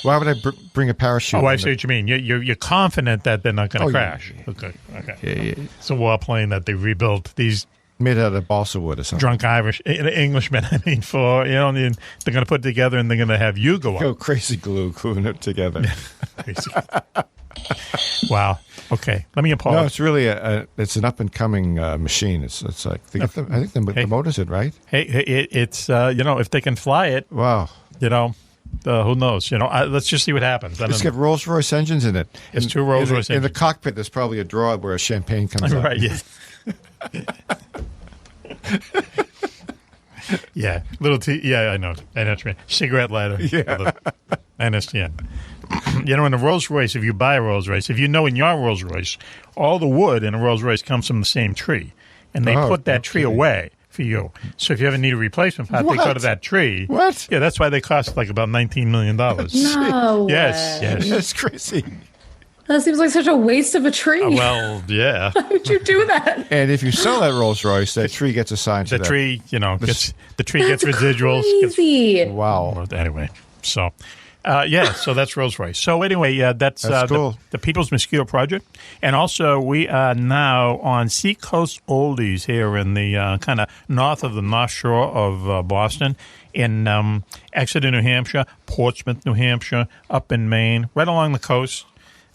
Why would I bring a parachute? Oh, I see what you mean. You're confident that they're not going to crash. Yeah. Okay. Yeah. It's a warplane that they rebuilt. These made out of balsa wood or something. Drunk Irish Englishmen. I mean, they're going to put it together and they're going to have you go up. Go crazy gluing it together. Wow. Okay. Let me apologize. No, it's really it's an up and coming machine. It's like I think the motor's it, right? Hey, it's if they can fly it. Wow. Who knows? Let's just see what happens. It's got Rolls-Royce engines in it. It's 2 Rolls-Royce engines. In the cockpit, there's probably a drawer where a champagne comes out. Right. Yeah. Yeah, yeah, I know. I know what you mean. Cigarette lighter. Yeah. I understand. In a Rolls-Royce, if you buy a Rolls-Royce, if you know in your Rolls-Royce, all the wood in a Rolls-Royce comes from the same tree, and they put that tree away for you. So if you ever need a replacement part, they go to that tree. What? Yeah, that's why they cost like about $19 million. No Yes. That's crazy. Oh, That seems like such a waste of a tree. Well, yeah. Why would you do that? And if you sell that Rolls Royce, that tree gets assigned to the that. tree. The tree gets residuals. Crazy. Wow. Anyway, so so that's Rolls Royce. So anyway, that's cool. the People's Mosquito Project, and also we are now on Seacoast Oldies here in the kind of north of the North Shore of Boston, in Exeter, New Hampshire, Portsmouth, New Hampshire, up in Maine, right along the coast.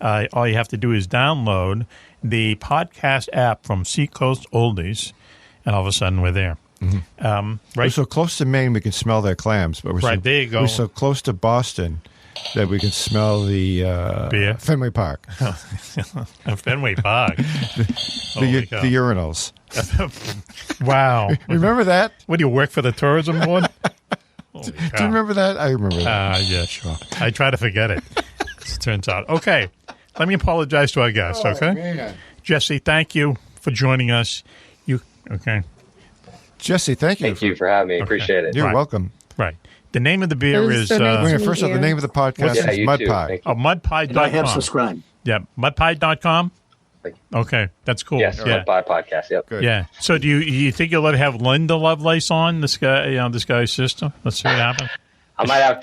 All you have to do is download the podcast app from Seacoast Oldies, and all of a sudden we're there. Mm-hmm. Right? We're so close to Maine we can smell their clams, but there you go. We're so close to Boston that we can smell the beer. Fenway Park. Fenway Park. the urinals. Wow. Remember that? What, do you work for the tourism board? Do you remember that? I remember that. Yeah, sure. I try to forget it. It turns out. Okay. Let me apologize to our guest, okay? Man. Jessie, thank you for joining us. Okay. Jesse, thank you. Thank you for having me. Appreciate it. You're welcome. Right. The name of the beer is... first of all, the name of the podcast is Mud Pie. Oh, mudpie.com. I have subscribed. Yeah, mudpie.com? Okay, that's cool. Yes, Mud Pie Podcast, yep. Good. Yeah. So do you think you'll ever have Linda Lovelace on, this guy's sister? Let's see what happens. I might have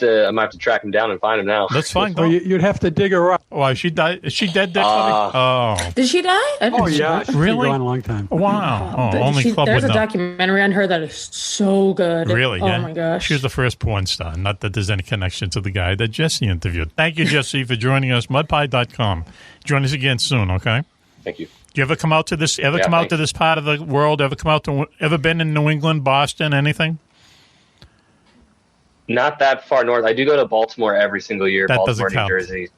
to track him down and find him now. That's fine. Well, you'd have to dig her up. Oh, is she died? Is she dead? Oh. Did she die? Yeah. She's Really? been gone a long time. Wow. Only Club there's would a know. documentary on her that is so good. Really? Oh, Yeah. my gosh. She was the first porn star. Not that there's any connection to the guy that Jesse interviewed. Thank you, Jesse, for joining us. Mudpie.com. Join us again soon, okay? Thank you. Do you ever come out to this? Come out to this part of the world? Ever been in New England, Boston, anything? Not that far north. I do go to Baltimore every single year. That Baltimore, doesn't count. New Jersey.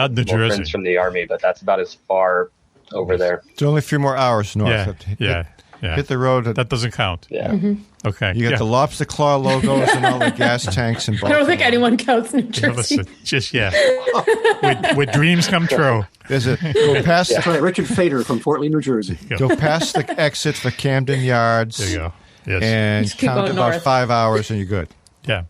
New Jersey. Friends from the Army, but that's about as far over there. It's only a few more hours north. Yeah. Hit the road. That doesn't count. Yeah. Mm-hmm. Okay. You got the lobster claw logos and all the gas tanks in Baltimore. I don't think anyone counts New Jersey. Listen, just where dreams come true. There's go past That's right, Richard Fader from Fort Lee, New Jersey. go past the exit for Camden Yards. There you go. Yes. And Just keep count going about north. 5 hours and you're good. Yeah.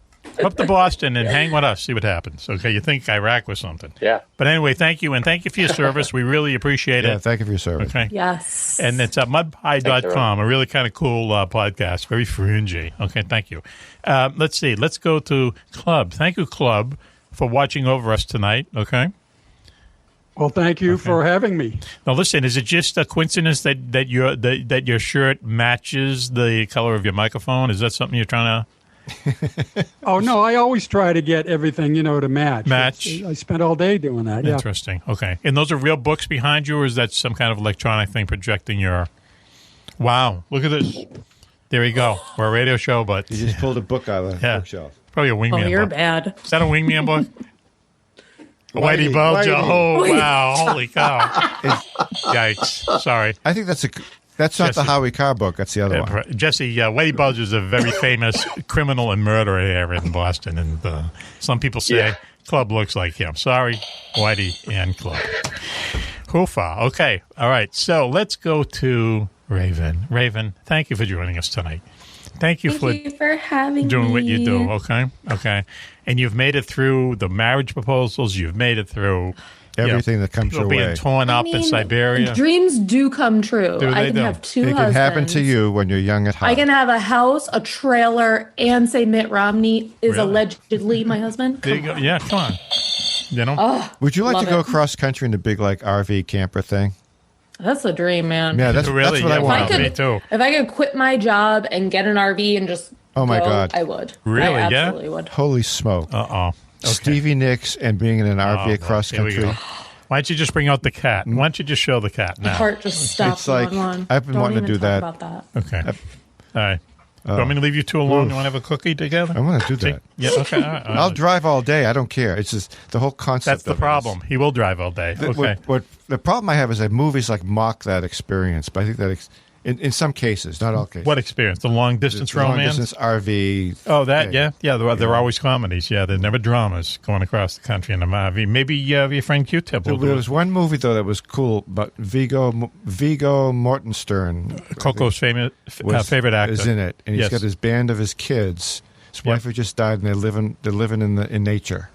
Up to Boston and hang with us. See what happens. Okay, you think Iraq was something. Yeah. But anyway, thank you, and thank you for your service. We really appreciate it. Yeah, thank you for your service. Okay. Yes. And it's mudpie.com, a really kind of cool podcast, very fringy. Okay, thank you. Let's see. Let's go to Clubb. Thank you, Clubb, for watching over us tonight. Okay. Well, thank you for having me. Now, listen, is it just a coincidence that your shirt matches the color of your microphone? Is that something you're trying to... Oh, no, I always try to get everything, to match. I spent all day doing that, yeah. Interesting. Okay. And those are real books behind you, or is that some kind of electronic thing projecting your... Wow. Look at this. There we go. We're a radio show, but... You just pulled a book out of the bookshelf. Probably a wingman book. Oh, you're bad. Is that a wingman book? Whitey Bulger. Oh, wow. Holy cow. Yikes. Sorry. I think that's not the Howie Carr book. That's the other one. Jesse, Whitey Bulger is a very famous criminal and murderer here in Boston. And some people say Clubb looks like him. Sorry, Whitey and Clubb. Hoofa. Okay. All right. So let's go to Raven. Raven, thank you for joining us tonight. Thank you for having doing me. what you do. Okay. And you've made it through the marriage proposals. You've made it through everything that comes your way. Being torn up in Siberia. Dreams do come true. I can have two husbands. It can happen to you when you're young at heart. I can have a house, a trailer, and say Mitt Romney is allegedly my husband. There you go. Yeah, come on. Would you like to go cross country in a big RV camper thing? That's a dream, man. Yeah, that's what I want. Me too. If I could quit my job and get an RV and just God, I would. Really? I absolutely would. Holy smoke. Okay. Stevie Nicks and being in an RV across country. Why don't you just bring out the cat? Why don't you just show the cat now? My heart just stopped. It's like, I've been wanting to do that. About that. Okay. All right. Do you want me to leave you two alone? You want to have a cookie together? I want to do that. Yeah, okay. All right. I'll drive all day. I don't care. It's just the whole concept. That's the problem. He will drive all day. Okay. What the problem I have is that movies mock that experience, but I think that in some cases, not all cases. What experience? The long distance romance? Long distance RV. Oh, that, yeah. They're always comedies. Yeah, they're never dramas going across the country in an RV. Maybe your friend Q-Tip will do it. There was one movie, though, that was cool, but Viggo Mortenstern. Coco's favorite actor. Is in it, and he's got his band of his kids. His wife had just died, and they're living in nature.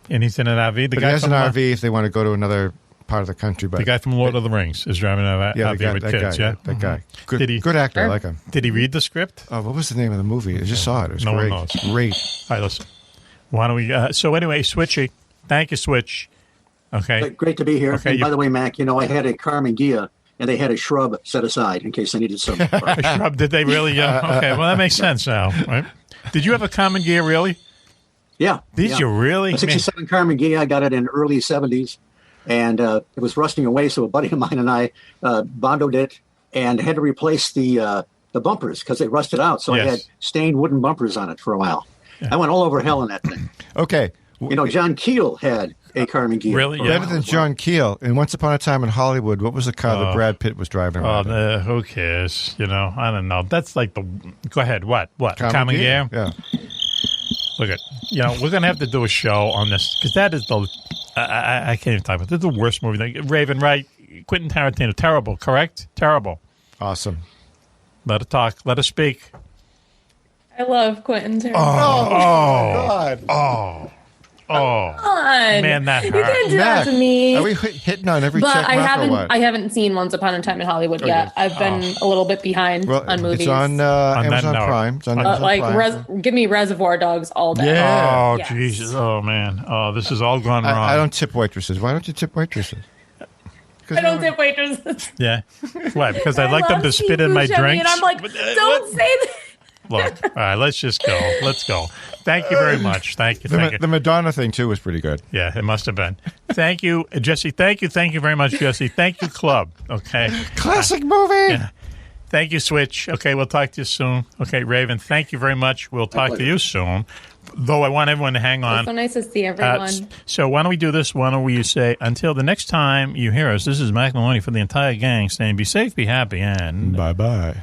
And he's in an RV? But he has an RV if they want to go to another part of the country. But the guy from Lord of the Rings is driving an RV with kids, that guy. Good actor. I like him. Did he read the script? Oh, what was the name of the movie? I just saw it. It was no great. One knows. Great. All right, listen. Why don't we... so anyway, Switchy. Thank you, Switch. Okay. Great to be here. Okay, and by the way, Mac, I had a Carmen Ghia, and they had a shrub set aside in case I needed some. A shrub? Did they really? Okay, well, that makes sense now, right? Did you have a Carmen Ghia, really? Yeah. Did you really? A 67 Carmen Ghia. I got it in early 70s. And it was rusting away, so a buddy of mine and I bondoed it and had to replace the bumpers because they rusted out. So I had stained wooden bumpers on it for a while. Yeah. I went all over hell in that thing. Okay. John Keel had a Carmen Ghia. Really? Better than John Keel. And Once Upon a Time in Hollywood, what was the car that Brad Pitt was driving around? Who cares? I don't know. That's like the... Go ahead. What? Carmen Ghia? Yeah. Look at... we're going to have to do a show on this because that is the... I can't even talk about it. This is the worst movie. Raven, right? Quentin Tarantino. Terrible, correct? Terrible. Awesome. Let her talk. Let her speak. I love Quentin Tarantino. God. Come on. Man, that hurt. You can't do that to me. Are we hitting on every check mark or what? I haven't seen Once Upon a Time in Hollywood yet. I've been a little bit behind on movies. It's on Amazon Prime. It's on Amazon Prime. Give me Reservoir Dogs all day. Yeah. Oh, Jesus. Oh, man. Oh, this has all gone wrong. I don't tip waitresses. Why don't you tip waitresses? I don't tip waitresses. Yeah. Why? Because I like them to spit in my drinks. And I'm like, don't say that. Look, all right, let's just go. Let's go. Thank you very much. Thank you. The Madonna thing, too, was pretty good. Yeah, it must have been. Thank you, Jesse. Thank you very much, Jesse. Thank you, Clubb. Okay. Classic movie. Yeah. Thank you, Switch. Okay, we'll talk to you soon. Okay, Raven, thank you very much. We'll talk to you soon. Though I want everyone to hang on. It's so nice to see everyone. So why don't we do this? Why don't we say, until the next time you hear us, this is Mack Maloney for the entire gang saying be safe, be happy, and... Bye-bye.